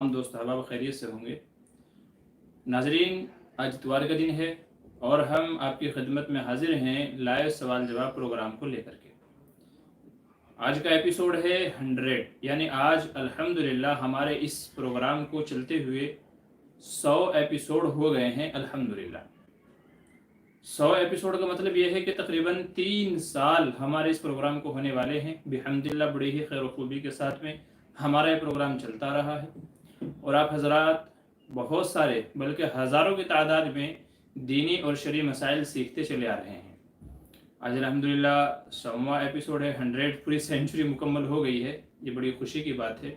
हम दोस्त अहबाब खैरियत से होंगे। नाजरीन, आज इतवार का दिन है और हम आपकी खिदमत में हाजिर हैं लाइव सवाल जवाब प्रोग्राम को लेकर के। आज का एपिसोड है 100, यानी आज अल्हम्दुलिल्लाह हमारे इस प्रोग्राम को चलते हुए 100 एपिसोड हो गए हैं। अल्हम्दुलिल्लाह 100 एपिसोड का मतलब यह है कि तकरीबन 3 साल हमारे इस प्रोग्राम को होने वाले हैं। बिहम्दिल्लाह बड़ी ही खैर खूबी के साथ में हमारा ये प्रोग्राम चलता रहा है और आप हजरात बहुत सारे बल्कि हज़ारों की तादाद में दीनी और शरई मसाइल सीखते चले आ रहे हैं। आज अल्हम्दुलिल्लाह 100वां एपिसोड है। 100 पूरी सेंचुरी मुकम्मल हो गई है, ये बड़ी खुशी की बात है।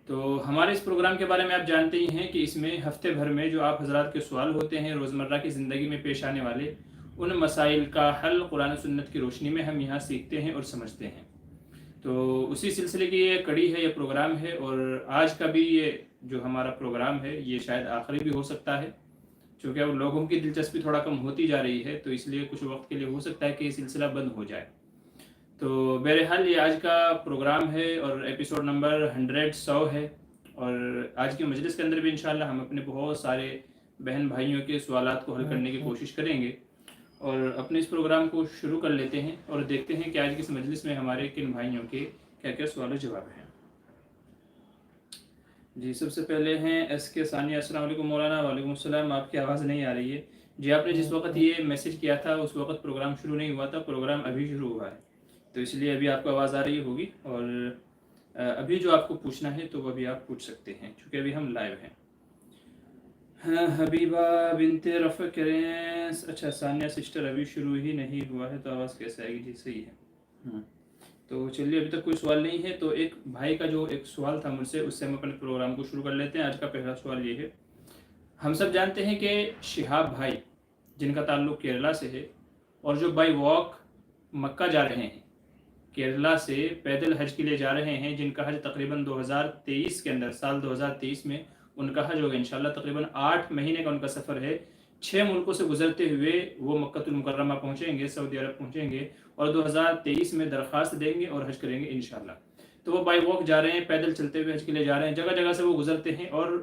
तो हमारे इस प्रोग्राम के बारे में आप जानते ही हैं कि इसमें हफ्ते भर में जो आप हजरात के सवाल होते हैं, रोज़मर्रा की ज़िंदगी में पेश आने वाले उन मसाइल का हल कुरान सुन्नत की रोशनी में हम यहाँ सीखते हैं और समझते हैं। तो उसी सिलसिले की ये कड़ी है, ये प्रोग्राम है। और आज का भी ये जो हमारा प्रोग्राम है ये शायद आखिरी भी हो सकता है, क्योंकि अब लोगों की दिलचस्पी थोड़ा कम होती जा रही है, तो इसलिए कुछ वक्त के लिए हो सकता है कि ये सिलसिला बंद हो जाए। तो बहरहाल ये आज का प्रोग्राम है और एपिसोड नंबर 100 है। और आज की मजलिस के अंदर भी इंशाल्लाह हम अपने बहुत सारे बहन भाइयों के सवालात को हल करने की कोशिश करेंगे और अपने इस प्रोग्राम को शुरू कर लेते हैं और देखते हैं कि आज की इस मजलिस में हमारे किन भाइयों के क्या क्या सवाल जवाब हैं। जी, सबसे पहले हैं एस के सानिया। अस्सलाम वालेकुम मौलाना। वालेकुम सलाम। आपकी आवाज़ नहीं आ रही है जी। आपने जिस वक्त ये मैसेज किया था उस वक्त प्रोग्राम शुरू नहीं हुआ था, प्रोग्राम अभी शुरू हुआ है, तो इसलिए अभी आपको आवाज़ आ रही होगी। और अभी जो आपको पूछना है तो वो अभी आप पूछ सकते हैं, चूँकि अभी हम लाइव हैं। हाँ, हबीबा बिनते रफ़ करें। अच्छा, सानिया सिस्टर अभी शुरू ही नहीं हुआ है तो आवाज़ कैसे आएगी? जी सही है। तो चलिए, अभी तक कोई सवाल नहीं है तो एक भाई का जो एक सवाल था मुझसे, उससे हम अपने प्रोग्राम को शुरू कर लेते हैं। आज का पहला सवाल ये है, हम सब जानते हैं कि शिहाब भाई जिनका ताल्लुक़ केरला से है और जो बाई वॉक मक्का जा रहे हैं, केरला से पैदल हज के लिए जा रहे हैं, जिनका हज तकरीबन 2023 के अंदर, साल 2023 में उनका हज होगा इंशाल्लाह। तकरीबन 8 महीने का उनका सफ़र है। 6 मुल्कों से गुजरते हुए वो मक्कतुल मुकर्रमा पहुँचेंगे, सऊदी अरब पहुँचेंगे और 2023 में दरख्वास्त देंगे और हज करेंगे इंशाल्लाह। तो वो बाई वॉक जा रहे हैं, पैदल चलते हुए हज के लिए जा रहे हैं। जगह जगह से वो गुजरते हैं और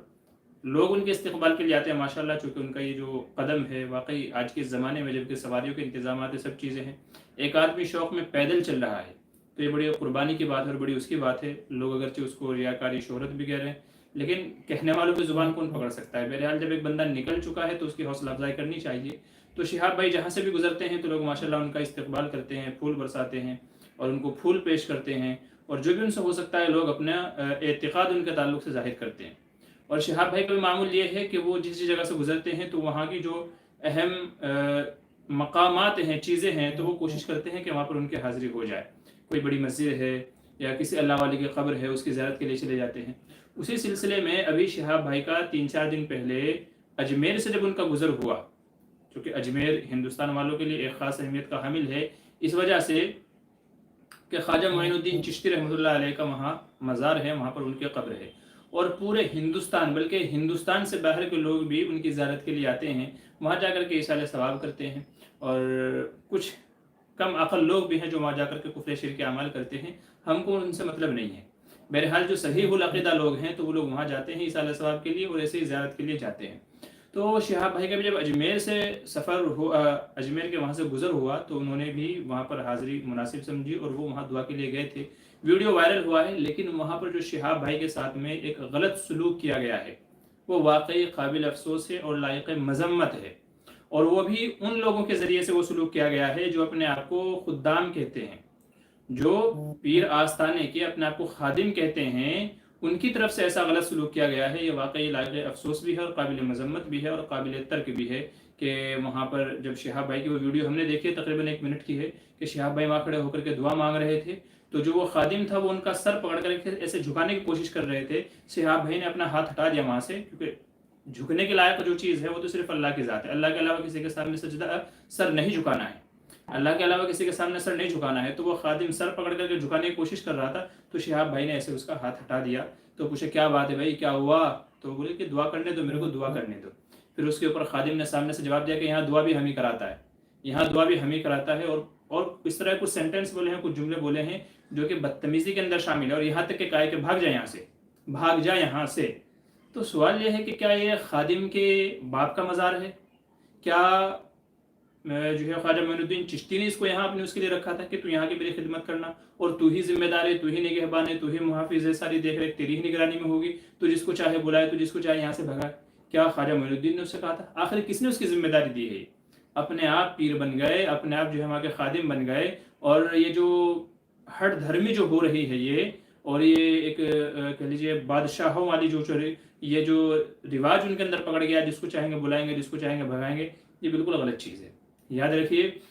लोग उनके इस्तकबाल के लिए आते हैं माशाल्लाह, चूँकि उनका ये जो कदम है वाकई आज के ज़माने में जबकि सवारियों के इंतजाम सब चीज़ें हैं, एक आदमी शौक़ में पैदल चल रहा है तो ये बड़ी कुर्बानी की बात है और बड़ी उसकी बात है। लोग अगरचे उसको रियाकारी शोहरत भी कह रहे हैं, लेकिन कहने वालों की ज़ुबान कौन पकड़ सकता है। बहरहाल जब एक बंदा निकल चुका है तो उसकी हौसला अफजाई करनी चाहिए। तो शिहाब भाई जहाँ से भी गुजरते हैं तो लोग माशाल्लाह उनका इस्तकबाल करते हैं, फूल बरसाते हैं और उनको फूल पेश करते हैं और जो भी उनसे हो सकता है लोग अपना एतिक़ाद उनके ताल्लुक़ से ज़ाहिर करते हैं। और शिहाब भाई का भी मामूल ये है कि वो जिस जगह से गुजरते हैं तो वहाँ की जो अहम मकामात हैं, चीज़ें हैं, तो वो कोशिश करते हैं कि वहाँ पर उनकी हाज़िरी हो जाए। कोई बड़ी मस्जिद है या किसी अल्लाह वाले की क़ब्र है, उसकी ज़ियारत के लिए चले जाते हैं। उसी सिलसिले में अभी शिहाब भाई का 3-4 दिन पहले अजमेर से जब उनका गुज़र हुआ, क्योंकि अजमेर हिंदुस्तान वालों के लिए एक ख़ास अहमियत का हामिल है इस वजह से कि ख्वाजा मोइनुद्दीन चिश्ती रहमतुल्लाह अलैह का वहाँ मज़ार है, वहाँ पर उनकी क़ब्र है और पूरे हिंदुस्तान बल्कि हिंदुस्तान से बाहर के लोग भी उनकी ज़ियारत के लिए आते हैं, वहाँ जाकर के इसाले सवाब करते हैं। और कुछ कम अक़ल लोग भी हैं जो वहाँ जाकर के कुफ्र शिर्क के अमाल करते हैं, हमको उनसे मतलब नहीं है। बहरहाल जो सहीहुल अक़ीदा लोग हैं तो वो लोग वहाँ जाते हैं इसाले सवाब के लिए और ऐसे ही ज़ियारत के लिए जाते हैं। तो शिहाब भाई का भी जब अजमेर से सफ़र हो, अजमेर के वहाँ से गुज़र हुआ तो उन्होंने भी वहाँ पर हाज़िरी मुनासिब समझी और वो वहाँ दुआ के लिए गए थे। वीडियो वायरल हुआ है, लेकिन वहाँ पर जो शिहाब भाई के साथ में एक गलत सलूक किया गया है वो वाकई काबिल अफसोस है और लायक मज़म्मत है। और वो भी उन लोगों के ज़रिए से वो सलूक किया गया है जो अपने आप को खुद्दाम कहते हैं, जो पीर आस्थाने के अपने आप को खादिम कहते हैं, उनकी तरफ से ऐसा गलत सलूक किया गया है। ये वाकई लायक अफसोस भी है और काबिल मज़म्मत भी है और काबिल तर्क भी है कि वहाँ पर जब शिहाब भाई की वो वीडियो हमने देखी है, तकरीबन 1 मिनट की है, कि शिहाब भाई वहाँ खड़े होकर के दुआ मांग रहे थे, तो जो वो खादिम था वो उनका सर पकड़ कर ऐसे झुकाने की कोशिश कर रहे थे। शिहाब भाई ने अपना हाथ हटा दिया वहाँ से, क्योंकि झुकने के लायक जो चीज़ है वो तो सिर्फ अल्लाह की ज़ात है। अल्लाह के अलावा किसी के सामने सजदा सर नहीं झुकाना है, अल्लाह के अलावा किसी के सामने सर नहीं झुकाना है। तो वो खादिम सर पकड़ करके झुकाने की कोशिश कर रहा था, तो शिहाब भाई ने ऐसे उसका हाथ हटा दिया। तो पूछे क्या बात है भाई, क्या हुआ? तो बोले कि दुआ करने दो, मेरे को दुआ करने दो। फिर उसके ऊपर खादिम ने सामने से जवाब दिया कि यहाँ दुआ भी हम ही कराता है, यहाँ दुआ भी हम ही कराता है। और इस तरह कुछ सेंटेंस बोले हैं, कुछ जुमले बोले हैं जो कि बदतमीज़ी के अंदर शामिल है और यहाँ तक कि कहा कि भाग जाए यहाँ से, भाग जा यहाँ से। तो सवाल ये है कि क्या ये खादिम के बाप का मज़ार है? क्या जो है ख्वाजा मोइनुद्दीन चिश्ती ने इसको यहाँ अपने उसके लिए रखा था कि तू यहाँ की मेरी खिदमत करना, और तू ही जिम्मेदार है, तू ही निगहबान है, तू ही मुहाफिज है, सारी देख रेख तेरी ही निगरानी में होगी, तू जिसको चाहे बुलाए, तू जिसको चाहे यहाँ से भगाए? क्या ख्वाजा मोइनुद्दीन ने उससे कहा था? आखिर किसने उसकी जिम्मेदारी दी है? अपने आप पीर बन गए, अपने आप जो है वहाँ के खादिम बन गए, और ये जो हर धर्मी जो हो रही है ये, और ये एक कह लीजिए बादशाहों वाली जो ये जो रिवाज उनके अंदर पकड़ गया, जिसको चाहेंगे बुलाएंगे, जिसको चाहेंगे भगाएंगे, ये बिल्कुल गलत चीज़ है। याद रखिए,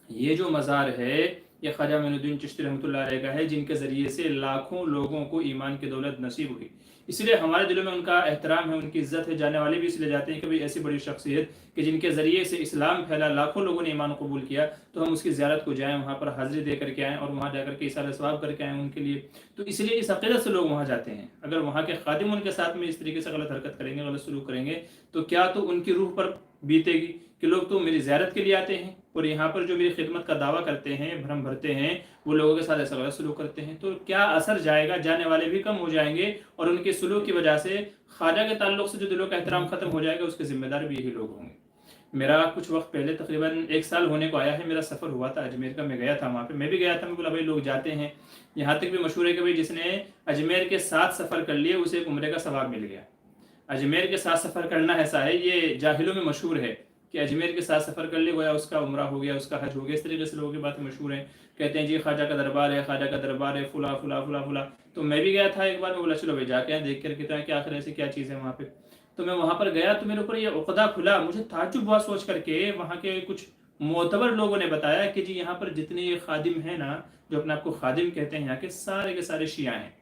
ये जो मज़ार है ये ख्वाजा मोइनुद्दीन चिश्ती रहमतुल्लाह अलैह का है, जिनके ज़रिए से लाखों लोगों को ईमान की दौलत नसीब हुई। इसलिए हमारे दिलों में उनका एहतराम है, उनकी इज्जत है। जाने वाले भी इसलिए जाते हैं कि भाई ऐसी बड़ी शख्सियत कि जिनके ज़रिए से इस्लाम फैला, लाखों लोगों ने ईमान कबूल किया, तो हम उसकी ज़ियारत को जाएँ, वहाँ पर हाज़िरी दे करके आएँ और वहाँ जाकर के इसारे सवाब करके आएँ उनके लिए। तो इसलिए इस अक़ीदत से लोग वहाँ जाते हैं। अगर वहाँ के खादिम उनके साथ में इस तरीके से गलत हरकत करेंगे, गलत सलूक करेंगे, तो क्या तो उनकी रूह पर बीतेगी कि लोग तो मेरी ज़ियारत के लिए आते हैं और यहाँ पर जो मेरी खिदमत का दावा करते हैं, भरम भरते हैं, वो लोगों के साथ ऐसा गलत सलूक करते हैं, तो क्या असर जाएगा? जाने वाले भी कम हो जाएंगे, और उनके सलूक की वजह से ख्वाजा के ताल्लुक से जो दिलों का एहतराम खत्म हो जाएगा, उसके जिम्मेदार भी यही लोग होंगे। मेरा कुछ वक्त पहले, तकरीबन 1 साल होने को आया है, मेरा सफ़र हुआ था अजमेर का। मैं गया था वहाँ पे, मैं भी गया था। मैं बोला भाई लोग जाते हैं, यहाँ तक भी मशहूर है कि भाई जिसने अजमेर के 7 सफ़र कर लिए उसे एक उम्रे का सवाब मिल गया। अजमेर के 7 सफ़र करना ऐसा है, ये जाहिलों में मशहूर है कि अजमेर के 7 सफ़र कर ले गोया उसका उम्रा हो गया, उसका हज हो गया। इस तरीके से लोगों की बातें मशहूर हैं। कहते हैं जी ख्वाजा का दरबार है, ख्वाजा का दरबार है, फुला फुला फुला फुला। तो मैं भी गया था एक बार। मैं बोला चलो भाई जाके आए, देख कर के कि आखिर ऐसी क्या चीज़ है वहाँ पे। तो मैं वहाँ पर गया तो मेरे ऊपर ये उक़दा खुला। मुझे ताज्जुब हुआ सोच करके, वहाँ के कुछ मोतबर लोगों ने बताया कि जी यहाँ पर जितने ये खादिम हैं ना, जो अपने आप को खादिम कहते हैं, यहाँ के सारे शिया हैं।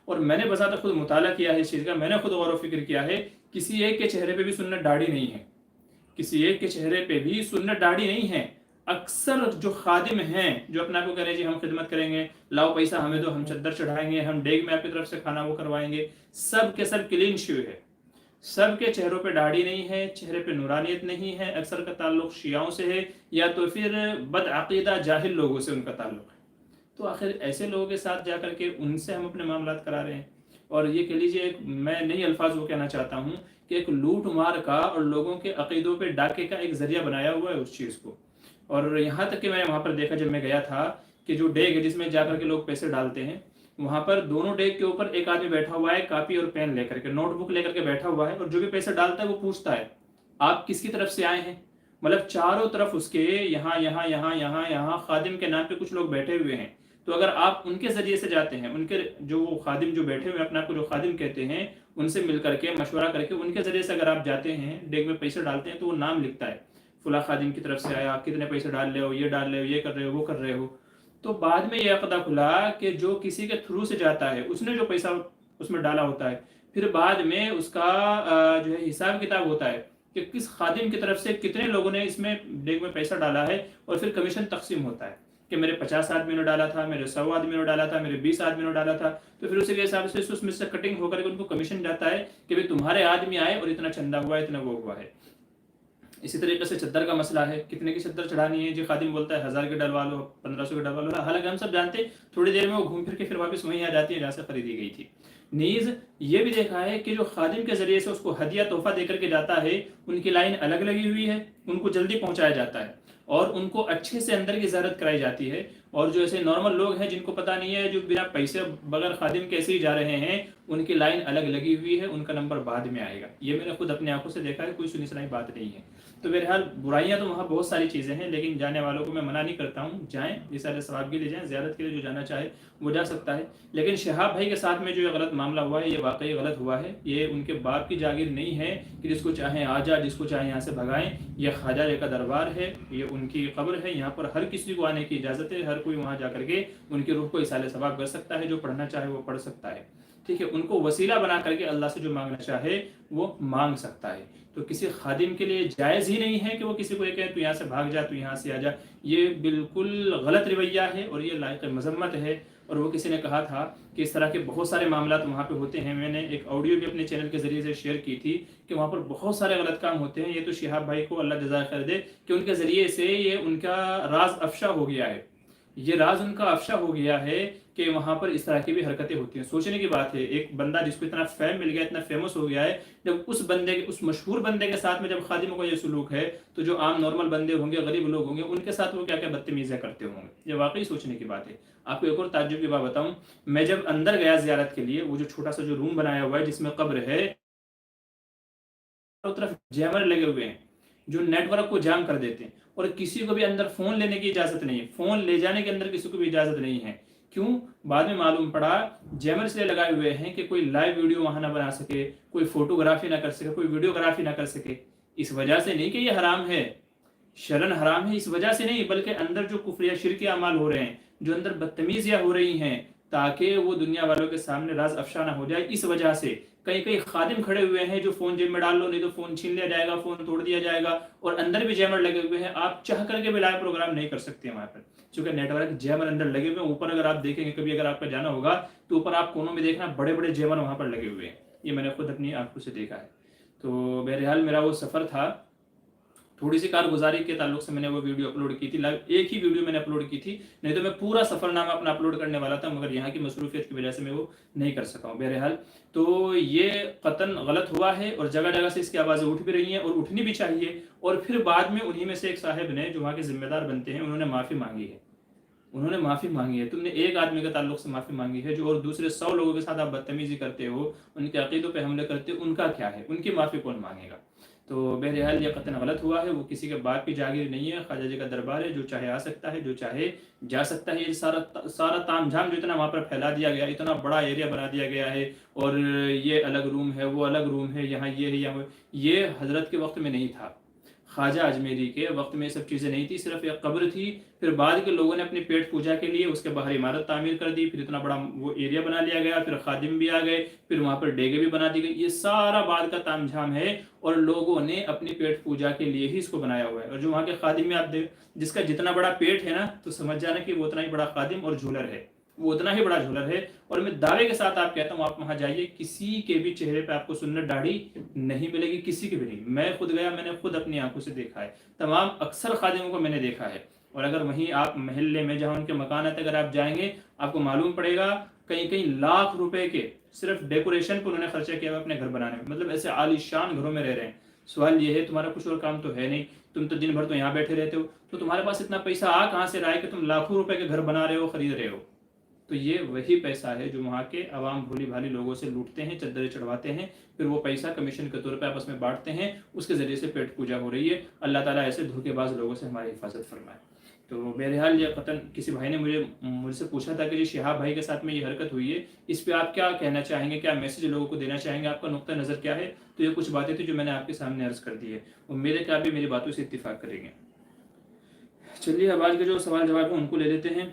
और मैंने बज़ात खुद मुताला किया है इस चीज़ का, मैंने खुद गौर व फिक्र किया है। किसी एक के चेहरे पे भी सुन्नत दाढ़ी नहीं है, किसी एक के चेहरे पे भी सुन्नत दाढ़ी नहीं है। अक्सर जो खादिम हैं, जो अपने आप को कह रहे हैं जी हम खिदमत करेंगे, लाओ पैसा हमें दो, हम चद्दर चढ़ाएंगे, हम डेग में आपकी तरफ से खाना वो करवाएंगे, सब के सब क्लीन शेव है। सब के चेहरों पे दाढ़ी नहीं है, चेहरे पे नूरानियत नहीं है। अक्सर का ताल्लुक शियाओं से है, या तो फिर बदअक़ीदा जाहिल लोगों से उनका ताल्लुक है। तो आखिर ऐसे लोगों के साथ जाकर के उनसे हम अपने मामलात करा रहे हैं। और ये कह लीजिए, मैं नई अल्फाज वो कहना चाहता हूँ कि एक लूट मार का और लोगों के अकीदों पे डाके का एक ज़रिया बनाया हुआ है उस चीज़ को। और यहाँ तक कि मैंने वहाँ पर देखा, जब मैं गया था, कि जो डेग है जिसमें जाकर के लोग पैसे डालते हैं, वहाँ पर दोनों डेग के ऊपर एक आदमी बैठा हुआ है, कापी और पेन लेकर के, नोटबुक लेकर के बैठा हुआ है, और जो भी पैसा डालता है वो पूछता है आप किसकी तरफ से आए हैं। मतलब चारों तरफ उसके यहाँ यहाँ यहाँ यहाँ यहाँ खादिम के नाम पे कुछ लोग बैठे हुए हैं। तो अगर आप उनके ज़रिए से जाते हैं, उनके जो खादिम जो बैठे हुए अपने आप को जो खादिम कहते हैं, उनसे मिल करके मशवरा करके उनके ज़रिए से अगर आप जाते हैं, डेग में पैसे डालते हैं, तो वो नाम लिखता है फुला खादिम की तरफ से आया, आप कितने पैसे डाल रहे हो, ये डाल रहे हो, ये कर रहे हो, वो कर रहे हो। तो बाद में यह पता खुला कि जो किसी के थ्रू से जाता है, उसने जो पैसा उसमें डाला होता है, फिर बाद में उसका जो है हिसाब किताब होता है कि किस खादिम की तरफ से कितने लोगों ने इसमें डेग में पैसा डाला है, और फिर कमीशन तकसीम होता है कि मेरे 50 आदमी ने डाला था, मेरे 100 आदमी ने डाला था, मेरे 20 आदमी ने डाला था। तो फिर उसी के हिसाब से उसमें से कटिंग होकर के उनको कमीशन जाता है कि भाई तुम्हारे आदमी आए और इतना चंदा हुआ, इतना वो हुआ है। इसी तरीके से चद्दर का मसला है, कितने की चद्दर चढ़ानी है जी। खादिम बोलता है 1000 के डलवा लो, 1500 के डलवा लो। हालांकि हम सब जानते थोड़ी देर में वो घूम फिर के फिर वापस वहीं आ जाती है जहाँ से खरीदी गई थी। नीज ये भी देखा है कि जो खादिम के जरिए से उसको हदिया तोहफा देकर के जाता है, उनकी लाइन अलग लगी हुई है, उनको जल्दी पहुंचाया जाता है और उनको अच्छे से अंदर की ज़ियारत कराई जाती है। और जो ऐसे नॉर्मल लोग हैं जिनको पता नहीं है, जो बिना पैसे बगैर खादिम कैसे ही जा रहे हैं, उनकी लाइन अलग लगी हुई है, उनका नंबर बाद में आएगा। ये मैंने खुद अपनी आंखों से देखा है, कोई सुनी सुनाई बात नहीं है। तो बहरहाल बुराइयां तो वहाँ बहुत सारी चीज़ें हैं, लेकिन जाने वालों को मैं मना नहीं करता हूँ, जाएँ, इस सारे सवाब के लिए जाएँ, ज़ियारत के लिए जो जाना चाहे वो जा सकता है। लेकिन शहाब भाई के साथ में जो ये गलत मामला हुआ है, ये वाकई गलत हुआ है। ये उनके बाप की जागीर नहीं है कि जिसको चाहे आ जा, जिसको चाहे यहाँ से भगाएं। ये ख्वाजा का दरबार है, ये उनकी कब्र है, यहाँ पर हर किसी को आने की इजाज़त है, हर कोई वहाँ जा करके उनकी रूह को इसाले सवाब कर सकता है, जो पढ़ना चाहे वो पढ़ सकता है। ठीक है, उनको वसीला बना करके अल्लाह से जो मांगना चाहे वो मांग सकता है। तो किसी खादिम के लिए जायज़ ही नहीं है कि वो किसी को ये कहे तू यहाँ से भाग जा, तू यहाँ से आ जा। ये बिल्कुल गलत रवैया है और ये लायक मजम्मत है। और वो किसी ने कहा था कि इस तरह के बहुत सारे मामला वहाँ पे होते हैं। मैंने एक ऑडियो भी अपने चैनल के ज़रिए से शेयर की थी कि वहाँ पर बहुत सारे गलत काम होते हैं। ये तो शिहाब भाई को अल्लाह जज़ा खैर दे कि उनके ज़रिए से ये उनका राज अफशा हो गया है। ये राज उनका अफशा हो गया है کہ वहाँ पर इस तरह की भी हरकतें होती हैं। सोचने की बात है, एक बंदा जिसको इतना फेम मिल गया, इतना फेमस हो गया है, जब उस मशहूर बंदे के साथ में जब खादिमों का ये सलूक है, तो जो आम नॉर्मल बंदे होंगे, गरीब लोग होंगे, उनके साथ वो क्या क्या बदतमीजियाँ करते होंगे। ये वाकई सोचने की बात है। आपको एक और ताज्जुब की बात बताऊं, मैं जब अंदर गया जियारत के लिए, वो जो छोटा सा जो रूम बनाया हुआ है जिसमें कब्र है, चारों तरफ जैमर लगे हुए हैं जो नेटवर्क को जाम कर देते हैं, और किसी को भी अंदर फोन लेने की इजाजत नहीं है, फोन ले जाने के अंदर किसी को भी इजाजत नहीं है। क्यों? बाद में मालूम पड़ा जैमर इसलिए लगाए हुए हैं कि कोई लाइव वीडियो वहां ना बना सके, कोई फोटोग्राफी ना कर सके, कोई वीडियोग्राफी ना कर सके। इस वजह से नहीं कि ये हराम है, शरन हराम है, इस वजह से नहीं, बल्कि अंदर जो कुफर या शिर्क के अमाल हो रहे हैं, जो अंदर बदतमीजियां हो रही हैं, ताकि वो दुनिया वालों के सामने राज अफशा ना हो जाए, इस वजह से कई कई खादिम खड़े हुए हैं जो फोन जेब में डाल लो नहीं तो फोन छीन लिया जाएगा, फोन तोड़ दिया जाएगा, और अंदर भी जैमर लगे हुए हैं। आप चाह करके भी लाइव प्रोग्राम नहीं कर सकते वहां पर, क्योंकि नेटवर्क जैमर अंदर लगे हुए हैं। ऊपर अगर आप देखेंगे, कभी अगर आपका जाना होगा तो ऊपर आप कोनों में देखना, बड़े बड़े जैमर वहां पर लगे हुए हैं। ये मैंने खुद अपनी आंखों से देखा है। तो बहरहाल मेरा वो सफ़र था, थोड़ी सी कारगुजारी के ताल्लुक से मैंने वो वीडियो अपलोड की थी। एक ही वीडियो मैंने अपलोड की थी, नहीं तो मैं पूरा सफरनामा अपना अपलोड करने वाला था, मगर यहाँ की मसरूफियत की वजह से मैं वो नहीं कर सका हूँ। बहरहाल तो ये कतन गलत हुआ है, और जगह जगह से इसकी आवाज़ें उठ भी रही हैं, और उठनी भी चाहिए। और फिर बाद में उन्हीं में से एक साहब ने, जो वहाँ के जिम्मेदार बनते हैं, उन्होंने माफ़ी मांगी है। उन्होंने माफ़ी मांगी है। तुमने एक आदमी के ताल्लुक से माफ़ी मांगी है, जो और दूसरे 100 लोगों के साथ आप बदतमीजी करते हो, उनके अकीदों पे हमले करते हो, उनका क्या है? उनकी माफ़ी कौन मांगेगा? तो बहरहाल ये कतन गलत हुआ है। वो किसी के बाप की जागीर नहीं है, ख्वाजा जी का दरबार है, जो चाहे आ सकता है, जो चाहे जा सकता है। ये सारा ताम झाम जो इतना वहाँ पर फैला दिया गया, इतना बड़ा एरिया बना दिया गया है, और ये अलग रूम है, वो अलग रूम है, यहाँ ये है, यहाँ ये हजरत के वक्त में नहीं था, ख्वाजा अजमेरी के वक्त में सब चीज़ें नहीं थी, सिर्फ एक कब्र थी। फिर बाद के लोगों ने अपनी पेट पूजा के लिए उसके बाहर इमारत तामीर कर दी, फिर इतना बड़ा वो एरिया बना लिया गया, फिर खादिम भी आ गए, फिर वहाँ पर डेगे भी बना दी गई। ये सारा बाद का तामझाम है, और लोगों ने अपनी पेट पूजा के लिए ही इसको बनाया हुआ है। और जो वहाँ के खादिम में आप जिसका जितना बड़ा पेट है ना, तो समझ जाना कि वो उतना ही बड़ा खादिम और झूलर है, वो उतना ही बड़ा झूलर है। और मैं दावे के साथ आप कहता हूँ, आप वहां जाइए, किसी के भी चेहरे पे आपको सुन्नत दाढ़ी नहीं मिलेगी, किसी की भी नहीं। मैं खुद गया, मैंने खुद अपनी आंखों से देखा है, तमाम अक्सर खादिमों को मैंने देखा है। और अगर वहीं आप महल्ले में जहाँ उनके मकान है, अगर आप जाएंगे, आपको मालूम पड़ेगा कहीं कहीं लाख रुपए के सिर्फ डेकोरेशन पर उन्होंने खर्चा किया हुआ अपने घर बनाने में। मतलब ऐसे आलीशान घरों में रह रहे हैं। सवाल ये है, तुम्हारा कुछ और काम तो है नहीं, तुम तो दिन भर तो यहाँ बैठे रहते हो, तो तुम्हारे पास इतना पैसा आ कहाँ से रहा है कि तुम लाखों रुपए के घर बना रहे हो, खरीद रहे हो? तो ये वही पैसा है जो वहाँ के अवाम भोली भाली लोगों से लूटते हैं, चद्दरें चढ़वाते हैं, फिर वो पैसा कमीशन के तौर पर आपस में बांटते हैं, उसके ज़रिए से पेट पूजा हो रही है। अल्लाह ताला ऐसे धोखेबाज लोगों से हमारी हिफाजत फरमाए। तो बहरहाल ये कतन, किसी भाई ने मुझसे पूछा था कि जी शिहाब भाई के साथ में ये हरकत हुई है, इस पर आप क्या कहना चाहेंगे, क्या मैसेज लोगों को देना चाहेंगे, आपका नुक्ता नज़र क्या है? तो ये कुछ बातें थी जो मैंने आपके सामने अर्ज कर दी है। उम्मीद है कि आप भी मेरी बातों से इत्तेफाक करेंगे। चलिए, अब आज के जो सवाल जवाब है उनको ले लेते हैं।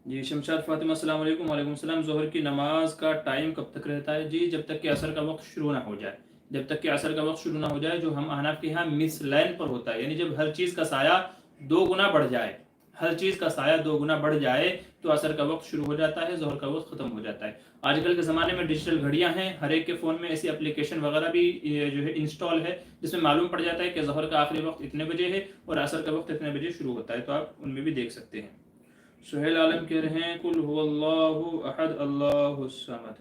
जी, शमशाद फातिमा, अस्सलाम वालेकुम। वालेकुम सलाम। ज़ोहर की नमाज का टाइम कब तक रहता है? जी, जब तक कि असर का वक्त शुरू ना हो जाए। जब तक कि असर का वक्त शुरू ना हो जाए, जो हम अहनाफ के यहाँ मिस लाइन पर होता है, यानी जब हर चीज़ का साया 2 गुना बढ़ जाए, हर चीज़ का साया 2 गुना बढ़ जाए, तो असर का वक्त शुरू हो जाता है, ज़ोहर का वक्त ख़त्म हो जाता है। आजकल के ज़माने में डिजिटल घड़ियाँ हैं, हर एक के फ़ोन में ऐसी एप्लीकेशन वगैरह भी जो है इंस्टॉल है, जिसमें मालूम पड़ जाता है कि ज़ोहर का आखिरी वक्त इतने बजे है और असर का वक्त इतने बजे शुरू होता है, तो आप उनमें भी देख सकते हैं। सुहेल आलम कह रहे हैं कुल हुवल्लाहु अहद अल्लाहुस समद।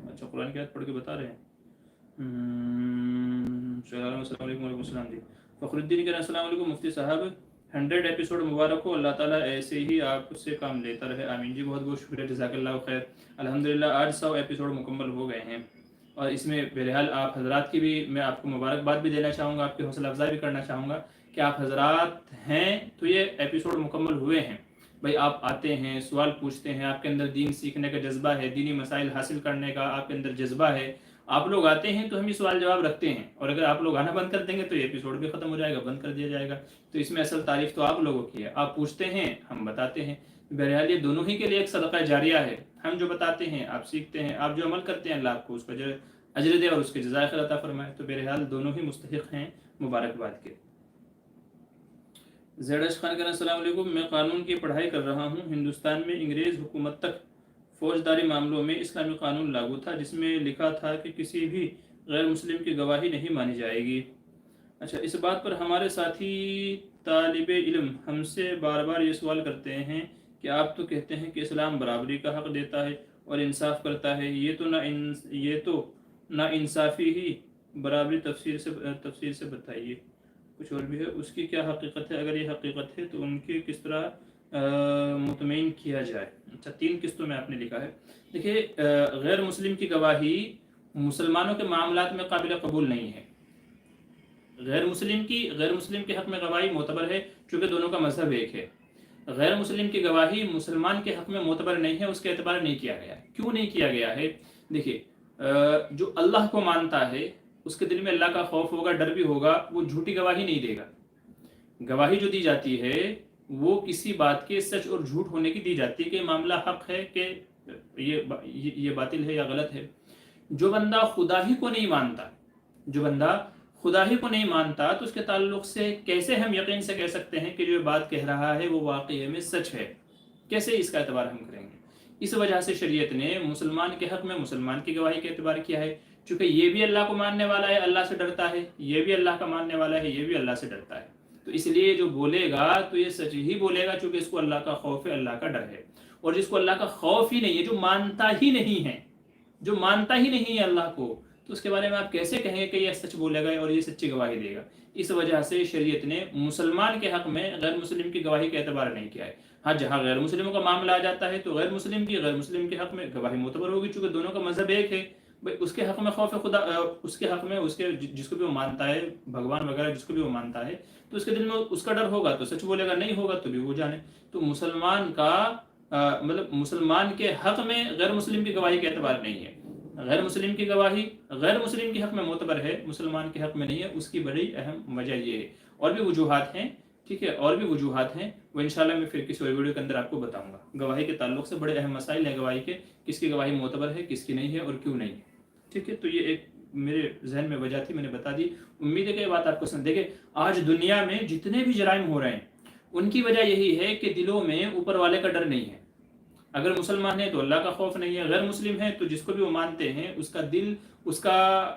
अच्छा, कुरान की आयत पढ़ के बता रहे हैं। सुहेल आलम, अस्सलाम वालेकुम। वालेकुम सलाम जी। फखरुद्दीन कह रहे हैं अस्सलाम वालेकुम मुफ्ती साहब, 100 एपिसोड मुबारक हो, अल्लाह ताला ऐसे ही आपसे काम लेता रहे, आमीन। जी, बहुत बहुत शुक्रिया, जज़ाकल्लाहु खैर। अल्हम्दुलिल्लाह आज 100 एपिसोड मुकम्मल हो गए हैं, और इसमें बहरहाल आप हजरात की भी मैं आपको मुबारकबाद भी देना चाहूँगा, आपकी हौसला अफजाई भी करना चाहूँगा कि आप हजरात हैं तो ये एपिसोड मुकम्मल हुए हैं। भाई, आप आते हैं, सवाल पूछते हैं, आपके अंदर दीन सीखने का जज्बा है, दीनी मसाइल हासिल करने का आपके अंदर जज्बा है, आप लोग आते हैं तो हम ये सवाल जवाब रखते हैं। और अगर आप लोग आना बंद कर देंगे तो ये एपिसोड भी ख़त्म हो जाएगा, बंद कर दिया जाएगा। तो इसमें असल तारीफ तो आप लोगों की है, आप पूछते हैं, हम बताते हैं। बहरहाल ये दोनों ही के लिए एक सदका जारिया है, हम जो बताते हैं आप सीखते हैं, आप जो अमल करते हैं अल्लाह आपको उसका अजर दे और उसके जज़ाए खैर अता फरमाए। तो बहरहाल दोनों ही मुस्तहिक़ हैं मुबारकबाद के। ज़ैडश खान कहना अस्सलाम वालेकुम, मैं कानून की पढ़ाई कर रहा हूँ। हिंदुस्तान में अंग्रेज़ हुकूमत तक फौजदारी मामलों में इस्लामी कानून लागू था, जिसमें लिखा था कि किसी भी गैर मुस्लिम की गवाही नहीं मानी जाएगी। अच्छा, इस बात पर हमारे साथी तालिब इल्म हमसे बार बार ये सवाल करते हैं کہ آپ تو کہتے ہیں کہ اسلام برابری کا حق دیتا ہے اور انصاف کرتا ہے، یہ تو نا انصافی ہی برابری تفسیر سے بتائیے۔ کچھ اور بھی ہے، اس کی کیا حقیقت ہے؟ اگر یہ حقیقت ہے تو ان کی کس طرح مطمئن کیا جائے؟ اچھا، 3 قسطوں میں آپ نے لکھا ہے۔ دیکھیے، غیر مسلم کی گواہی مسلمانوں کے معاملات میں قابل قبول نہیں ہے۔ غیر مسلم کے حق میں گواہی معتبر ہے چونکہ دونوں کا مذہب ایک ہے۔ غیر مسلم کی گواہی مسلمان کے حق میں معتبر نہیں ہے، اس کا اعتبار نہیں کیا گیا ہے۔ کیوں نہیں کیا گیا ہے؟ دیکھیے، جو اللہ کو مانتا ہے اس کے دل میں اللہ کا خوف ہوگا، ڈر بھی ہوگا، وہ جھوٹی گواہی نہیں دے گا۔ گواہی جو دی جاتی ہے وہ کسی بات کے سچ اور جھوٹ ہونے کی دی جاتی ہے کہ معاملہ حق ہے کہ یہ باطل ہے یا غلط ہے۔ جو بندہ خدا ہی کو نہیں مانتا تو اس کے تعلق سے کیسے ہم یقین سے کہہ سکتے ہیں کہ جو بات کہہ رہا ہے وہ واقعی میں سچ ہے؟ کیسے اس کا اعتبار ہم کریں گے؟ اس وجہ سے شریعت نے مسلمان کے حق میں مسلمان کی گواہی کا اعتبار کیا ہے، چونکہ یہ بھی اللہ کو ماننے والا ہے، اللہ سے ڈرتا ہے، یہ بھی اللہ کا ماننے والا ہے، یہ بھی اللہ سے ڈرتا ہے، تو اس لیے جو بولے گا تو یہ سچ ہی بولے گا، چونکہ اس کو اللہ کا خوف ہے، اللہ کا ڈر ہے۔ اور جس کو اللہ کا خوف ہی نہیں ہے، جو مانتا ہی نہیں ہے اللہ کو، تو اس کے بارے میں آپ کیسے کہیں گے کہ یہ سچ بولے گا اور یہ سچی گواہی دے گا؟ اس وجہ سے شریعت نے مسلمان کے حق میں غیر مسلم کی گواہی کا اعتبار نہیں کیا ہے۔ ہاں، جہاں غیر مسلموں کا معاملہ آ جاتا ہے تو غیر مسلم کے حق میں گواہی معتبر ہوگی، چونکہ دونوں کا مذہب ایک ہے۔ اس کے حق میں خوف خدا، اس کے حق میں جس کو بھی وہ مانتا ہے، بھگوان وغیرہ جس کو بھی وہ مانتا ہے، تو اس کے دل میں اس کا ڈر ہوگا تو سچ بولے گا، نہیں ہوگا تو بھی وہ جانے۔ تو مسلمان کے حق میں غیر مسلم کی گواہی کا اعتبار نہیں ہے۔ غیر مسلم کی گواہی غیر مسلم کے حق میں معتبر ہے، مسلمان کے حق میں نہیں ہے۔ اس کی بڑی اہم وجہ یہ ہے، اور بھی وجوہات ہیں، ٹھیک ہے، اور بھی وجوہات ہیں، وہ انشاءاللہ میں پھر کسی اور ویڈیو کے اندر آپ کو بتاؤں گا۔ گواہی کے تعلق سے بڑے اہم مسائل ہیں گواہی کے، کس کی گواہی معتبر ہے، کس کی نہیں ہے اور کیوں نہیں ہے، ٹھیک ہے۔ تو یہ ایک میرے ذہن میں وجہ تھی، میں نے بتا دی، امید ہے کہ یہ بات آپ کو سمجھ۔ دیکھیں، آج دنیا میں جتنے بھی جرائم ہو رہے ہیں ان کی وجہ یہی ہے کہ دلوں میں اوپر والے کا ڈر نہیں ہے۔ اگر مسلمان ہے تو اللہ کا خوف نہیں ہے، غیر مسلم ہے تو جس کو بھی وہ مانتے ہیں اس کا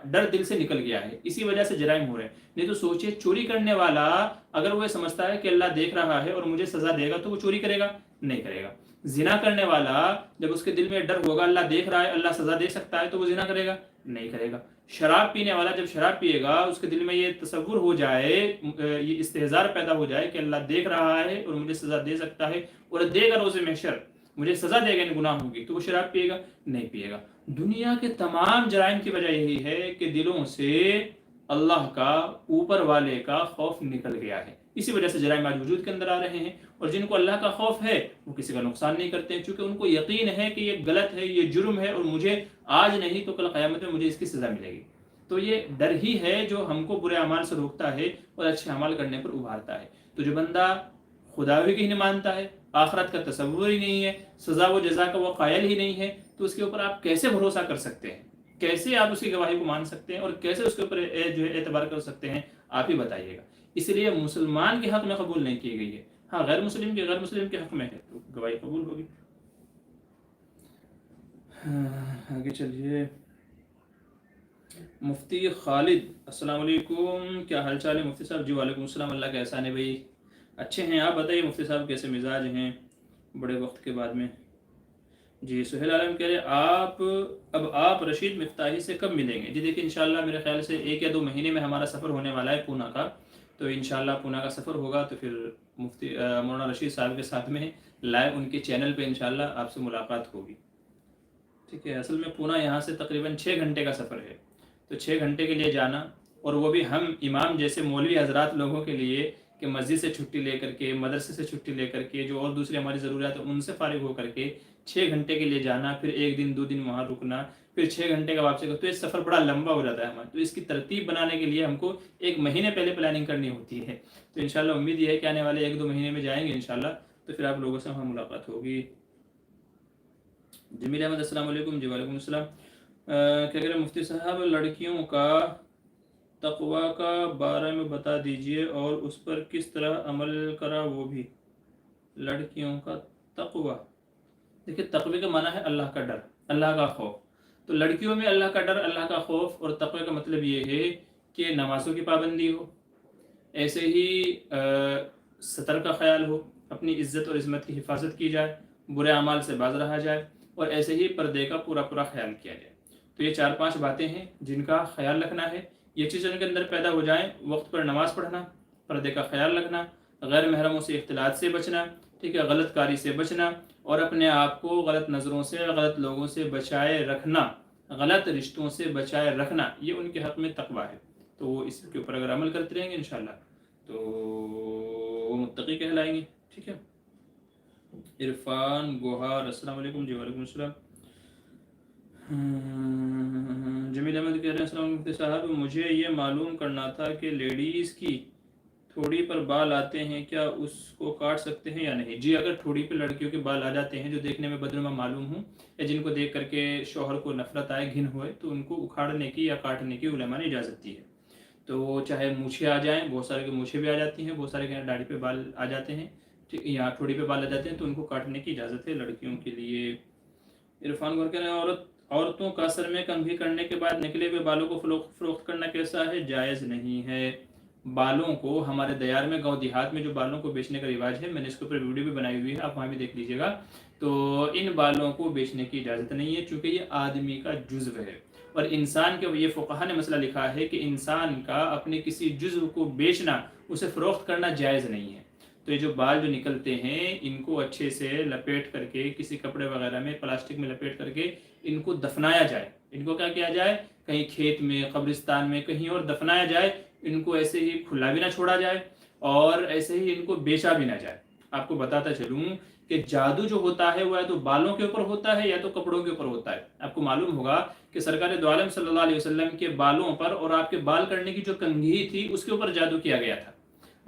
ڈر دل سے نکل گیا ہے، اسی وجہ سے جرائم ہو رہے ہیں۔ نہیں تو سوچئے، چوری کرنے والا اگر وہ سمجھتا ہے کہ اللہ دیکھ رہا ہے اور مجھے سزا دے گا تو وہ چوری کرے گا؟ نہیں کرے گا۔ زنا کرنے والا جب اس کے دل میں ڈر ہوگا اللہ دیکھ رہا ہے، اللہ سزا دے سکتا ہے، تو وہ زنا کرے گا؟ نہیں کرے گا۔ شراب پینے والا جب شراب پیے گا، اس کے دل میں یہ تصور ہو جائے، یہ استحضار پیدا ہو جائے کہ اللہ دیکھ رہا ہے اور مجھے سزا دے سکتا ہے اور دے گا روز محشر، مجھے سزا دے گا ان گناہوں کی، تو وہ شراب پیے گا؟ نہیں پیے گا۔ دنیا کے تمام جرائم کی وجہ یہی ہے کہ دلوں سے اللہ کا، اوپر والے کا خوف نکل گیا ہے، اسی وجہ سے جرائم آج وجود کے اندر آ رہے ہیں۔ اور جن کو اللہ کا خوف ہے وہ کسی کا نقصان نہیں کرتے ہیں، چونکہ ان کو یقین ہے کہ یہ غلط ہے، یہ جرم ہے اور مجھے آج نہیں تو کل قیامت میں مجھے اس کی سزا ملے گی۔ تو یہ ڈر ہی ہے جو ہم کو برے اعمال سے روکتا ہے اور اچھے اعمال کرنے پر ابھارتا ہے۔ تو جو بندہ خدا بھی نہیں مانتا ہے، آخرت کا تصور ہی نہیں ہے، سزا و جزا کا وہ قائل ہی نہیں ہے، تو اس کے اوپر آپ کیسے بھروسہ کر سکتے ہیں؟ کیسے آپ اس کی گواہی کو مان سکتے ہیں اور کیسے اس کے اوپر جو ہے اعتبار کر سکتے ہیں؟ آپ ہی بتائیے گا۔ اس لیے مسلمان کے حق میں قبول نہیں کی گئی ہے، ہاں غیر مسلم کے حق میں ہے تو گواہی قبول ہوگی۔ آگے چلیے۔ مفتی خالد، السلام علیکم، کیا حال چال ہے مفتی صاحب؟ جی وعلیکم السلام، اللہ کا احسان ہے بھائی، اچھے ہیں۔ آپ بتائیے مفتی صاحب کیسے مزاج ہیں بڑے وقت کے بعد میں؟ جی سہیل عالم کہہ رہے آپ رشید مفتاحی سے کب ملیں گے؟ جی دیکھیں انشاءاللہ میرے خیال سے 1 یا 2 مہینے میں ہمارا سفر ہونے والا ہے پونا کا، تو انشاءاللہ پونا کا سفر ہوگا تو پھر مفتی مولانا رشید صاحب کے ساتھ میں لائیو ان کے چینل پہ انشاءاللہ آپ سے ملاقات ہوگی، ٹھیک ہے۔ اصل میں پونا یہاں سے تقریباً 6 گھنٹے کا سفر ہے، تو 6 گھنٹے کے لیے جانا، اور وہ بھی ہم امام جیسے مولوی حضرات لوگوں کے لیے کہ مسجد سے چھٹی لے کر کے، مدرسے سے چھٹی لے کر کے، جو اور دوسری ہماری ضروریات ہیں ان سے فارغ ہو کر کے 6 گھنٹے کے لیے جانا، پھر 1 دن 2 دن وہاں رکنا، پھر 6 گھنٹے کا واپسی کا، تو یہ سفر بڑا لمبا ہو جاتا ہے ہمارا۔ تو اس کی ترتیب بنانے کے لیے ہم کو 1 مہینے پہلے پلاننگ کرنی ہوتی ہے، تو انشاءاللہ امید یہ ہے کہ آنے والے 1-2 مہینے میں جائیں گے انشاءاللہ، تو پھر آپ لوگوں سے وہاں ملاقات ہوگی۔ جمیل احمد، السلام علیکم، جی وعلیکم السلام، کیا کہہ رہے مفتی صاحب، لڑکیوں کا تقوی کا بارے میں بتا دیجئے اور اس پر کس طرح عمل کرا وہ بھی۔ لڑکیوں کا تقوی، دیکھیں تقوی کا معنی ہے اللہ کا ڈر، اللہ کا خوف، تو لڑکیوں میں اللہ کا ڈر، اللہ کا خوف اور تقوی کا مطلب یہ ہے کہ نمازوں کی پابندی ہو، ایسے ہی سطر کا خیال ہو، अपनी इज़्ज़त और इस्मत की हिफाजत की जाए, बुरे अमाल से बाज रहा जाए और ऐसे ही पर्दे का पूरा पूरा ख्याल किया जाए। तो ये 4-5 बातें हैं जिनका ख्याल रखना है। ये चीज़ें उनके अंदर पैदा हो जाएँ, वक्त पर नमाज़ पढ़ना, पर्दे का ख्याल रखना, गैर महरमों से इख्तिलात से बचना, ठीक है, गलत कारी से बचना और अपने आप को गलत नज़रों से, गलत लोगों से बचाए रखना, गलत रिश्तों से बचाए रखना, ये उनके हक़ में तक़वा है। तो वो इसके ऊपर अगर अमल करते रहेंगे इंशाअल्लाह तो वो मुत्तकी कहलाएंगे। ठीक है। इरफान गोहार, अस्सलाम वालेकुम। जी वालेकुम अस्सलाम। जमील अहमद कह रहे हैं अस्सलाम मुफ्ती साहब, मुझे ये मालूम करना था कि लेडीज़ की ठोड़ी पर बाल आते हैं, क्या उसको काट सकते हैं या नहीं? जी, अगर ठोड़ी पर लड़कियों के बाल आ जाते हैं जो देखने में बदनुमा मालूम हो या जिनको देख करके शौहर को नफरत आए, घिन होए, तो उनको उखाड़ने की या काटने की उलमा ने इजाज़त दी है। तो चाहे मूछे आ जाएँ, बहुत सारे के मूछे भी आ जाती हैं, बहुत सारे के दाढ़ी पे बाल आ जाते हैं, ठीक, या ठोड़ी पे बाल आ जाते हैं, तो उनको काटने की इजाज़त है लड़कियों के लिए। इरफान गौर कह रहे हैं औरतों का सर में कंघी करने के बाद निकले हुए बालों को फरोख्त करना कैसा है? जायज़ नहीं है। बालों को हमारे दयार में, गांव देहात में जो बालों को बेचने का रिवाज है, मैंने इसके ऊपर वीडियो भी बनाई हुई है, आप वहाँ भी देख लीजिएगा। तो इन बालों को बेचने की इजाज़त नहीं है, चूँकि ये आदमी का जुज़्व है और इंसान के, ये फ़ुक़हा ने मसला लिखा है कि इंसान का अपने किसी जुज़्व को बेचना, उसे फ़रोख्त करना जायज़ नहीं है। तो ये जो बाल जो निकलते हैं, इनको अच्छे से लपेट करके किसी कपड़े वगैरह में, प्लास्टिक में लपेट करके इनको दफनाया जाए। इनको क्या किया जाए? कहीं खेत में, कब्रिस्तान में, कहीं और दफनाया जाए। इनको ऐसे ही खुला भी ना छोड़ा जाए और ऐसे ही इनको बेचा भी ना जाए। आपको बताता चलूँ कि जादू जो होता है वो या तो बालों के ऊपर होता है या तो कपड़ों के ऊपर होता है। आपको मालूम होगा कि सरकार दो आलम सल्लल्लाहु अलैहि वसल्लम के बालों पर और आपके बाल करने की जो कंघी थी उसके ऊपर जादू किया गया था।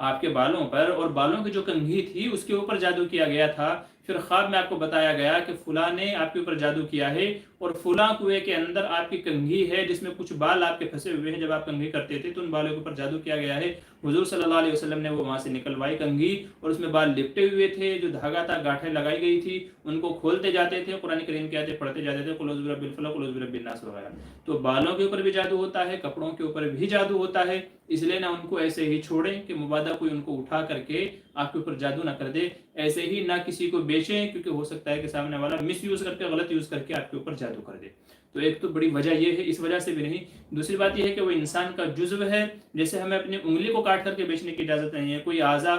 आपके बालों पर और बालों की जो कंघी थी उसके ऊपर जादू किया गया था। फिर ख्वाब में आपको बताया गया कि फुला ने आपके ऊपर जादू किया है और फुला कुएं के अंदर आपकी कंघी है जिसमें कुछ बाल आपके फंसे हुए हैं। जब आप कंघी करते थे तो उन बालों के ऊपर जादू किया गया है। हुजूर सल्लल्लाहु अलैहि वसल्लम ने वो वहां से निकलवाई कंघी और उसमें बाल लिपटे हुए थे, जो धागा था, गांठें लगाई गई थी, उनको खोलते जाते थे, कुरान करीम की आयतें पढ़ते जाते थे, कुल औज़ु बिरब्बिल फलक, कुल औज़ु बिरब्बिन नास वगैरह। तो बालों के ऊपर भी जादू होता है, कपड़ों के ऊपर भी जादू होता है। इसलिए ना उनको ऐसे ही छोड़ें कि मुबादा कोई उनको उठा करके आपके ऊपर जादू ना कर दे। ऐसे ही ना किसी को बेचें, क्योंकि हो सकता है कि सामने वाला मिस यूज़ करके, गलत यूज़ करके आपके ऊपर जादू कर दे। तो एक तो बड़ी वजह यह है, इस वजह से भी नहीं। दूसरी बात यह है कि वो इंसान का जुज़्व है। जैसे हमें अपनी उंगली को काट करके बेचने की इजाज़त नहीं है, कोई आज़ा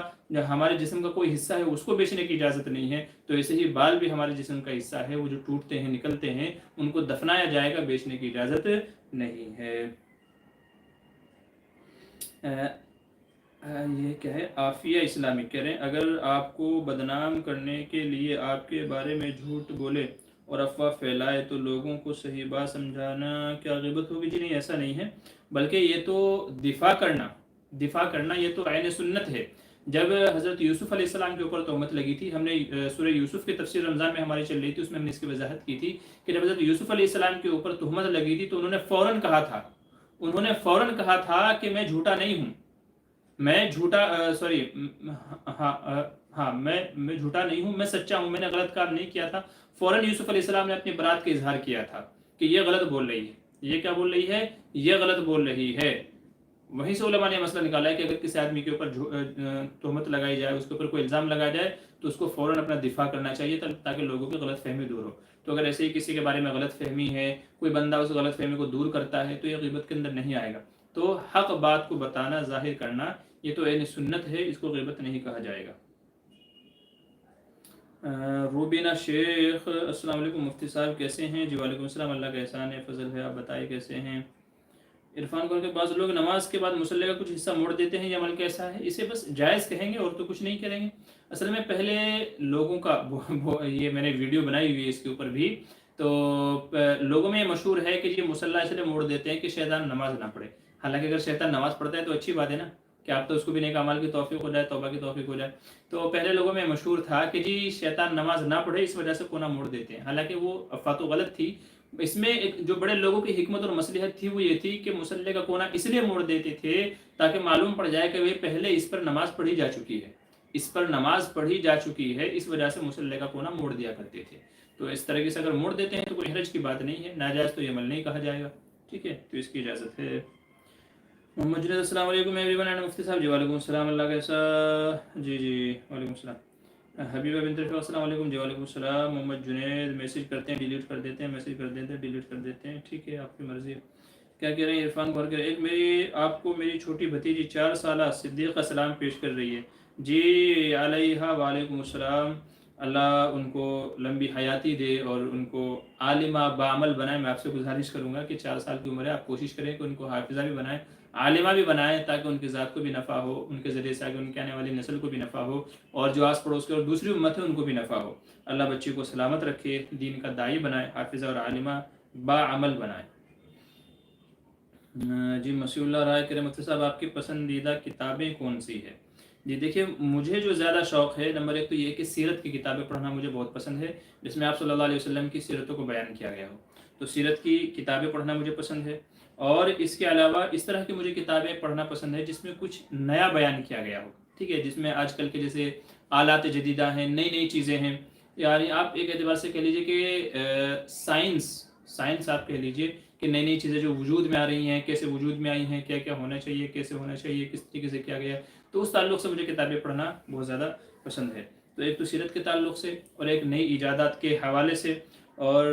हमारे जिस्म का कोई हिस्सा है उसको बेचने की इजाज़त नहीं है। तो ऐसे ही बाल भी हमारे जिस्म का हिस्सा है, वो जो टूटते हैं, निकलते हैं, उनको दफनाया जाएगा, बेचने की इजाज़त नहीं है। ये क्या है? आफिया इस्लामिक कह रहे हैं, अगर आपको बदनाम करने के लिए आपके बारे में झूठ बोले और अफवाह फैलाए तो लोगों को सही बात समझाना क्या ग़ीबत होगी? जी नहीं, ऐसा नहीं है, बल्कि ये तो दिफा करना ये तो आयन सुन्नत है। जब हज़रत यूसुफ़ अलैहिस्सलाम के ऊपर तोहमत लगी थी, हमने सूरह यूसुफ़ की तफसीर रमज़ान में हमारी चल रही थी, उसमें हमने इसकी वजाहत की थी कि जब हज़रत यूसुफ़ अलैहिस्सलाम के ऊपर तोहमत लगी थी तो उन्होंने फ़ौरन कहा था कि मैं झूठा नहीं हूँ, मैं झूठा हाँ, मैं झूठा नहीं हूँ, मैं सच्चा हूँ, मैंने गलत काम नहीं किया था। फ़ौरन यूसुफ़ अलैहिस्सलाम ने अपनी बरात का इजहार किया था कि ये गलत बोल रही है, ये क्या बोल रही है, ये गलत बोल रही है। वहीं से उलमा ने मसला निकाला है कि अगर किसी आदमी के ऊपर तोहमत लगाई जाए, उसके ऊपर कोई इल्ज़ाम लगाया जाए तो उसको फ़ौरन अपना दिफा करना चाहिए ताकि लोगों की गलत फहमी दूर हो। तो अगर ऐसे ही किसी के बारे में गलत फहमी है, कोई बंदा उस गलत फहमी को दूर करता है, तो ये ग़ीबत के अंदर नहीं आएगा। तो हक़ बात को बताना, ज़ाहिर करना, ये तो ऐन सुन्नत है, इसको ग़ीबत नहीं कहा जाएगा। रूबीना शेख, अस्सलाम वालेकुम मुफ्ती साहब, कैसे हैं? जी वालेकुम अस्सलाम, अल्लाह का एहसान है, फ़ज़ल है, आप बताइए कैसे हैं? इरफान को के बाज़ लोग नमाज के बाद मुसल्ले का कुछ हिस्सा मोड़ देते हैं, ये अमल कैसा है? इसे बस जायज़ कहेंगे और तो कुछ नहीं करेंगे। असल में पहले लोगों का ये मैंने वीडियो बनाई हुई है इसके ऊपर भी। तो लोगों में मशहूर है कि ये मुसल्ला इसलिए मोड़ देते हैं कि शैतान नमाज ना पढ़े। हालांकि अगर शैतान नमाज पढ़ता है तो अच्छी बात है ना, कि आप तो उसको भी नेक अमाल की तौफीक हो जाए, तौबा की तौफीक हो जाए। तो पहले लोगों में मशहूर था कि जी शैतान नमाज ना पढ़े, इस वजह से कोना मोड़ देते हैं। हालांकि वो अफवाह तो गलत थी। इसमें एक जो बड़े लोगों की हिकमत और मसलहत थी वो ये थी कि मुसल्ले का कोना इसलिए मोड़ देते थे ताकि मालूम पड़ जाए कि वे पहले इस पर नमाज पढ़ी जा चुकी है, इस पर नमाज पढ़ी जा चुकी है, इस वजह से मुसल्ले का कोना मोड़ दिया करते थे। तो इस तरीके से अगर मोड़ देते हैं तो कोई हरज की बात नहीं है, नाजायज़ तो ये अमल नहीं कहा जाएगा। ठीक है, तो इसकी इजाज़त है। मोहम्मद जुनैद, अस्सलाम वालेकुम एवरीवन एंड मुफ्ती साहब। जी वालेकुम अस्सलाम, अल्लाह कैसा? जी वालेकुम अस्सलाम। हबीबा बिन रफ़ी अस्सलाम वालेकुम। जी वालेकुम सलाम। मोहम्मद जुनैद मैसेज करते हैं डिलीट कर देते हैं, मैसेज कर देते हैं डिलीट कर देते हैं, ठीक है आपकी मर्ज़ी है। क्या कह रहे हैं इरफान गौर कर, एक मेरी आपको मेरी छोटी भतीजी 4 साल सिद्दीक़ा सलाम पेश कर रही है। जी अलैहा वालेकुम अस्सलाम। अल्लाह उनको लंबी हयाती दे और उनको आलिमा बामल बनाए। मैं आपसे गुजारिश करूँगा कि 4 साल की उम्र है, आप कोशिश करें कि उनको हाफिज़ा भी बनाएं, आलिमा भी बनाएं, ताकि उनकी ज़ात को भी नफ़ा हो, उनके ज़रिए से आगे उनके आने वाली नस्ल को भी नफ़ा हो, और जो आस पड़ोस के और दूसरी उम्मत है उनको भी नफ़ा हो। अल्लाह बच्ची को सलामत रखे, दीन का दाई बनाए, हाफिज़ा और आलिमा बाअमल बनाए। जी मसीहुल्लाह राय करें मुफ्ती साहब, आपकी पसंदीदा किताबें कौन सी है? जी देखिए, मुझे जो ज़्यादा शौक़ है, नंबर एक तो ये कि सीरत की किताबें पढ़ना मुझे बहुत पसंद है, जिसमें आप सल्लल्लाहु अलैहि वसल्लम की सीरतों को बयान किया गया हो। तो सीरत की किताबें पढ़ना मुझे पसंद है, और इसके अलावा इस तरह की मुझे किताबें पढ़ना पसंद है जिसमें कुछ नया बयान किया गया हो, ठीक है, जिसमें आजकल के जैसे आलात जदीदा हैं, नई नई चीज़ें हैं, यानी आप एक एतबार से कह लीजिए कि साइंस साइंस आप कह लीजिए कि नई नई चीज़ें जो वजूद में आ रही हैं, कैसे वजूद में आई हैं, क्या क्या होना चाहिए, कैसे होना चाहिए, किस तरीके से किया गया, तो उस ताल्लुक़ से मुझे किताबें पढ़ना बहुत ज़्यादा पसंद है। तो एक तो सीरत के ताल्लुक़ से, और एक नई ईजादात के हवाले से। और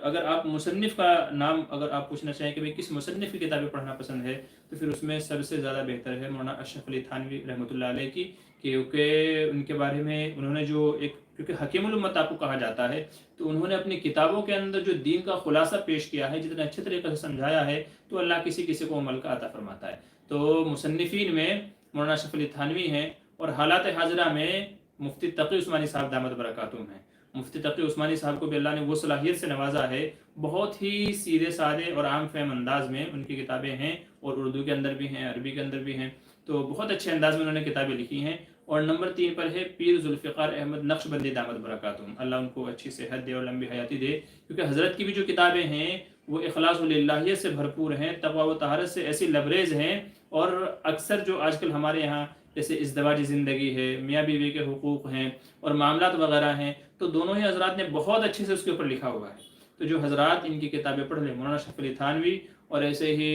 अगर आप मुसन्निफ़ का नाम अगर आप पूछना चाहें कि भाई किस मुसन्निफ़ की किताबें पढ़ना पसंद है, तो फिर उसमें सबसे ज़्यादा बेहतर है मौलाना अशरफ अली थानवी रहमतुल्लाह अलैह की, क्योंकि उनके बारे में उन्होंने जो एक, क्योंकि हकीमुल उम्मत आपको कहा जाता है, तो उन्होंने अपनी किताबों के अंदर जो दीन का खुलासा पेश किया है, जितने अच्छे तरीके से समझाया है, तो अल्लाह किसी किसी को अमल का अता फरमाता है। तो मुसन्निफ़ीन में मौलाना अशरफ अली थानवी हैं, और हालात हाजरा में मुफ्ती तक़ी उस्मानी साहब दामद बरकातुहूम हैं। मुफ्ती तक़ी उस्मानी साहब को भी अल्लाह ने वो सलाहियत से नवाजा है, बहुत ही सीधे साधे और आम फहम अंदाज में उनकी किताबें हैं, और उर्दू के अंदर भी हैं, अरबी के अंदर भी हैं, तो बहुत अच्छे अंदाज में उन्होंने किताबें लिखी हैं। और नंबर 3 पर है पीर जुल्फ़िकार अहमद नक्शबंदी दामद बरकातुहूम, अल्लाह उनको अच्छी सेहत दे और लंबी हयाती दे, क्योंकि हज़रत की भी जो किताबें हैं वो इखलास व लिल्लाहियत से भरपूर हैं, तक़वा व तहारत से ऐसी लबरेज़ हैं। और अक्सर जो आजकल हमारे यहाँ जैसे इज़्दिवाजी ज़िंदगी है, मियाँ बीवी के हुकूक़ हैं और मामलात वगैरह हैं, तो दोनों ही हज़रात ने बहुत अच्छे से उसके ऊपर लिखा हुआ है। तो जो हज़रात इनकी किताबें पढ़ लें, मौलाना अशरफ अली थानवी, और ऐसे ही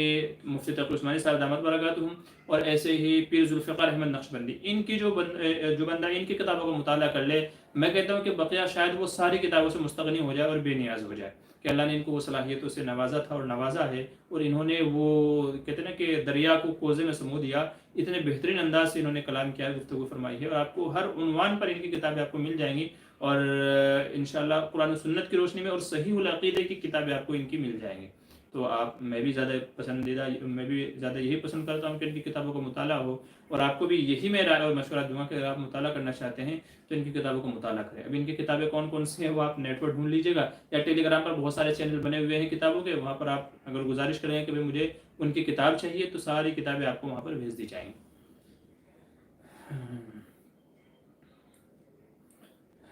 मुफ्ती तक़ी उस्मानी साहब दामद बरकातुहूम, और ऐसे ही पीर जुल्फ़िकार अहमद नक्शबंदी, इनकी जो बंदा इनकी किताबों का मुताला कर ले, मैं कहता हूँ कि बक़िया शायद वो सारी किताबों से मुस्तग़नी हो जाए और बेनियाज हो जाए, कि अल्लाह ने इनको वो सलाहियतों से नवाजा था और नवाजा है, और इन्होंने वो कहते हैं ना कि दरिया को कोज़े में समो दिया, इतने बेहतरीन अंदाज से इन्होंने कलाम किया, गुफ्तगू फरमाई है, और आपको हर उन्वान पर इनकी किताबें आपको मिल जाएंगी, और इंशाअल्लाह कुरान और सुन्नत की रोशनी में और सहीहुल अक़ीदे की किताबें आपको इनकी मिल जाएंगी। तो मैं भी ज़्यादा यही पसंद करता हूँ कि इनकी किताबों का मुताला हो, और आपको भी यही मैं राय और मशवरा दूंगा कि अगर आप मुताला करना चाहते हैं तो इनकी किताबों का मुताला करें। अब इनकी किताबें कौन कौन सी हैं वो आप नेट पर ढूंढ लीजिएगा, या टेलीग्राम पर बहुत सारे चैनल बने हुए हैं किताबों के, वहाँ पर आप अगर गुजारिश करें कि भाई मुझे उनकी किताब चाहिए, तो सारी किताबें आपको वहाँ पर भेज दी जाएंगी।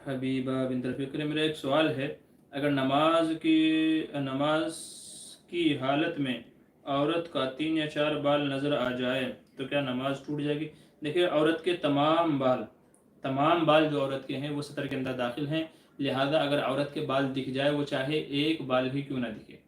हबीबा बिन रफ़ीक़, मेरा एक सवाल है, अगर नमाज की हालत में औरत का 3 या 4 बाल नज़र आ जाए तो क्या नमाज टूट जाएगी? देखिए, औरत के तमाम बाल जो औरत के हैं वो सतर के अंदर दाखिल हैं, लिहाजा अगर औरत के बाल दिख जाए, वो चाहे एक बाल ही क्यों ना दिखे,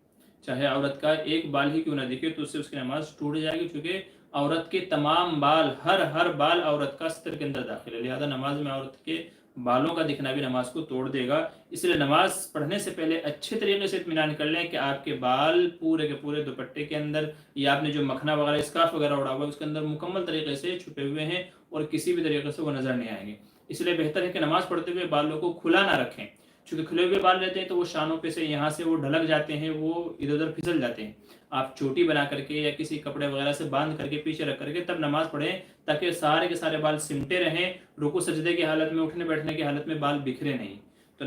चाहे औरत का एक बाल ही क्यों ना दिखे, तो उससे उसकी नमाज टूट जाएगी, क्योंकि औरत के तमाम बाल, हर बाल औरत का सतर के अंदर दाखिल है, लिहाजा नमाज में औरत के बालों का दिखना भी नमाज को तोड़ देगा। इसलिए नमाज पढ़ने से पहले अच्छे तरीके से इत्मीनान कर लें कि आपके बाल पूरे के पूरे दुपट्टे के अंदर, या आपने जो मखना वगैरह स्कार्फ वगैरह उड़ा हुआ है उसके अंदर मुकम्मल तरीके से छुपे हुए हैं, और किसी भी तरीके से वो नज़र नहीं आएंगे। इसलिए बेहतर है कि नमाज पढ़ते हुए बालों को खुला ना रखें, क्योंकि खुले हुए बाल रहते हैं तो वो शानों पे से यहाँ से वो ढलक जाते हैं, वो इधर उधर फिसल जाते हैं। आप चोटी बना करके या किसी कपड़े वगैरह से बांध करके पीछे रख करके तब नमाज पढ़ें, ताकि सारे के सारे बाल सिमटे रहें, रुकू सजदे की हालत में, उठने बैठने की हालत में बाल बिखरे नहीं। तो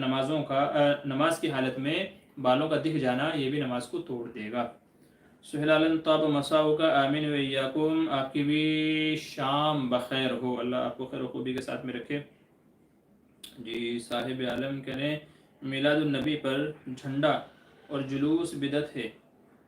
नमाज की हालत में बालों का दिख जाना ये भी नमाज को तोड़ देगा। सुहेल आलम ताब मसाओ का आमीन वैयाकुम, आपकी भी शाम बखैर हो, अल्लाह आपको खैर खूबी के साथ में रखे। जी साहिब आलम कह रहे हैं, मिलादुन्नबी पर झंडा और जुलूस बिदत है,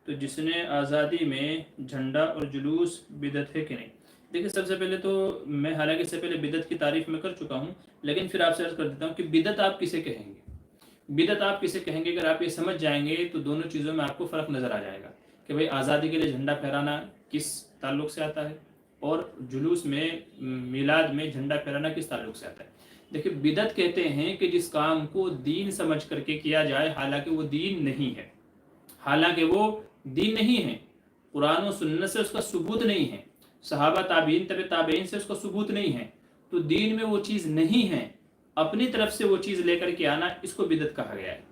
तो जिसने आज़ादी में झंडा और जुलूस बिदत है कि नहीं? देखिए, सबसे पहले तो मैं, हालांकि इससे पहले बिदत की तारीफ में कर चुका हूँ, लेकिन फिर आपसे अर्ज़ कर देता हूँ कि बिदत आप किसे कहेंगे। बिदत आप किसे कहेंगे, अगर आप ये समझ जाएंगे तो दोनों चीज़ों में आपको फ़र्क नज़र आ जाएगा कि भाई आज़ादी के लिए झंडा फहराना किस ताल्लुक़ से आता है, और जुलूस में, मिलाद में झंडा फहराना किस ताल्लुक़ से आता है। देखिए बिदत कहते हैं कि जिस काम को दीन समझ करके किया जाए हालांकि वो दीन नहीं है, हालांकि वो दीन नहीं है, कुरान और सुन्नत से उसका सबूत नहीं है, सहाबा ताबीन तबे ताबीन से उसका सबूत नहीं है, तो दीन में वो चीज़ नहीं है, अपनी तरफ से वो चीज़ लेकर के आना, इसको बिदत कहा गया है।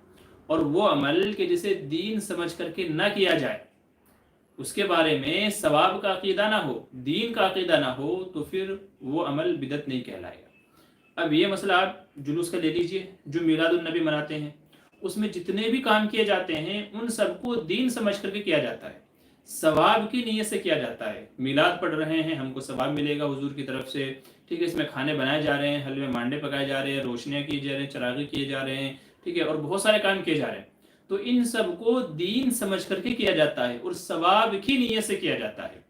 और वो अमल के जिसे दीन समझ करके ना किया जाए, उसके बारे में सवाब का अकीदा ना हो, दीन का अकीदा ना हो, तो फिर वो अमल बिदत नहीं कहलाएगा। अब ये मसला आप जुलूस का ले लीजिए, जो मीलादुन नबी मनाते हैं, उसमें जितने भी काम किए जाते हैं उन सबको दीन समझ करके किया जाता है, सवाब की नीयत से किया जाता है। मिलाद पढ़ रहे हैं, हमको सवाब मिलेगा हुजूर की तरफ से, ठीक है, इसमें खाने बनाए जा रहे हैं, हलवे मांडे पकाए जा रहे हैं, रोशनियाँ की जा रही हैं, चरागे किए जा रहे हैं, ठीक है, और बहुत सारे काम किए जा रहे हैं। तो इन सब को दीन समझ करके किया जाता है और सवाब की नीयत से किया जाता है।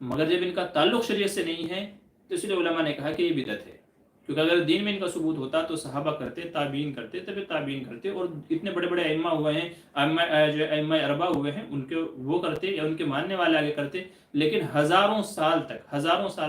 मगर जब इनका ताल्लुक शरीयत से नहीं है तो इसलिए उलमा ने कहा कि ये बिदत है, क्योंकि अगर दीन में इनका सबूत होता तो सहाबा करते, ताबीन करते, तब ताबीन करते, और इतने बड़े बड़े अइम्मा हुए हैं, जो अइम्मा अरबा हुए हैं, उनके वो करते या उनके मानने वाले आगे करते। लेकिन हज़ारों साल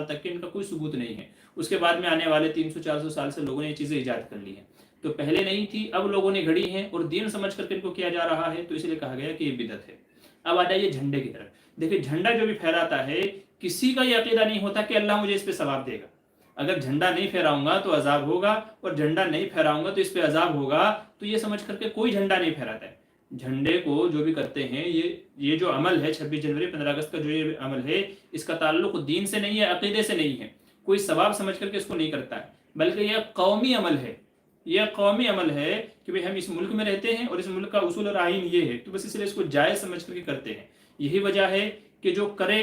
तक के इनका कोई सबूत नहीं है। उसके बाद में आने वाले 300-400 साल से लोगों ने ये चीज़ें ईजाद कर ली हैं, तो पहले नहीं थी, अब लोगों ने घड़ी है और दीन समझ करके इनको किया जा रहा है, तो इसलिए कहा गया कि ये बिदत है। अब आ जाइए झंडे की तरफ। देखिए झंडा जो भी फहराता है, किसी का ये अकीदा नहीं होता कि अल्लाह मुझे इस पे सवाब देगा। अगर झंडा नहीं फहराऊंगा तो अजाब होगा, और झंडा नहीं फहराऊंगा तो इस पे अजाब होगा, तो ये समझ करके कोई झंडा नहीं फहराता है। झंडे को जो भी करते हैं, ये जो अमल है 26 जनवरी 15 अगस्त का जो ये अमल है, इसका ताल्लुक दीन से नहीं है, अकीदे से नहीं है, कोई सवाब समझ करके इसको नहीं करता है, बल्कि यह कौमी अमल है। यह कौमी अमल है कि भाई हम इस मुल्क में रहते हैं और इस मुल्क का उसूल और आइन ये है, तो बस इसलिए इसको जायज़ समझ करके करते हैं। यही वजह है कि जो करे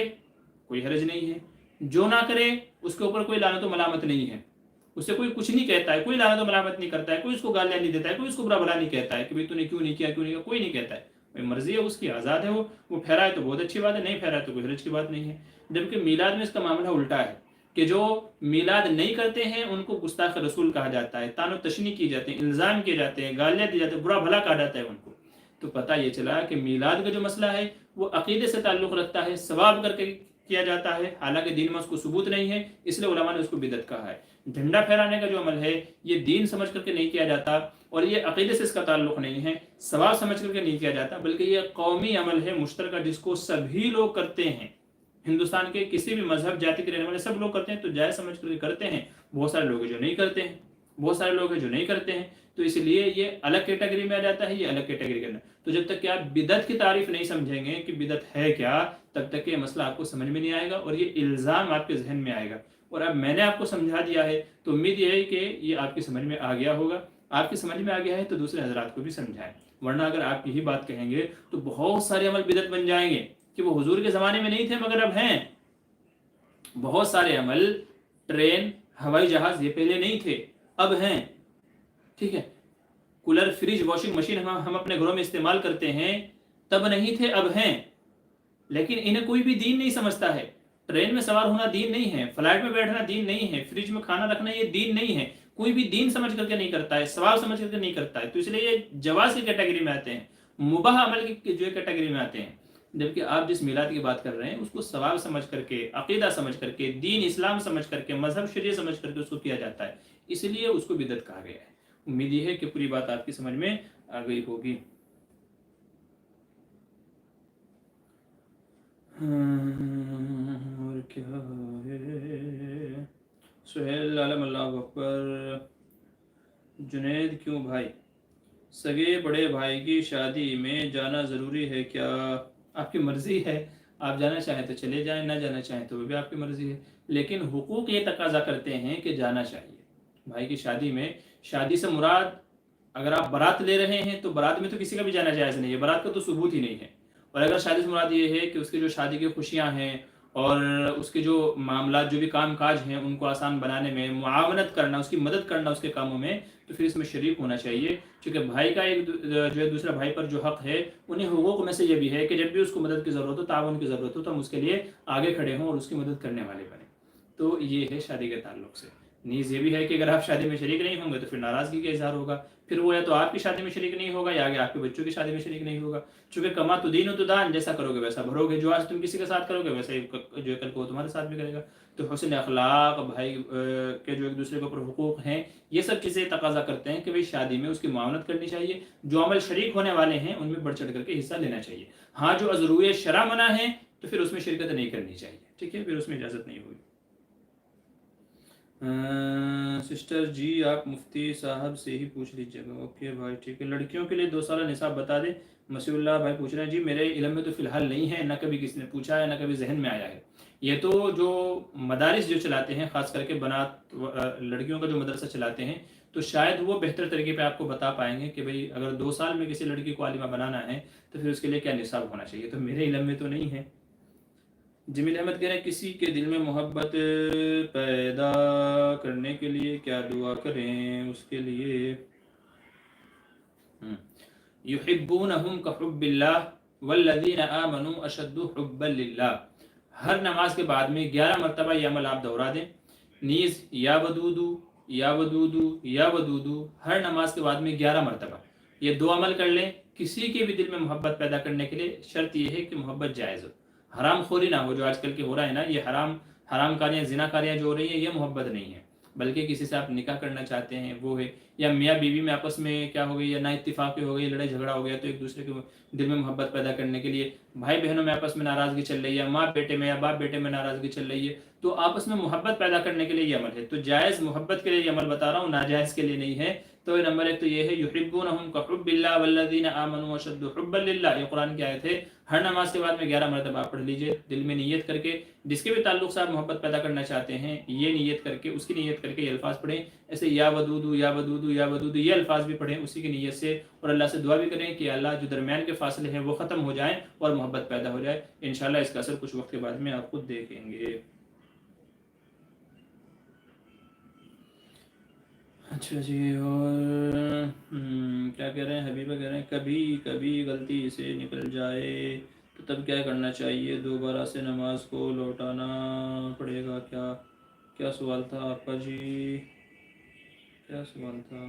कोई हर्ज नहीं है, जो ना करे उसके ऊपर कोई लानत व मलामत नहीं है, उससे कोई कुछ नहीं कहता है, कोई लानत व मलामत नहीं करता है, कोई उसको गालियाँ नहीं देता है, कोई उसको बुरा भला नहीं कहता है कि भाई तूने क्यों नहीं किया, क्यों नहीं किया, कोई नहीं कहता है। भाई मर्जी है उसकी, आज़ाद है, वो फहराए तो बहुत अच्छी बात है, नहीं फहराए तो कोई हर्ज की बात नहीं है। जबकि मीलाद में इसका मामला उल्टा है कि जो मीलाद नहीं करते हैं उनको गुस्ताख रसूल कहा जाता है, तानो तशनी की जाती है, इल्ज़ाम किए जाते हैं, गालियाँ दी जाती है, बुरा भला कहा जाता है उनको। तो पता ये चला कि मीलाद का जो मसला है वो अकीदे से ताल्लुक़ रखता है, सवाब करके किया जाता है, हालांकि दीन में उसको सबूत नहीं है, इसलिए उलमा ने उसको बिदत कहा है। झंडा फहराने का जो अमल है ये दीन समझ करके नहीं किया जाता, और ये अकीदे से इसका ताल्लुक़ नहीं है, सवाब समझ करके नहीं किया जाता, बल्कि ये कौमी अमल है मुश्तरका, जिसको सभी लोग करते हैं, हिंदुस्तान के किसी भी मजहब जाति के रहने वाले सब लोग करते हैं, तो जायज़ समझ करके करते हैं। बहुत सारे लोग हैं जो नहीं करते हैं, बहुत सारे लोग हैं जो नहीं करते हैं, तो इसलिए ये अलग कैटेगरी में आ जाता है, ये अलग कैटेगरी के अंदर। तो जब तक कि आप बिदत की तारीफ नहीं समझेंगे कि बिदत है क्या, तब तक ये मसला आपको समझ में नहीं आएगा और ये इल्ज़ाम आपके जहन में आएगा। और अब मैंने आपको समझा दिया है, तो उम्मीद ये है कि ये आपकी समझ में आ गया होगा। आपकी समझ में आ गया है तो दूसरे हजरात को भी समझाएं, वरना अगर आप यही बात कहेंगे तो बहुत सारे अमल बिदत बन जाएंगे कि वो हुजूर के ज़माने में नहीं थे मगर अब हैं। बहुत सारे अमल, ट्रेन, हवाई जहाज़, ये पहले नहीं थे, अब हैं, ठीक है। कूलर, फ्रिज, वॉशिंग मशीन हम अपने घरों में इस्तेमाल करते हैं, तब नहीं थे, अब हैं। लेकिन इन्हें कोई भी दीन नहीं समझता है। ट्रेन में सवार होना दीन नहीं है, फ्लाइट में बैठना दीन नहीं है, फ्रिज में खाना रखना ये दीन नहीं है। कोई भी दीन समझ करके नहीं करता है, सवाब समझ करके नहीं करता है, तो इसलिए ये जवाज की कैटेगरी में आते हैं, मुबाह अमल की जो कैटेगरी में आते हैं। जबकि आप जिस मिलाद की बात कर रहे हैं उसको सवाब समझ करके, अकीदा समझ करके, दीन इस्लाम समझ करके, मजहब शरीयत समझ करके उसको किया जाता है, इसलिए उसको बिदअत कहा गया है। उम्मीद ये है कि पूरी बात आपकी समझ में आ गई होगी। और क्या है, सुहेल आलम, अल्लाह अकबर। जुनैद, क्यों भाई, सगे बड़े भाई की शादी में जाना ज़रूरी है क्या? आपकी मर्ज़ी है, आप जाना चाहें तो चले जाएं, ना जाना चाहें तो वो भी आपकी मर्ज़ी है, लेकिन हुकूक ये तकाजा करते हैं कि जाना चाहिए। भाई की शादी में, शादी से मुराद अगर आप बारात ले रहे हैं तो बारात में तो किसी का भी जाना जायज़ नहीं है, बारात का तो सबूत ही नहीं है। और अगर शादी से मुराद ये है कि उसकी जो शादी की खुशियाँ हैं और उसके जो मामला, जो भी काम काज हैं, उनको आसान बनाने में मुआवनत करना, उसकी मदद करना उसके कामों में, तो फिर इसमें शरीक होना चाहिए। क्योंकि भाई का एक जो है दूसरा भाई पर जो हक़ है, उन्हीं हुकूक में से ये भी है कि जब भी उसको मदद की ज़रूरत हो, ताउन की ज़रूरत हो, तो हम उसके लिए आगे खड़े हों और उसकी मदद करने वाले बने। तो ये है शादी के ताल्लुक़ से। नीज़ ये भी है कि अगर आप शादी में शरीक नहीं होंगे तो फिर नाराज़गी का इजहार होगा, फिर वो या तो आपकी शादी में शरीक नहीं होगा या आगे आपके बच्चों की शादी में शरीक नहीं होगा। चूँकि कमा तो दीन तो दान, जैसा करोगे वैसा भरोगे, जो आज तुम किसी के साथ करोगे वैसे ही जो कल को तुम्हारे साथ भी करेगा। तो हुस्न अखलाक, भाई के जो एक दूसरे के ऊपर हुकूक हैं, ये सब चीज़ें तकाजा करते हैं कि भाई शादी में उसकी मुआवनत करनी चाहिए, जो अमल शरीक होने वाले हैं उनमें बढ़ चढ़ करके हिस्सा लेना चाहिए। हाँ, जो अज़रूए शरा मना है तो फिर उसमें शिरकत नहीं करनी चाहिए, ठीक है, फिर उसमें इजाज़त नहीं होगी। सिस्टर जी आप मुफ्ती साहब से ही पूछ लीजिएगा। ओके भाई, ठीक है। लड़कियों के लिए 2 साल निसाब बता दें। मसीउल्लाह भाई पूछ रहे हैं जी, मेरे इल्म में तो फ़िलहाल नहीं है, ना कभी किसी ने पूछा है, ना कभी जहन में आया है। ये तो जो मदारिस जो चलाते हैं, ख़ास करके बनात लड़कियों का जो मदरसा चलाते हैं, तो शायद वो बेहतर तरीके पे आपको बता पाएंगे कि भाई अगर 2 साल में किसी लड़की को आलिमा बनाना है तो फिर उसके लिए क्या निसाब होना चाहिए। तो मेरे इल्म में तो नहीं है। जमील अहमद कह रहे हैं किसी के दिल में मोहब्बत पैदा करने के लिए क्या दुआ करें उसके लिए। युहिब्बूनहुम कहुब्बिल्लाह वल्लज़ीना आमनू अशद्दु हुब्बन लिल्लाह। हर नमाज के बाद में 11 मरतबा ये अमल आप दोहरा दें। नीज़ या वदूदू या वदूदू या वदूदू, हर नमाज के बाद में 11 मरतबा ये 2 अमल कर लें। किसी के भी दिल में मोहब्बत पैदा करने के लिए शर्त यह है कि मोहब्बत जायज़ हो, हराम खोरी ना हो। जो आजकल के हो रहा है ना, ये हराम कारियाँ, जिना कारियाँ जो हो रही हैं, ये मोहब्बत नहीं है, बल्कि किसी से आप निकाह करना चाहते हैं वो है, या मियाँ बीवी में आपस में क्या हो गई, या ना इत्तेफाक़ी हो गई, लड़ाई झगड़ा हो गया, तो एक दूसरे के दिल में मोहब्बत पैदा करने के लिए, भाई बहनों में आपस में नाराज़गी चल रही है, माँ बेटे में या बाप बेटे में नाराज़गी चल रही है, तो आपस में मोहब्बत पैदा करने के लिए ये अमल है। तो जायज़ मोहब्बत के लिए ये अमल बता रहा हूँ, नाजायज़ के लिए नहीं है। तो नंबर 1 तो ये है युहिब्बूनहुम कहुब्बिल्लाह वल्लज़ीना आमनू अशद्दु हुब्बन लिल्लाह। ये कुरान की आयत है। हर नमाज के बाद में 11 मरतबा पढ़ लीजिए, दिल में नीयत करके, जिसके भी ताल्लुक से आप मोहब्बत पैदा करना चाहते हैं, ये नीयत करके, उसकी नीयत करके ये अल्फाज पढ़ें। ऐसे या वदूदू या वदूदू या वदूदू, ये अल्फाज भी पढ़ें उसी की नीयत से, और अल्लाह से दुआ भी करें कि अल्लाह जो दरमियान के फासले हैं वो ख़त्म हो जाएं और मोहब्बत पैदा हो जाए। इंशाल्लाह इसका असर कुछ वक्त के बाद में आप खुद देखेंगे। अच्छा जी, और क्या कह रहे हैं, हबीबा कह रहे हैं कभी कभी गलती से निकल जाए तो तब क्या करना चाहिए, दोबारा से नमाज को लौटाना पड़ेगा क्या? क्या सवाल था आपका जी, क्या सवाल था?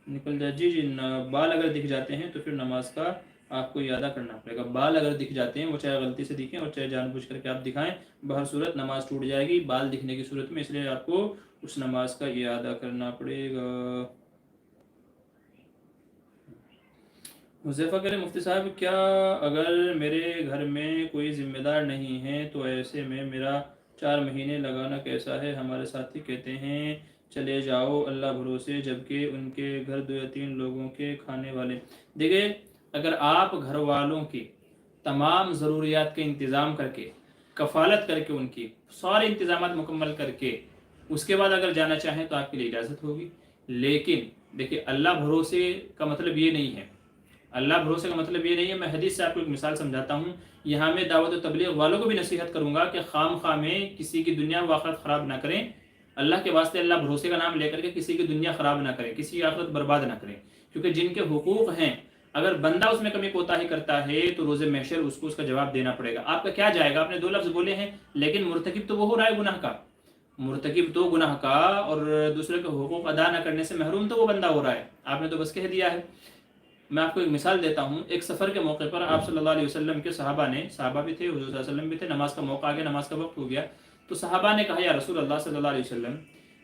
निकल जाए जी जी, बाल अगर दिख जाते हैं तो फिर नमाज का आपको यादा करना पड़ेगा। बाल अगर दिख जाते हैं, वो चाहे गलती से दिखें और चाहे जानबूझ करके आप दिखाएं, बहर सूरत नमाज टूट जाएगी बाल दिखने की सूरत में, इसलिए आपको उस नमाज का यादा करना पड़ेगा। हुज़ैफ़ा कह रहे मुफ्ती साहब, क्या अगर मेरे घर में कोई ज़िम्मेदार नहीं है तो ऐसे में मेरा 4 महीने लगाना कैसा है? हमारे साथी कहते हैं चले जाओ अल्लाह भरोसे, जबकि उनके घर 2 या 3 लोगों के खाने वाले। देखिए, अगर आप घर वालों की तमाम ज़रूरियात के इंतज़ाम करके, कफ़ालत करके, उनकी सारे इंतज़ामात मुकम्मल करके उसके बाद अगर जाना चाहें तो आपके लिए इजाज़त होगी। लेकिन देखिए, अल्लाह भरोसे का मतलब ये नहीं है, अल्लाह भरोसे का मतलब ये नहीं है। मैं हदीस से आपको एक मिसाल समझाता हूँ। यहाँ मैं दावत और तबलीग वालों को भी नसीहत करूँगा कि खाम खा में किसी की दुनिया व आखिरत ख़राब ना करें। अल्लाह के वास्ते अल्लाह भरोसे का नाम लेकर के किसी की दुनिया ख़राब ना करें, किसी की आखिरत बर्बाद ना करें, क्योंकि जिनके हुकूक हैं, अगर बंदा उसमें कमी कोताही करता है तो रोज़े महशर उसको उसका जवाब देना पड़ेगा। आपका क्या जाएगा? आपने 2 लफ्ज़ बोले हैं, लेकिन मुर्तकिब तो वो हो रहा है गुनाह का, मुर्तकिब तो गुनाह का और दूसरे के हुकूक अदा न करने से महरूम तो वो बंदा हो रहा है। आपने तो बस कह दिया है। मैं आपको एक मिसाल देता हूँ। एक सफ़र के मौके पर आप सल्लल्लाहु अलैहि वसल्लम के सहाबा ने, सहाबा भी थे, हुज़ूर सल्लल्लाहु अलैहि वसल्लम भी थे, नमाज का मौका आ गया, नमाज का वक्त हो गया, तो सहाबा ने कहा या रसूल अल्लाह सल्लल्लाहु अलैहि वसल्लम,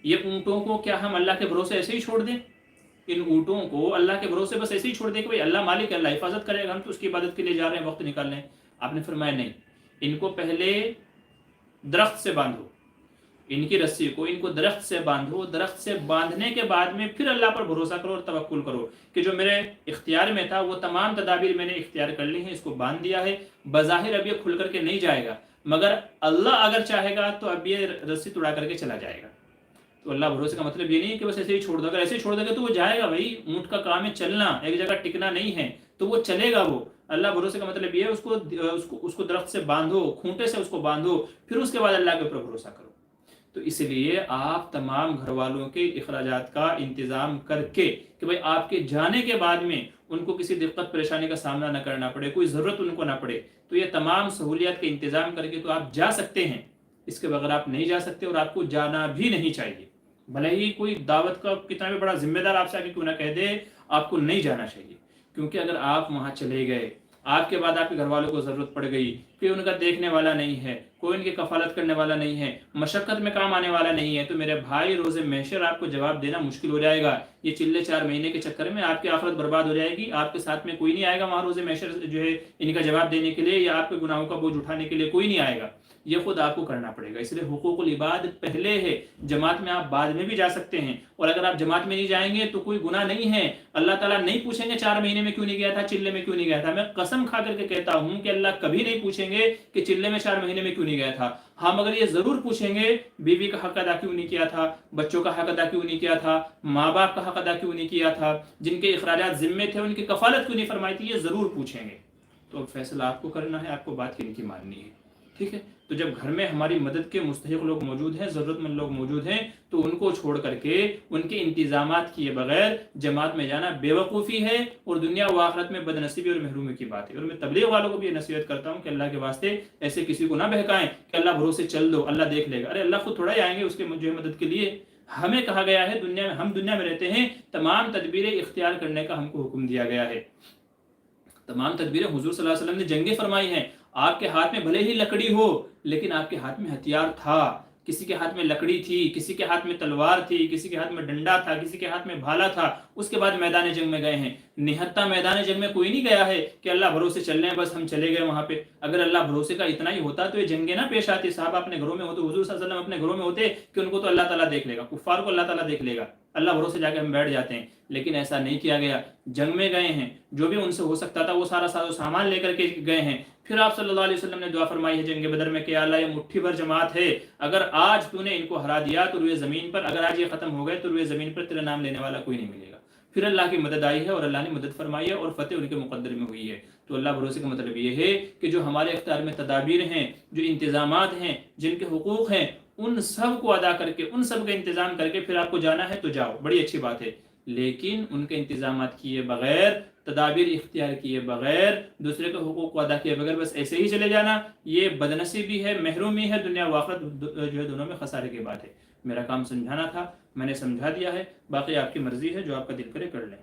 ये ऊँटों को क्या हम अल्लाह के भरोसे ऐसे ही छोड़ दें? इन ऊँटों को अल्लाह के भरोसे बस ऐसे ही छोड़ दें कि भाई अल्लाह मालिक है, अल्लाह हिफाजत करेगा, हम तो उसकी इबादत के लिए जा रहे हैं, वक्त निकाल लें? आपने फरमाया नहीं, इनको पहले दरख्त से बांधो, इनकी रस्सी को, इनको दरख्त से बांधो, दरख्त से बांधने के बाद में फिर अल्लाह पर भरोसा करो और तवक्कुल करो कि जो मेरे इख्तियार में था वो तमाम तदाबीर मैंने इख्तियार कर ली हैं, इसको बांध दिया है, बज़ाहिर अब ये खुल करके नहीं जाएगा, मगर अल्लाह अगर चाहेगा तो अब ये रस्सी तुड़ा करके चला जाएगा। तो अल्लाह भरोसे का मतलब ये नहीं है कि बस ऐसे ही छोड़ दो। अगर ऐसे ही छोड़ दोगे तो वो जाएगा, भाई ऊँट का काम है चलना, एक जगह टिकना नहीं है, तो वो चलेगा। वो अल्लाह भरोसे का मतलब ये है उसको दरख्त से बांधो, खूंटे से उसको बांधो, फिर उसके बाद अल्लाह के ऊपर भरोसा करो। तो इसलिए आप तमाम घर वालों के अखराजात का इंतज़ाम करके कि भाई आपके जाने के बाद में उनको किसी दिक्कत परेशानी का सामना न करना पड़े, कोई ज़रूरत उनको ना पड़े, तो ये तमाम सहूलियत के इंतज़ाम करके तो आप जा सकते हैं। اس کے بغیر آپ نہیں جا سکتے اور آپ کو جانا بھی نہیں چاہیے. بھلے ہی کوئی دعوت کا کتنا بھی بڑا ذمہ دار آپ سے آگے کیوں نہ کہہ دے، آپ کو نہیں جانا چاہیے. کیونکہ اگر آپ وہاں چلے گئے، آپ کے بعد آپ کے گھر والوں کو ضرورت پڑ گئی، کوئی ان کا دیکھنے والا نہیں ہے، کوئی ان کی کفالت کرنے والا نہیں ہے، مشقت میں کام آنے والا نہیں ہے، تو میرے بھائی روز محشر آپ کو جواب دینا مشکل ہو جائے گا. یہ چلے 4 مہینے کے چکر میں آپ کی آخرت برباد ہو جائے گی. آپ کے ساتھ میں کوئی نہیں آئے گا وہاں روز محشر جو ہے ان کا جواب دینے کے لیے، یا آپ کے گناہوں کا بوجھ اٹھانے کے لیے کوئی نہیں آئے گا. یہ خود آپ کو کرنا پڑے گا. اس لیے حقوق العباد پہلے ہے، جماعت میں آپ بعد میں بھی جا سکتے ہیں. اور اگر آپ جماعت میں نہیں جائیں گے تو کوئی گناہ نہیں ہے. اللہ تعالیٰ نہیں پوچھیں گے 4 مہینے میں کیوں نہیں گیا تھا، چلے میں کیوں نہیں گیا تھا. میں قسم کھا کر کے کہتا ہوں کہ اللہ کبھی نہیں پوچھیں گے کہ چلے میں 4 مہینے میں کیوں نہیں گیا تھا. ہاں مگر یہ ضرور پوچھیں گے بیوی کا حق ادا کیوں نہیں کیا تھا، بچوں کا حق ادا کیوں نہیں کیا تھا، ماں باپ کا حق ادا کیوں نہیں کیا تھا، جن کے اخراجات ذمے تھے ان کی کفالت کیوں نہیں فرمائی تھی. یہ ضرور پوچھیں گے. تو فیصلہ آپ کو کرنا ہے، آپ کو بات کن کی ماننی ہے. ٹھیک ہے. تو جب گھر میں ہماری مدد کے مستحق لوگ موجود ہیں، ضرورت مند لوگ موجود ہیں، تو ان کو چھوڑ کر کے ان کے انتظامات کیے بغیر جماعت میں جانا بے وقوفی ہے اور دنیا و آخرت میں بد نصیبی اور محرومی کی بات ہے. اور میں تبلیغ والوں کو بھی یہ نصیحت کرتا ہوں کہ اللہ کے واسطے ایسے کسی کو نہ بہکائیں کہ اللہ بھروسے چل دو، اللہ دیکھ لے گا. ارے اللہ خود تھوڑا ہی آئیں گے اس کے جو ہے مدد کے لیے. ہمیں کہا گیا ہے دنیا میں، ہم دنیا میں رہتے ہیں، تمام تدبیریں اختیار کرنے کا ہم کو حکم دیا گیا ہے. تمام تدبیریں حضور صلی اللہ علیہ وسلم نے جنگیں فرمائی ہیں. آپ کے ہاتھ میں بھلے ہی لکڑی ہو لیکن آپ کے ہاتھ میں ہتھیار تھا. کسی کے ہاتھ میں لکڑی تھی، کسی کے ہاتھ میں تلوار تھی، کسی کے ہاتھ میں ڈنڈا تھا، کسی کے ہاتھ میں بھالا تھا. اس کے بعد میدان جنگ میں گئے ہیں. نہتا میدان جنگ میں کوئی نہیں گیا ہے کہ اللہ بھروسے چل رہے ہیں بس ہم چلے گئے وہاں پہ. اگر اللہ بھروسے کا اتنا ہی ہوتا تو یہ جنگیں نہ پیش آتی. صاحب اپنے گھروں میں ہوتے، حضور صلی اللہ علیہ وسلم اپنے گھروں میں ہوتے کہ ان کو تو اللہ تعالیٰ دیکھ لے گا، کفار کو اللہ تعالیٰ دیکھ لے گا. اللہ بھروسے جا کے ہم بیٹھ جاتے ہیں. لیکن ایسا نہیں کیا گیا. جنگ میں گئے ہیں، جو بھی ان سے ہو سکتا تھا وہ سارا ساز و سامان لے کر کے گئے ہیں. پھر آپ صلی اللہ علیہ وسلم نے دعا فرمائی ہے جنگ بدر میں کہ اللہ یہ مٹھی بھر جماعت ہے، اگر آج تو نے ان کو ہرا دیا تو روئے زمین پر، اگر آج یہ ختم ہو گئے تو روئے زمین پر تیرا نام لینے والا کوئی نہیں ملے گا. پھر اللہ کی مدد آئی ہے اور اللہ نے مدد فرمائی ہے اور فتح ان کے مقدر میں ہوئی ہے. تو اللہ بھروسے کا مطلب یہ ہے کہ جو ہمارے اختیار میں تدابیر ہیں، جو انتظامات ہیں، جن کے حقوق ہیں، ان سب کو ادا کر کے، ان سب کا انتظام کر کے پھر آپ کو جانا ہے تو جاؤ، بڑی اچھی بات ہے. لیکن ان کے انتظامات کیے بغیر، تدابیر اختیار کیے بغیر، دوسرے کے حقوق کو ادا کیے بغیر بس ایسے ہی چلے جانا، یہ بدنصیبی ہے، محرومی ہے، دنیا و آخرت جو ہے دونوں میں خسارے کی بات ہے. میرا کام سمجھانا تھا، میں نے سمجھا دیا ہے، باقی آپ کی مرضی ہے، جو آپ کا دل کرے کر لیں.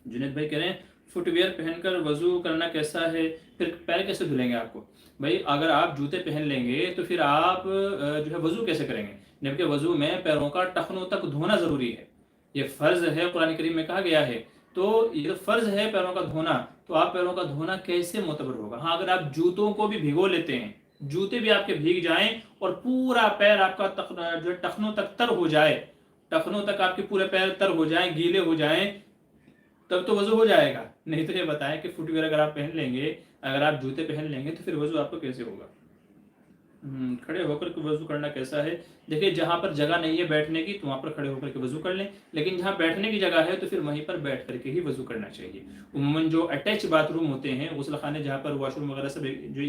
جنید بھائی کہہ رہے ہیں فٹ ویئر پہن کر وضو کرنا کیسا ہے، پھر پیر کیسے دھلیں گے آپ کو؟ بھائی اگر آپ جوتے پہن لیں گے تو پھر آپ جو ہے وضو کیسے کریں گے؟ جبکہ وضو میں پیروں کا ٹخنوں تک دھونا ضروری ہے، یہ فرض ہے، قرآن کریم میں کہا گیا ہے. تو یہ فرض ہے پیروں کا دھونا، تو آپ پیروں کا دھونا کیسے معتبر ہوگا؟ ہاں اگر آپ جوتوں کو بھی بھگو لیتے ہیں، جوتے بھی آپ کے بھیگ جائیں اور پورا پیر آپ کا جو ٹخنوں تک تر ہو جائے، ٹخنوں تک آپ کے پورے پیر تر ہو جائیں، گیلے ہو جائیں، تب تو وضو ہو جائے گا. نہیں تو یہ بتائیں کہ فٹ ویئر اگر آپ پہن لیں گے، اگر آپ جوتے پہن لیں گے تو پھر وضو آپ کو کیسے ہوگا؟ کھڑے ہو کر کے وضو کرنا کیسا ہے؟ دیکھیں جہاں پر جگہ نہیں ہے بیٹھنے کی تو وہاں پر کھڑے ہو کر کے وضو کر لیں، لیکن جہاں بیٹھنے کی جگہ ہے تو پھر وہیں پر بیٹھ کر کے ہی وضو کرنا چاہیے. عموماً جو اٹیچ باتھ روم ہوتے ہیں، غسل خانے جہاں پر واش روم وغیرہ سب جو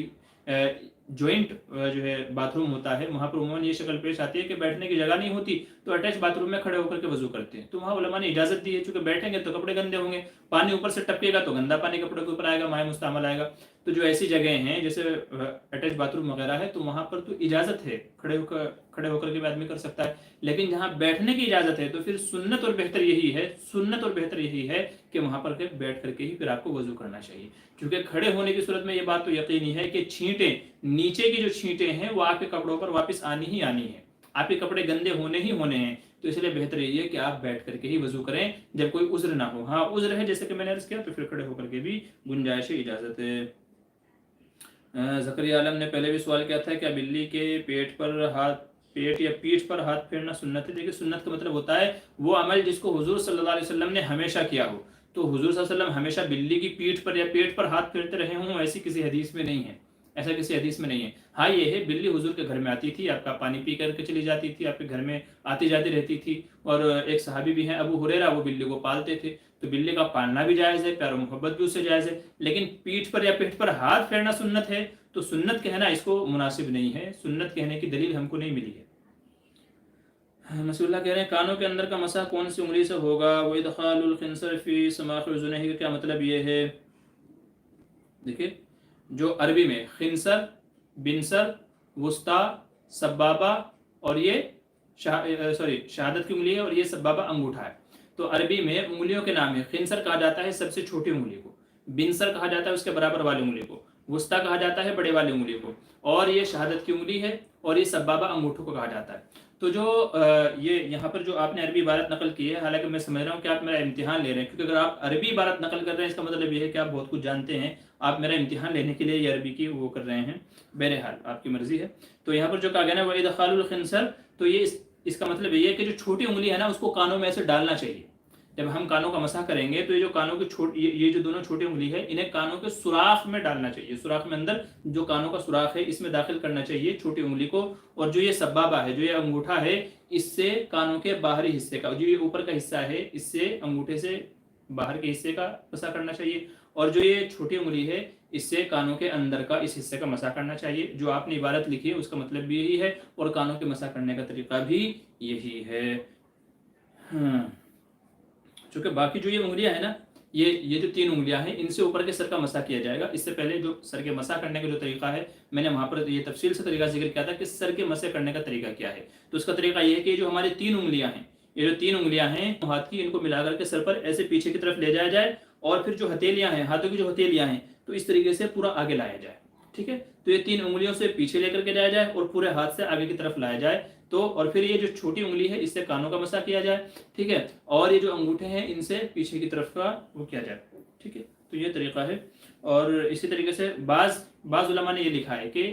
جوائنٹ جو ہے باتھ روم ہوتا ہے، وہاں پر عموماً یہ شکل پیش آتی ہے کہ بیٹھنے کی جگہ نہیں ہوتی تو اٹیچ باتھ روم میں کھڑے ہو کر کے وضو کرتے ہیں. تو وہاں علماء نے اجازت دی ہے، چونکہ بیٹھیں گے تو کپڑے گندے ہوں گے، پانی اوپر سے ٹپکے گا تو گندا پانی کپڑے کے اوپر آئے گا، مائع مستعمل آئے گا. تو جو ایسی جگہیں ہیں جیسے اٹیچ باتھ روم وغیرہ ہے تو وہاں پر تو اجازت ہے، کھڑے ہو کر کے بھی آدمی کر سکتا ہے. لیکن جہاں بیٹھنے کی اجازت ہے تو پھر سنت اور بہتر یہی ہے کہ وہاں پر بیٹھ کر کے ہی پھر آپ کو وضو کرنا چاہیے. کیونکہ کھڑے ہونے کی صورت میں یہ بات تو یقینی ہے کہ چھینٹیں، نیچے کی جو چھینٹیں ہیں وہ آپ کے کپڑوں پر واپس آنی ہی آنی ہے، آپ کے کپڑے گندے ہونے ہی ہونے ہیں. تو اس لیے بہتر یہ ہے کہ آپ بیٹھ کر کے ہی وضو کریں جب کوئی عذر نہ ہو. ہاں عذر ہے جیسے کہ میں نے عرض کیا تو پھر کھڑے ہو کر کے بھی گنجائش اجازت ہے. زکریا عالم نے پہلے بھی سوال کیا تھا کیا بلی کے پیٹ یا پیٹھ پر ہاتھ پھیرنا سنت ہے؟ دیکھیے سنت کا مطلب ہوتا ہے وہ عمل جس کو حضور صلی اللہ علیہ وسلم نے ہمیشہ کیا ہو. تو حضور صلی اللہ علیہ وسلم ہمیشہ بلی کی پیٹھ پر یا پیٹ پر ہاتھ پھیرتے رہے ہوں، ایسی کسی حدیث میں نہیں ہے، ایسا کسی حدیث میں نہیں ہے. ہاں یہ ہے بلی حضور کے گھر میں آتی تھی، آپ کا پانی پی کر کے چلی جاتی تھی، آپ کے گھر میں آتی جاتی رہتی تھی. اور ایک صحابی بھی ہیں ابو ہریرہ، وہ بلی کو پالتے تھے. تو بلی کا پالنا بھی جائز ہے، پیار و محبت بھی اس سے جائز ہے. لیکن پیٹھ پر یا پیٹھ پر ہاتھ پھیرنا سنت ہے تو سنت کہنا اس کو مناسب نہیں ہے، سنت کہنے کی دلیل ہم کو نہیں ملی ہے. مسیح اللہ کہہ رہے ہیں کانوں کے اندر کا مسح کون سی انگلی سے ہوگا؟ وہ ادخال الخنصر فی سماخ اذنہ کا کیا مطلب یہ ہے؟ دیکھیں جو عربی میں خنصر، بنصر، वुस्ता, सब्बाबा और ये शहादत की उंगली है, और ये सब्बाबा अंगूठा है। तो अरबी में उंगलियों के नाम है। खिंसर कहा जाता है सबसे छोटी उंगली को, बिनसर कहा जाता है उसके बराबर वाली उंगली को, वुस्ता कहा जाता है बड़े वाली उंगली को, और ये शहादत की उंगली है, और ये सब्बाबा अंगूठों को कहा जाता है। तो जो ये यहाँ पर जो आपने अरबी इबारत नकल की है, हालांकि मैं समझ रहा हूँ कि आप मेरा इम्तिहान ले रहे हैं, क्योंकि अगर आप अरबी इबारत नकल कर रहे हैं इसका मतलब ये है कि आप बहुत कुछ जानते हैं, आप मेरा इम्तिहान लेने के लिए ये अरबी की वो कर रहे हैं। बहरहाल आपकी मर्जी है। तो यहाँ पर जो कहा गया ना वही दखालुल खिंसर, तो ये इसका मतलब ये है कि जो छोटी उंगली है ना उसको कानों में ऐसे डालना चाहिए। जब हम कानों का मसाह करेंगे तो ये जो कानों की ये जो दोनों छोटी उंगली है इन्हें कानों के सुराख में डालना चाहिए। सुराख में अंदर जो कानों का सुराख है इसमें दाखिल करना चाहिए छोटी उंगली को। और जो ये सब्बाबा है, जो ये अंगूठा है, इससे कानों के बाहरी हिस्से का, जो ये ऊपर का हिस्सा है, इससे अंगूठे से बाहर के हिस्से का मसाह करना चाहिए। और जो ये छोटी उंगली है इससे कानों के अंदर का इस हिस्से का मसाह करना चाहिए। जो आपने इबारत लिखी है उसका मतलब भी यही है, और कानों के मसाह करने का तरीका भी यही है। चूंकि बाकी जो ये उंगलियां है ना, ये जो 3 उंगलियां हैं, इनसे ऊपर के सर का मसा किया जाएगा। इससे पहले जो सर के मसा करने का जो तरीका है, मैंने वहां पर ये तफसील से तरीका जिक्र किया था कि सर के मसे करने का तरीका क्या है। तो उसका तरीका ये है कि जो हमारी 3 उंगलियां हैं, ये जो 3 उंगलियां हैं हाथ की, इनको मिलाकर के सर पर ऐसे पीछे की तरफ ले जाया जाए, और फिर जो हथेलियां हैं, हाथों की जो हथेलियां हैं, तो इस तरीके से पूरा आगे लाया जाए। ठीक है, तो ये 3 उंगलियों से पीछे लेकर के जाया जाए और पूरे हाथ से आगे की तरफ लाया जाए। तो और फिर ये जो छोटी उंगली है इससे कानों का मसा किया जाए। ठीक है, और ये जो अंगूठे हैं इनसे पीछे की तरफ का वो किया जाए। ठीक है, तो ये तरीका है। और इसी तरीके से बाज उलमा ने ये लिखा है कि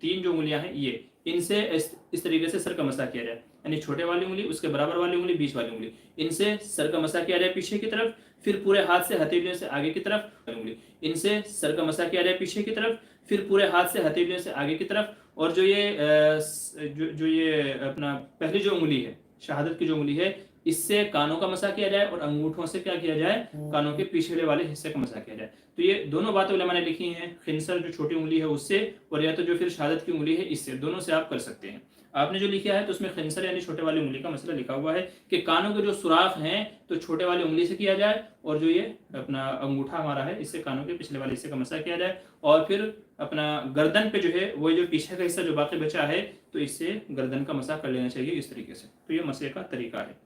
3 जो उंगलियां हैं ये, इनसे इस तरीके से सर का मसा किया जाए, यानी छोटे वाली उंगली, उसके बराबर वाली उंगली, बीच वाली उंगली, इनसे सर का मसा किया जाए पीछे की तरफ, फिर पूरे हाथ से हथेलियों से आगे की तरफ उंगली, इनसे सर का मसा किया जाए पीछे की तरफ, फिर पूरे हाथ से हथेलियों से आगे की तरफ। और जो ये अपना पहली जो उंगली है, शहादत की जो उंगली है, इससे कानों का मसा किया जाए, और अंगूठों से क्या किया जाए, कानों के पिछले वाले हिस्से का मसा किया जाए। तो ये दोनों बातें उलमा ने लिखी हैं, खिंसर जो छोटी उंगली है उससे, और या तो जो फिर शहादत की उंगली है इससे, दोनों से आप कर सकते हैं। आपने जो लिखा है तो उसमें खिंसर यानी छोटे वाली उंगली का मसला लिखा हुआ है कि कानों के जो सुराख हैं तो छोटे वाली उंगली से किया जाए, और जो ये अपना अंगूठा हमारा है इससे कानों के पिछले वाले हिस्से का मसा किया जाए, और फिर अपना गर्दन पे जो है वो जो पीछे का हिस्सा जो बाकी बचा है तो इससे गर्दन का मसा कर लेना चाहिए इस तरीके से। तो ये मसे का तरीका है।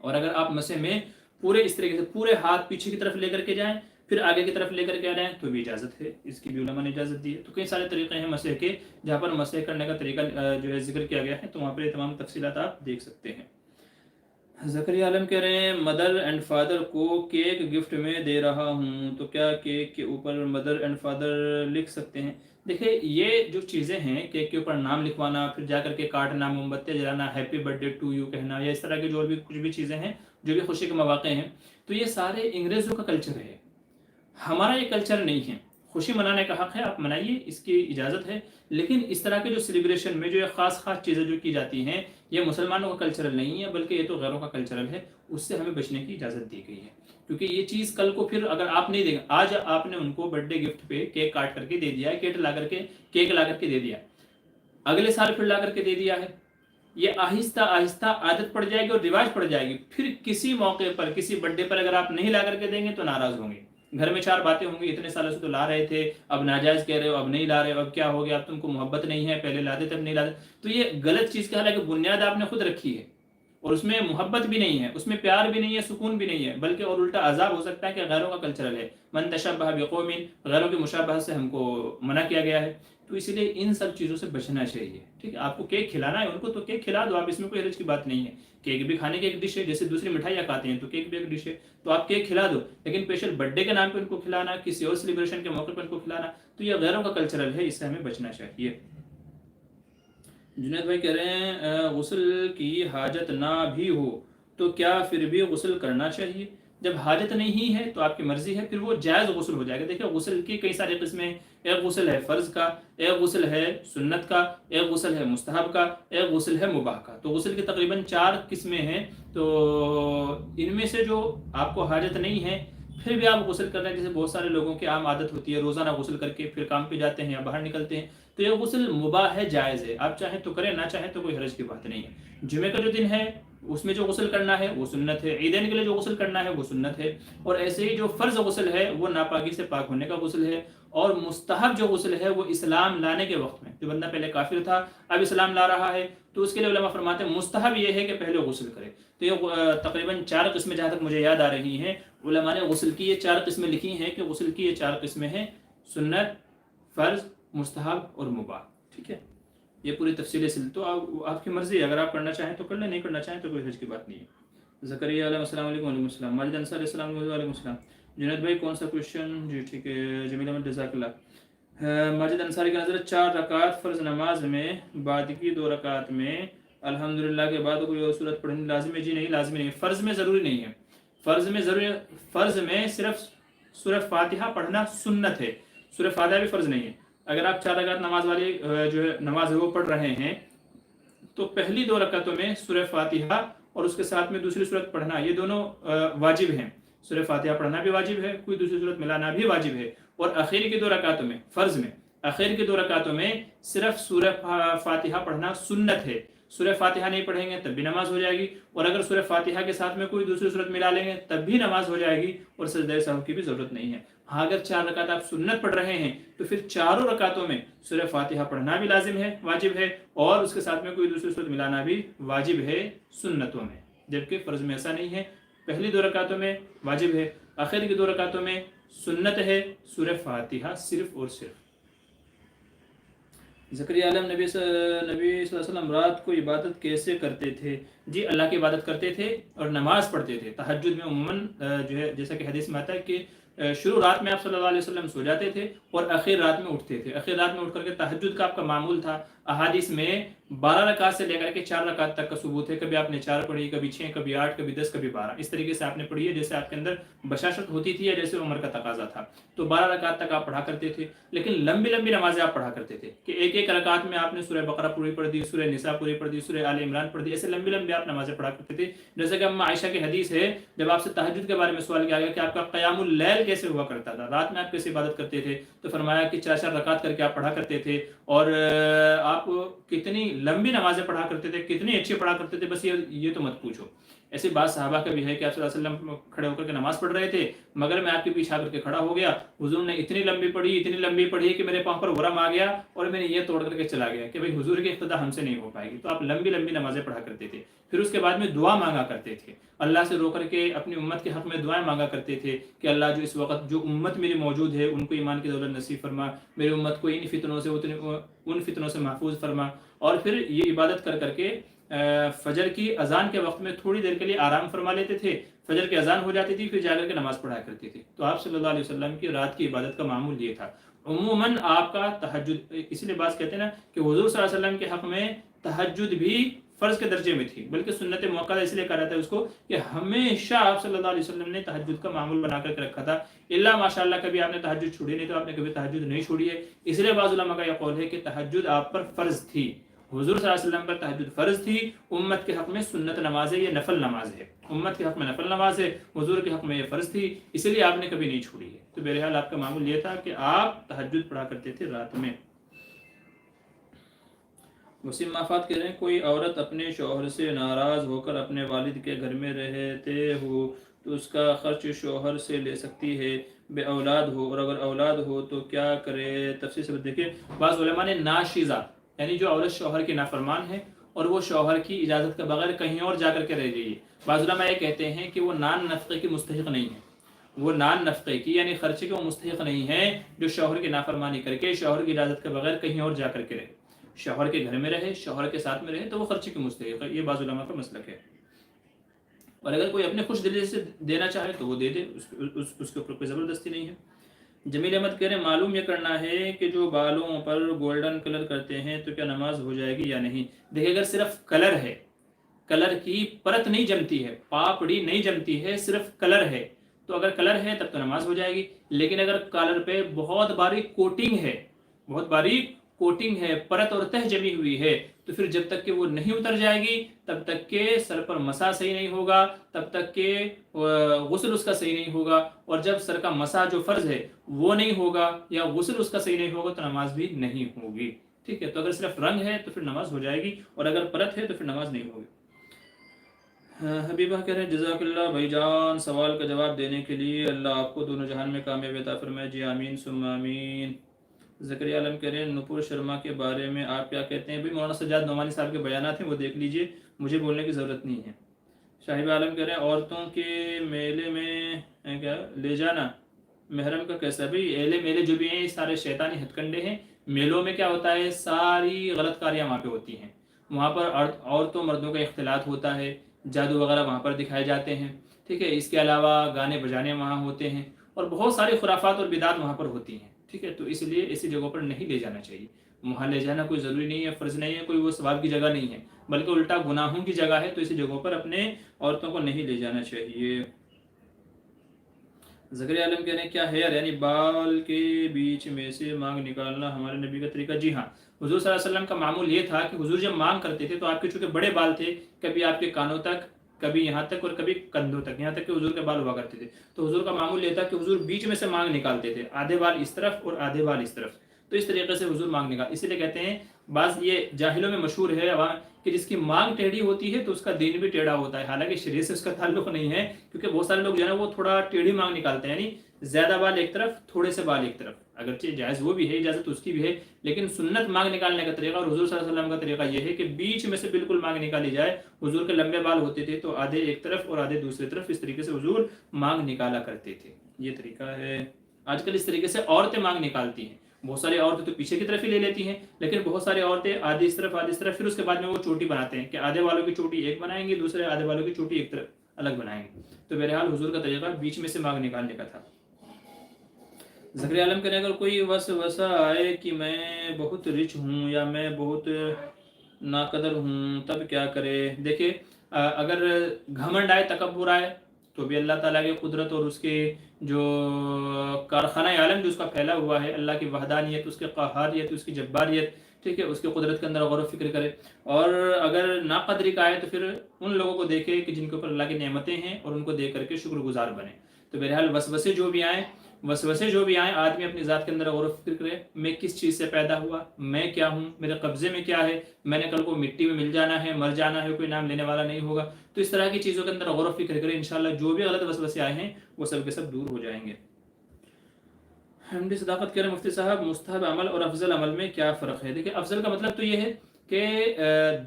और अगर आप मसे में पूरे इस तरीके से पूरे हाथ पीछे की तरफ लेकर के जाएं, फिर आगे की तरफ लेकर के आ रहे हैं, तो भी इजाजत है, इसकी भी उलमा ने इजाजत दी है। तो कई सारे तरीके हैं मसे के, जहाँ पर मसे करने का तरीका जो है जिक्र किया गया है, तो वहाँ पर तमाम तफसीलात आप देख सकते हैं। ज़करिया आलम कह रहे हैं मदर एंड फादर को केक गिफ्ट में दे रहा हूँ, तो क्या केक के ऊपर मदर एंड फादर लिख सकते हैं? देखिए, ये जो चीज़ें हैं, केक के ऊपर नाम लिखवाना, फिर जाकर के काटना, मोमबत्तियाँ जलाना, हैप्पी बर्थडे टू यू कहना, या इस तरह की जो भी कुछ भी चीज़ें हैं, जो भी खुशी के मौके हैं, तो ये सारे अंग्रेज़ों का कल्चर है, हमारा ये कल्चर नहीं है। खुशी मनाने का हक़ है, आप मनाइए, इसकी इजाज़त है, लेकिन इस तरह के जो सेलिब्रेशन में जो ये ख़ास चीज़ें जो की जाती हैं, ये मुसलमानों का कल्चरल नहीं है, बल्कि ये तो गैरों का कल्चरल है, उससे हमें बचने की इजाज़त दी गई है। क्योंकि ये चीज़ कल को फिर अगर आप नहीं देंगे, आज आपने उनको बर्थडे गिफ्ट पे केक काट करके दे दिया है, केक ला करके दे दिया, अगले साल फिर ला करके दे दिया है, ये आहिस्ता आहिस्ता आदत पड़ जाएगी और रिवाज पड़ जाएगी। फिर किसी मौके पर, किसी बर्थडे पर अगर आप नहीं ला करके देंगे तो नाराज़ होंगे, घर में 4 बातें होंगी, इतने सालों से तो ला रहे थे, अब नाजायज कह रहे हो, अब नहीं ला रहे हो, अब क्या हो गया, अब तुमको मोहब्बत नहीं है, पहले लाते तब नहीं लाते। तो ये गलत चीज़ की हालांकि बुनियाद आपने खुद रखी है, और उसमें मोहब्बत भी नहीं है, उसमें प्यार भी नहीं है, सुकून भी नहीं है, बल्कि और उल्टा अजाब हो सकता है कि गैरों का कल्चरल है। मन तशब्बह बिक़ौमिन, गैरों की मुशाबहत से हमको मना किया गया है। तो इसलिए इन सब चीज़ों से बचना चाहिए। ठीक है, आपको केक खिलाना है उनको तो केक खिला दो आप, इसमें कोई हर्ज की बात नहीं है। केक भी खाने की एक डिश है, जैसे दूसरी मिठाइयाँ खाते हैं तो केक भी एक डिश है, तो आप केक खिला दो, लेकिन स्पेशल बर्थडे के नाम पे उनको खिलाना, किसी और सेलिब्रेशन के मौके पर उनको खिलाना, तो यह गैरों का कल्चरल है, इससे हमें बचना चाहिए। जुनैद भाई कह रहे हैं गुस्ल की हाजत ना भी हो तो क्या फिर भी गुस्ल करना चाहिए? जब हाजत नहीं है तो आपकी मर्जी है, फिर वो जायज़ गुस्ल हो जाएगा। देखिए, गुस्ल की कई सारी किस्में, एक गुस्ल है फ़र्ज़ का, एक गुस्ल है सुन्नत का, एक गुस्ल है मुस्तहब का, एक गुस्ल है मुबाह का। तो गुस्ल की तकरीबन 4 किस्में हैं। तो इनमें से जो आपको हाजत नहीं है फिर भी आप गुस्ल कर रहे हैं, जैसे बहुत सारे लोगों की आम आदत होती है रोज़ाना गुस्ल करके फिर काम पे जाते हैं या बाहर निकलते हैं, तो यह गुस्ल मुबाह है, जायज़ है, आप चाहें तो करें, ना चाहें तो कोई हरज की बात नहीं है। जुमे का जो दिन है اس میں جو غسل کرنا ہے وہ سنت ہے، عیدین کے لیے جو غسل کرنا ہے وہ سنت ہے، اور ایسے ہی جو فرض غسل ہے وہ ناپاکی سے پاک ہونے کا غسل ہے، اور مستحب جو غسل ہے وہ اسلام لانے کے وقت میں، جو بندہ پہلے کافر تھا اب اسلام لا رہا ہے تو اس کے لیے علماء فرماتے ہیں مستحب یہ ہے کہ پہلے غسل کرے۔ تو یہ تقریباً 4 قسمیں جہاں تک مجھے یاد آ رہی ہیں، علماء نے غسل کی یہ 4 قسمیں لکھی ہیں کہ غسل کی یہ 4 قسمیں ہیں: سنت، فرض، مستحب اور مباح۔ ٹھیک ہے، یہ پوری تفصیل ہے، تو آپ کی مرضی ہے، اگر آپ کرنا چاہیں تو کر لیں، نہیں کرنا چاہیں تو کوئی حرج کی بات نہیں ہے۔ زکریا علیہ السلام علیکم وعلیکم السلام، ماجد انصاری السلام علیکم وعلیکم السلام۔ جنید بھائی کون سا کویشچن؟ جی ٹھیک ہے، جمیل احمد جزاک اللہ۔ ماجد انصاری کی نظر 4 رکعت فرض نماز میں بعد کی 2 رکعت میں الحمدللہ کے بعد کوئی اور سورت پڑھنی لازم ہے؟ جی نہیں، لازمی نہیں ہے، فرض میں ضروری نہیں ہے، فرض میں صرف سورہ فاتحہ پڑھنا سنت ہے، سورہ فاتحہ بھی فرض نہیں ہے۔ اگر آپ 4 رکعت نماز والی جو ہے نماز ہے وہ پڑھ رہے ہیں تو پہلی 2 رکعتوں میں سورہ فاتحہ اور اس کے ساتھ میں دوسری سورت پڑھنا، یہ دونوں واجب ہیں، سورہ فاتحہ پڑھنا بھی واجب ہے، کوئی دوسری سورت ملانا بھی واجب ہے، اور آخر کی 2 رکعتوں میں فرض میں آخر کی 2 رکعتوں میں صرف سورہ فاتحہ پڑھنا سنت ہے۔ سورہ فاتحہ نہیں پڑھیں گے تب بھی نماز ہو جائے گی، اور اگر سورہ فاتحہ کے ساتھ میں کوئی دوسری سورت ملا لیں گے تب بھی نماز ہو جائے گی، اور سجدہ سہو کی بھی ضرورت نہیں ہے۔ ہاں اگر 4 رکعت آپ سنت پڑھ رہے ہیں تو پھر 4 رکعتوں میں سورہ فاتحہ پڑھنا بھی لازم ہے، واجب ہے، اور اس کے ساتھ میں کوئی دوسری سورت ملانا بھی واجب ہے سنتوں میں، جبکہ فرض میں ایسا نہیں ہے۔ پہلی 2 رکعتوں میں واجب ہے، آخر کی 2 رکعتوں میں سنت ہے سورہ فاتحہ صرف اور صرف۔ زکریا عالم نبی صلی اللہ علیہ وسلم رات کو عبادت کیسے کرتے تھے؟ جی اللہ کی عبادت کرتے تھے اور نماز پڑھتے تھے۔ تہجد میں عموماً جو ہے جیسا کہ حدیث میں آتا ہے کہ شروع رات میں آپ صلی اللہ علیہ وسلم سو جاتے تھے اور اخیر رات میں اٹھتے تھے، اخیر رات میں اٹھ کر کے تہجد کا آپ کا معمول تھا۔ احادیث میں 12 رکعت سے لے کر کے 4 رکعت تک کا ثبوت ہے، کبھی آپ نے 4 پڑھی، کبھی 6، کبھی 8، کبھی 10، کبھی 12، اس طریقے سے آپ نے پڑھی ہے جیسے آپ کے اندر بشاشت ہوتی تھی یا جیسے عمر کا تقاضا تھا۔ تو 12 رکعت تک آپ پڑھا کرتے تھے، لیکن لمبی لمبی نمازیں آپ پڑھا کرتے تھے کہ ایک ایک رکعت میں آپ نے سورہ بقرہ پوری پڑھ دی، سورہ نساء پوری پڑھ دی، سورہ آل عمران پڑھ دی، ایسے لمبی لمبی آپ نمازیں پڑھا کرتے تھے۔ جیسے کہ اما عائشہ کی حدیث ہے، جب آپ سے تہجد کے بارے میں سوال کیا گیا کہ آپ کا قیام اللیل کیسے ہوا کرتا تھا، رات میں آپ کیسے عبادت کرتے تھے، تو فرمایا کہ 4 رکعت کر کے آپ پڑھا کرتے تھے، اور آپ کتنی لمبی نمازیں پڑھا کرتے تھے، کتنی اچھی پڑھا کرتے تھے، بس یہ تو مت پوچھو۔ ایسی بات صحابہ کا بھی ہے کہ آپ صلی اللہ علیہ وسلم کھڑے ہو کر کے نماز پڑھ رہے تھے، مگر میں آپ کے پیچھے آ کر کے کھڑا ہو گیا، حضور نے اتنی لمبی پڑھی کہ میرے پاؤں پر ورم آ گیا اور میں نے یہ توڑ کر کے چلا گیا کہ بھائی حضور کی اقتدا ہم سے نہیں ہو پائے گی۔ تو آپ لمبی لمبی نمازیں پڑھا کرتے تھے، پھر اس کے بعد میں دعا مانگا کرتے تھے، اللہ سے رو کر کے اپنی امت کے حق میں دعائیں مانگا کرتے تھے کہ اللہ جو اس وقت جو امت میری موجود ہے ان کو ایمان کی دولت نصیب فرما، میری امت کو ان فتنوں سے محفوظ فرما، اور پھر یہ عبادت کر کر کے فجر کی اذان کے وقت میں تھوڑی دیر کے لیے آرام فرما لیتے تھے، فجر کی اذان ہو جاتی تھی، پھر جا کر کے نماز پڑھایا کرتے تھے۔ تو آپ صلی اللہ علیہ وسلم کی رات کی عبادت کا معمول یہ تھا۔ عموماً آپ کا تہجد، اسی لیے بات کہتے ہیں نا کہ حضور صلی اللہ علیہ وسلم کے حق میں تہجد بھی فرض کے درجے میں تھی، بلکہ سنت موقع اس لیے کہا جاتا ہے اس کو کہ ہمیشہ آپ صلی اللہ علیہ وسلم نے تہجد کا معمول بنا کر کے رکھا تھا، الا ماشاءاللہ کبھی آپ نے تہجد چھوڑی نہیں، تو آپ نے کبھی تہجد نہیں چھوڑی ہے۔ اس لیے بعض علماء کا یہ قول ہے کہ تہجد آپ پر فرض تھی، حضور صلی اللہ علیہ وسلم پر تہجد فرض تھی، امت کے حق میں سنت نماز ہے، یہ نفل نماز ہے، امت کے حق میں نفل نماز ہے، حضور کے حق میں یہ فرض تھی، اس لیے آپ نے کبھی نہیں چھوڑی ہے۔ تو بہرحال آپ کا معمول یہ تھا کہ آپ تہجد پڑھا کرتے تھے رات میں۔ وسیم مافات کہہ رہے ہیں کوئی عورت اپنے شوہر سے ناراض ہو کر اپنے والد کے گھر میں رہتے ہو تو اس کا خرچ شوہر سے لے سکتی ہے، بے اولاد ہو، اور اگر اولاد ہو تو کیا کرے؟ تفصیل سے دیکھیں، بعض علماء نے ناشیزہ یعنی جو عورت شوہر کی نافرمان ہے اور وہ شوہر کی اجازت کے بغیر کہیں اور جا کر کے رہ گئی ہے، بعض علماء یہ کہتے ہیں کہ وہ نان نفقے کی مستحق نہیں ہے، وہ نان نفقے کی یعنی خرچے کے وہ مستحق نہیں ہے جو شوہر کی نافرمانی کر کے شوہر کی اجازت کے بغیر کہیں اور جا کر کے رہے، شوہر کے گھر میں رہے، شوہر کے ساتھ میں رہے تو وہ خرچے کی مستحق ہے، یہ بعض علماء کا مسلک ہے۔ اور اگر کوئی اپنے خوش دلی سے دینا چاہے تو وہ دے دے، اس کے اوپر کوئی زبردستی نہیں ہے۔ جمیل احمد کہہ رہے ہیں معلوم یہ کرنا ہے کہ جو بالوں پر گولڈن کلر کرتے ہیں تو کیا نماز ہو جائے گی یا نہیں؟ دیکھیں اگر صرف کلر ہے، کلر کی پرت نہیں جمتی ہے، پاپڑی نہیں جمتی ہے، صرف کلر ہے، تو اگر کلر ہے تب تو نماز ہو جائے گی، لیکن اگر کلر پہ بہت باریک کوٹنگ ہے، بہت باریک کوٹنگ ہے، پرت اور تہ جمی ہوئی ہے، تو پھر جب تک کہ وہ نہیں اتر جائے گی تب تک کہ سر پر مسح صحیح نہیں ہوگا، تب تک کہ غسل اس کا صحیح نہیں ہوگا، اور جب سر کا مسح جو فرض ہے وہ نہیں ہوگا یا غسل اس کا صحیح نہیں ہوگا تو نماز بھی نہیں ہوگی۔ ٹھیک ہے، تو اگر صرف رنگ ہے تو پھر نماز ہو جائے گی، اور اگر پرت ہے تو پھر نماز نہیں ہوگی۔ حبیبہ کہہ رہے ہیں جزاک بھائی جان، سوال کا جواب دینے کے لیے اللہ آپ کو دونوں جہان میں کامیاب عطا فرمائے، جی آمین ثم آمین۔ زکریا عالم کہہ رہے ہیں نپور شرما کے بارے میں آپ کیا کہتے ہیں؟ بھی مولانا سجاد نعمانی صاحب کے بیانات ہیں، وہ دیکھ لیجئے، مجھے بولنے کی ضرورت نہیں ہے۔ شاہب عالم کہہ رہے ہیں عورتوں کے میلے میں کیا لے جانا محرم کا کیسا؟ بھائی ایلے میلے جو بھی ہیں یہ سارے شیطانی ہتھ کنڈے ہیں۔ میلوں میں کیا ہوتا ہے، ساری غلط کاریاں وہاں پہ ہوتی ہیں، وہاں پر عورتوں مردوں کا اختلاط ہوتا ہے، جادو وغیرہ وہاں پر دکھائے جاتے ہیں، ٹھیک ہے۔ اس کے علاوہ گانے بجانے وہاں ہوتے ہیں، اور بہت ساری خرافات اور بدعات وہاں پر ہوتی ہیں، ٹھیک ہے۔ تو اس لیے ایسی جگہوں پر نہیں لے جانا چاہیے، وہاں لے جانا کوئی ضروری نہیں ہے، فرض نہیں ہے، کوئی وہ ثواب کی جگہ نہیں ہے، بلکہ الٹا گناہوں کی جگہ ہے۔ تو ایسی جگہوں پر اپنے عورتوں کو نہیں لے جانا چاہیے۔ زکریا عالم کہنے کیا ہے یعنی بال کے بیچ میں سے مانگ نکالنا ہمارے نبی کا طریقہ؟ جی ہاں، حضور صلی اللہ علیہ وسلم کا معمول یہ تھا کہ حضور جب مانگ کرتے تھے تو آپ کے چونکہ بڑے بال تھے، کبھی آپ کے کانوں تک، کبھی یہاں تک، اور کبھی کندھوں تک، یہاں تک کہ حضور کے بال ہوا کرتے تھے، تو حضور کا معمول یہ تھا کہ حضور بیچ میں سے مانگ نکالتے تھے، آدھے بال اس طرف اور آدھے بال اس طرف، تو اس طریقے سے حضور مانگ نکال۔ اسی لیے کہتے ہیں، بعض یہ جاہلوں میں مشہور ہے کہ جس کی مانگ ٹیڑھی ہوتی ہے تو اس کا دین بھی ٹیڑھا ہوتا ہے، حالانکہ شریعت سے اس کا تعلق نہیں ہے، کیونکہ بہت سارے لوگ جو ہے نا وہ تھوڑا ٹیڑھی مانگ نکالتے ہیں، یعنی زیادہ بال ایک طرف، تھوڑے سے بال ایک طرف، اگرچہ جائز وہ بھی ہے، اجازت اس کی بھی ہے، لیکن سنت مانگ نکالنے کا طریقہ اور حضور صلی اللہ علیہ وسلم کا طریقہ یہ ہے کہ بیچ میں سے بالکل مانگ نکالی جائے۔ حضور کے لمبے بال ہوتے تھے تو آدھے ایک طرف اور آدھے دوسری طرف، اس طریقے سے حضور مانگ نکالا کرتے تھے، یہ طریقہ ہے۔ آج کل اس طریقے سے عورتیں مانگ نکالتی ہیں، بہت ساری عورتیں تو پیچھے کی طرف ہی لے لیتی ہیں، لیکن بہت ساری عورتیں آدھی اس طرف آدھی اس طرف، پھر اس کے بعد میں وہ چوٹی بناتے ہیں کہ آدھے والوں کی چوٹی ایک بنائیں گے، دوسرے آدھے والوں کی چوٹی ایک طرف الگ بنائیں گے۔ تو بہرحال حضور کا طریقہ بیچ میں سے مانگ نکالنے کا تھا۔ زکریا عالم کہنے اگر کوئی وسوسہ آئے کہ میں بہت رچ ہوں یا میں بہت ناقدر ہوں تب کیا کرے؟ دیکھیں، اگر گھمنڈ آئے، تکبر آئے، تو بھی اللہ تعالیٰ کی قدرت اور اس کے جو کارخانہ عالم جو اس کا پھیلا ہوا ہے، اللہ کی وحدانیت، اس کی قہاریت، اس کی جباریت، ٹھیک ہے، اس کی قدرت کے اندر غور و فکر کرے۔ اور اگر ناقدری کا آئے تو پھر ان لوگوں کو دیکھے کہ جن کے اوپر اللہ کی نعمتیں ہیں، اور ان کو دیکھ کر کے شکر گزار بنے۔ تو بہرحال وسوسے جو بھی آئیں آدمی اپنی ذات کے اندر غور و فکر کرے، میں کس چیز سے پیدا ہوا، میں کیا ہوں، میرے قبضے میں کیا ہے، میں نے کل کو مٹی میں مل جانا ہے، مر جانا ہے، کوئی نام لینے والا نہیں ہوگا۔ تو اس طرح کی چیزوں کے اندر غور و فکر کرے، انشاءاللہ جو بھی غلط وسوسے آئے ہیں وہ سب کے سب دور ہو جائیں گے۔ حمدی صداقت کہہ رہے ہیں مفتی صاحب مستحب عمل اور افضل عمل میں کیا فرق ہے؟ دیکھیں، افضل کا مطلب تو یہ ہے کہ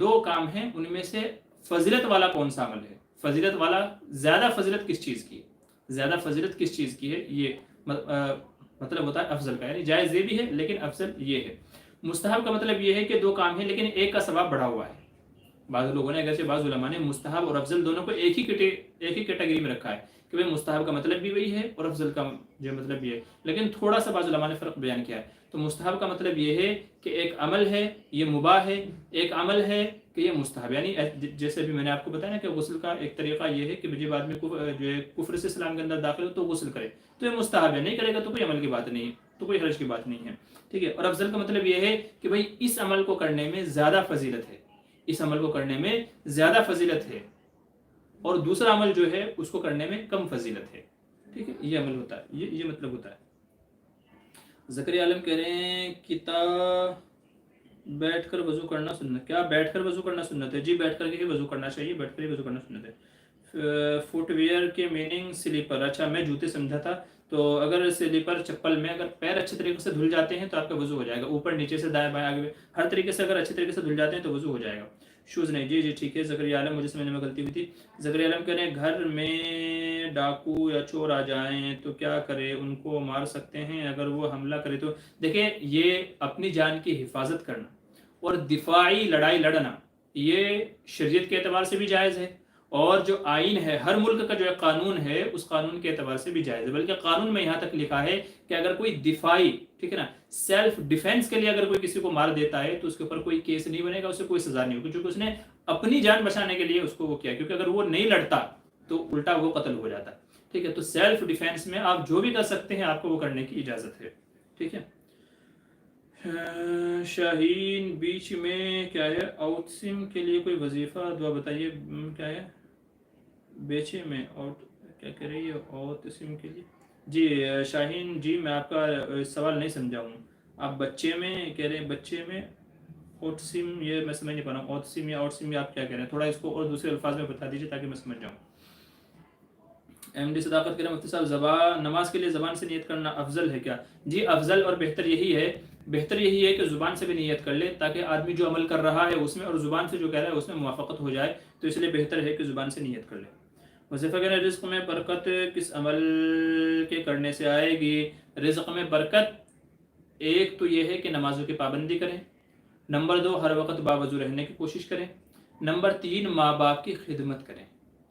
دو کام ہیں، ان میں سے فضیلت والا کون سا عمل ہے، فضیلت والا، زیادہ فضیلت کس چیز کی ہے، زیادہ فضیلت کس چیز کی ہے، یہ مطلب ہوتا ہے افضل کا، یعنی جائز یہ بھی ہے لیکن افضل یہ ہے۔ مستحب کا مطلب یہ ہے کہ دو کام ہیں لیکن ایک کا ثواب بڑھا ہوا ہے۔ بعض لوگوں نے، اگرچہ بعض علماء نے مستحب اور افضل دونوں کو ایک ہی کیٹیگری میں رکھا ہے کہ بھئی مستحب کا مطلب بھی وہی ہے اور افضل کا جو مطلب بھی ہے، لیکن تھوڑا سا بعض علماء نے فرق بیان کیا ہے۔ تو مستحب کا مطلب یہ ہے کہ ایک عمل ہے یہ مباح ہے، ایک عمل ہے کہ یہ مستحب، یعنی جیسے بھی میں نے آپ کو بتایا نا کہ غسل کا ایک طریقہ یہ ہے کہ جب آدمی جو ہے کفر سے اسلام کے اندر داخل ہو تو غسل کرے، تو یہ مستحب ہے، نہیں کرے گا تو کوئی عمل کی بات نہیں، تو کوئی حرج کی بات نہیں ہے، ٹھیک ہے۔ اور افضل کا مطلب یہ ہے کہ بھئی اس عمل کو کرنے میں زیادہ فضیلت ہے، اس عمل کو کرنے میں زیادہ فضیلت ہے، اور دوسرا عمل جو ہے اس کو کرنے میں کم فضیلت ہے، ٹھیک ہے، یہ عمل ہوتا ہے، یہ مطلب ہوتا ہے۔ زکریا عالم کہہ رہے ہیں کتاب بیٹھ کر وضو کرنا سنت؟ کیا بیٹھ کر وضو کرنا سنت ہے؟ جی بیٹھ کر کے وضو کرنا چاہیے، بیٹھ کر ہی وضو کرنا سنت ہے۔ فٹ ویئر کے میننگ سلیپر، اچھا میں جوتے سمجھا تھا، تو اگر سلیپر چپل میں اگر پیر اچھے طریقے سے دھل جاتے ہیں تو آپ کا وضو ہو جائے گا، اوپر نیچے سے دائیں بائیں آگے ہر طریقے سے اگر اچھے طریقے سے دھل جاتے ہیں تو وضو ہو جائے گا۔ شوز نہیں، جی ٹھیک ہے۔ زکریا عالم مجھے سمجھنے میں غلطی ہوئی تھی۔ زکریا عالم کہہ رہے ہیں گھر میں ڈاکو یا چور آ جائیں تو کیا کرے، ان کو مار سکتے ہیں اگر وہ حملہ کرے تو؟ دیکھیں، یہ اپنی جان کی حفاظت کرنا اور دفاعی لڑائی لڑنا یہ شریعت کے اعتبار سے بھی جائز ہے، اور جو آئین ہے ہر ملک کا جو قانون ہے اس قانون کے اعتبار سے بھی جائز ہے، بلکہ قانون میں یہاں تک لکھا ہے کہ اگر کوئی دفاعی، ٹھیک ہے نا، سیلف ڈیفینس کے لیے اگر کوئی کسی کو مار دیتا ہے تو اس کے اوپر کوئی کیس نہیں بنے گا، اسے کوئی سزا نہیں ہوگی، کیونکہ اس نے اپنی جان بچانے کے لیے اس کو وہ کیا، کیونکہ اگر وہ نہیں لڑتا تو الٹا وہ قتل ہو جاتا، ٹھیک ہے۔ تو سیلف ڈیفینس میں آپ جو بھی کر سکتے ہیں آپ کو وہ کرنے کی اجازت ہے، ٹھیک ہے۔ شاہین بیچ میں کیا ہے، آؤٹسم کے لیے کوئی وظیفہ دعا بتائیے، کیا ہے بیچے میں آؤٹ، کیا کہہ رہی ہے آؤٹسم کے لیے؟ جی شاہین جی، میں آپ کا سوال نہیں سمجھا ہوں، آپ بچے میں کہہ رہے ہیں، بچے میں اوٹسم یہ میں سمجھ نہیں پا رہا ہوں، اوٹسم یا اوٹسم یا آپ کیا کہہ رہے ہیں، تھوڑا اس کو اور دوسرے الفاظ میں بتا دیجیے تاکہ میں سمجھ جاؤں۔ ایم ڈی صداقت کرے مفتی صاحب، نماز کے لیے زبان سے نیت کرنا افضل ہے کیا؟ جی افضل اور بہتر یہی ہے کہ زبان سے بھی نیت کر لے تاکہ آدمی جو عمل کر رہا ہے اس میں اور زبان سے جو کہہ رہا ہے اس میں موافقت ہو جائے، تو اس لیے بہتر ہے کہ زبان سے نیت کر لے۔ وظیفہ کہہ رہے رزق میں برکت کس عمل کے کرنے سے آئے گی؟ رزق میں برکت ایک تو یہ ہے کہ نمازوں کی پابندی کریں، نمبر 2 ہر وقت باوضو رہنے کی کوشش کریں، نمبر 3 ماں باپ کی خدمت کریں،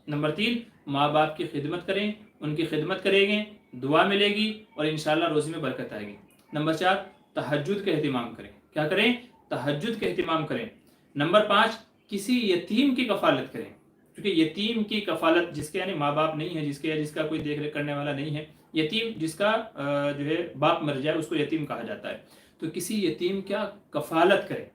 نمبر 3 ماں باپ کی خدمت کریں، ان کی خدمت کریں گے دعا ملے گی اور انشاءاللہ روزی میں برکت آئے گی۔ نمبر 4 تہجد کا اہتمام کریں، کیا کریں؟ تہجد کا اہتمام کریں۔ نمبر 5 کسی یتیم کی کفالت کریں، کیونکہ یتیم کی کفالت جس کے یعنی ماں باپ نہیں ہے، جس کا کوئی دیکھ ریکھ کرنے والا نہیں ہے، یتیم جس کا جو ہے باپ مر جائے اس کو یتیم کہا جاتا ہے، تو کسی یتیم کیا کفالت کریں،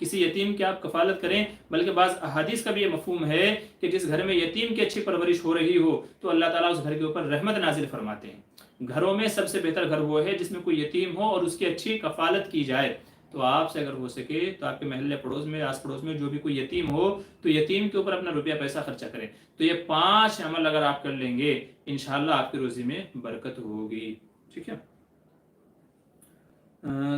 کسی یتیم کی آپ کفالت کریں۔ بلکہ بعض احادیث کا بھی یہ مفہوم ہے کہ جس گھر میں یتیم کی اچھی پرورش ہو رہی ہو تو اللہ تعالیٰ اس گھر کے اوپر رحمت نازل فرماتے ہیں۔ گھروں میں سب سے بہتر گھر وہ ہے جس میں کوئی یتیم ہو اور اس کی اچھی کفالت کی جائے۔ تو آپ سے اگر ہو سکے تو آپ کے محلے پڑوس میں آس پڑوس میں جو بھی کوئی یتیم ہو تو یتیم کے اوپر اپنا روپیہ پیسہ خرچہ کریں۔ تو یہ 5 عمل اگر آپ کر لیں گے انشاءاللہ آپ کی روزی میں برکت ہوگی، ٹھیک ہے۔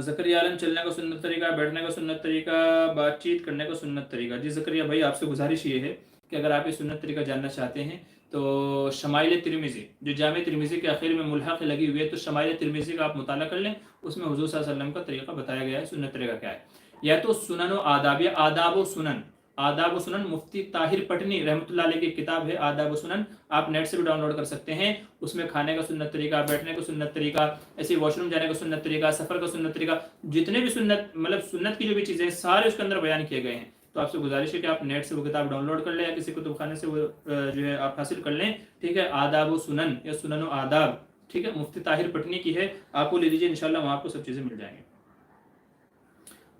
زکریا عالم چلنے کا سنت طریقہ، بیٹھنے کا سنت طریقہ، بات چیت کرنے کا سنت طریقہ۔ جی زکریا بھائی آپ سے گزارش یہ ہے کہ اگر آپ یہ سنت طریقہ جاننا چاہتے ہیں تو شمائل ترمذی جو جامع ترمذی کے آخر میں ملحق لگی ہوئی ہے تو شمائل ترمذی کا آپ مطالعہ کر لیں، اس میں حضور صلی اللہ علیہ وسلم کا طریقہ بتایا گیا ہے۔ سنت طریقہ کیا ہے؟ یا تو سنن و آداب یا آداب و سنن مفتی طاہر پٹنی رحمۃ اللہ علیہ کی کتاب ہے آداب و سنن، آپ نیٹ سے بھی ڈاؤن لوڈ کر سکتے ہیں۔ اس میں کھانے کا سنت طریقہ، بیٹھنے کا سنت طریقہ، ایسے واش روم جانے کا سنت طریقہ، سفر کا سنت طریقہ، جتنے بھی سنت کی جو بھی چیزیں ہیں سارے اس کے اندر بیان کیے گئے ہیں۔ تو آپ سے گزارش ہے کہ آپ نیٹ سے وہ کتاب ڈاؤن لوڈ کر لیں یا کسی کتب خانے سے وہ جو ہے آپ حاصل کر لیں، ٹھیک ہے۔ آداب و سنن یا سنن و آداب، ٹھیک ہے، مفتی طاہر پٹنی کی ہے، آپ کو لے لیجیے انشاءاللہ وہاں آپ کو سب چیزیں مل جائیں گے۔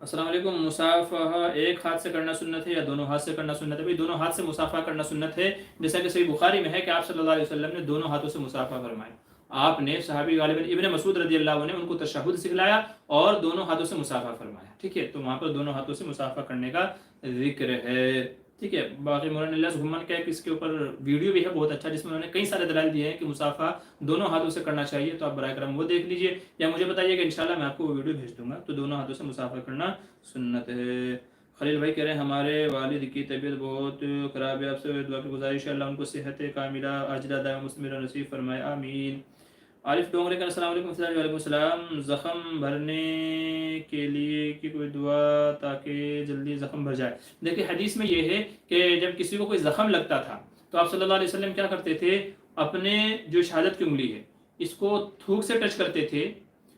السلام علیکم، مصافحہ ایک ہاتھ سے کرنا سنت ہے یا دونوں ہاتھ سے کرنا سنت ہے؟ بھائی دونوں ہاتھ سے مصافحہ کرنا سنت ہے، جیسا کہ صحیح بخاری میں ہے کہ آپ صلی اللہ علیہ وسلم نے دونوں ہاتھوں سے مصافحہ فرمایا۔ آپ نے صحابی غالباً ابن مسعود رضی اللہ عنہ نے ان کو تشہد سکھلایا اور دونوں ہاتھوں سے مصافحہ فرمایا، ٹھیک ہے۔ تو وہاں پر دونوں ہاتھوں سے مصافحہ کرنے کا ذکر ہے، ٹھیک ہے۔ باقی مولانا الیاس گھمن کا اس کے اوپر ویڈیو بھی ہے بہت اچھا، جس میں انہوں نے کئی سارے دلائل دیے ہیں کہ مصافحہ دونوں ہاتھوں سے کرنا چاہیے، تو آپ برائے کرم وہ دیکھ لیجئے یا مجھے بتائیے کہ انشاءاللہ میں آپ کو وہ ویڈیو بھیج دوں گا۔ تو دونوں ہاتھوں سے مصافحہ کرنا سنت ہے۔ خلیل بھائی کہہ رہے ہیں ہمارے والد کی طبیعت بہت خراب ہے، آپ سے دعا کی گزارش ہے اللہ ان کو صحت کاملہ عاجلہ دائم مستمرہ نصیب فرمائے، آمین۔ عارف ڈونگرے کا السلام علیکم، وعلیکم السلام۔ زخم بھرنے کے لیے کی کوئی دعا تاکہ جلدی زخم بھر جائے؟ دیکھیں حدیث میں یہ ہے کہ جب کسی کو کوئی زخم لگتا تھا تو آپ صلی اللہ علیہ وسلم کیا کرتے تھے، اپنے جو شہادت کی انگلی ہے اس کو تھوک سے ٹچ کرتے تھے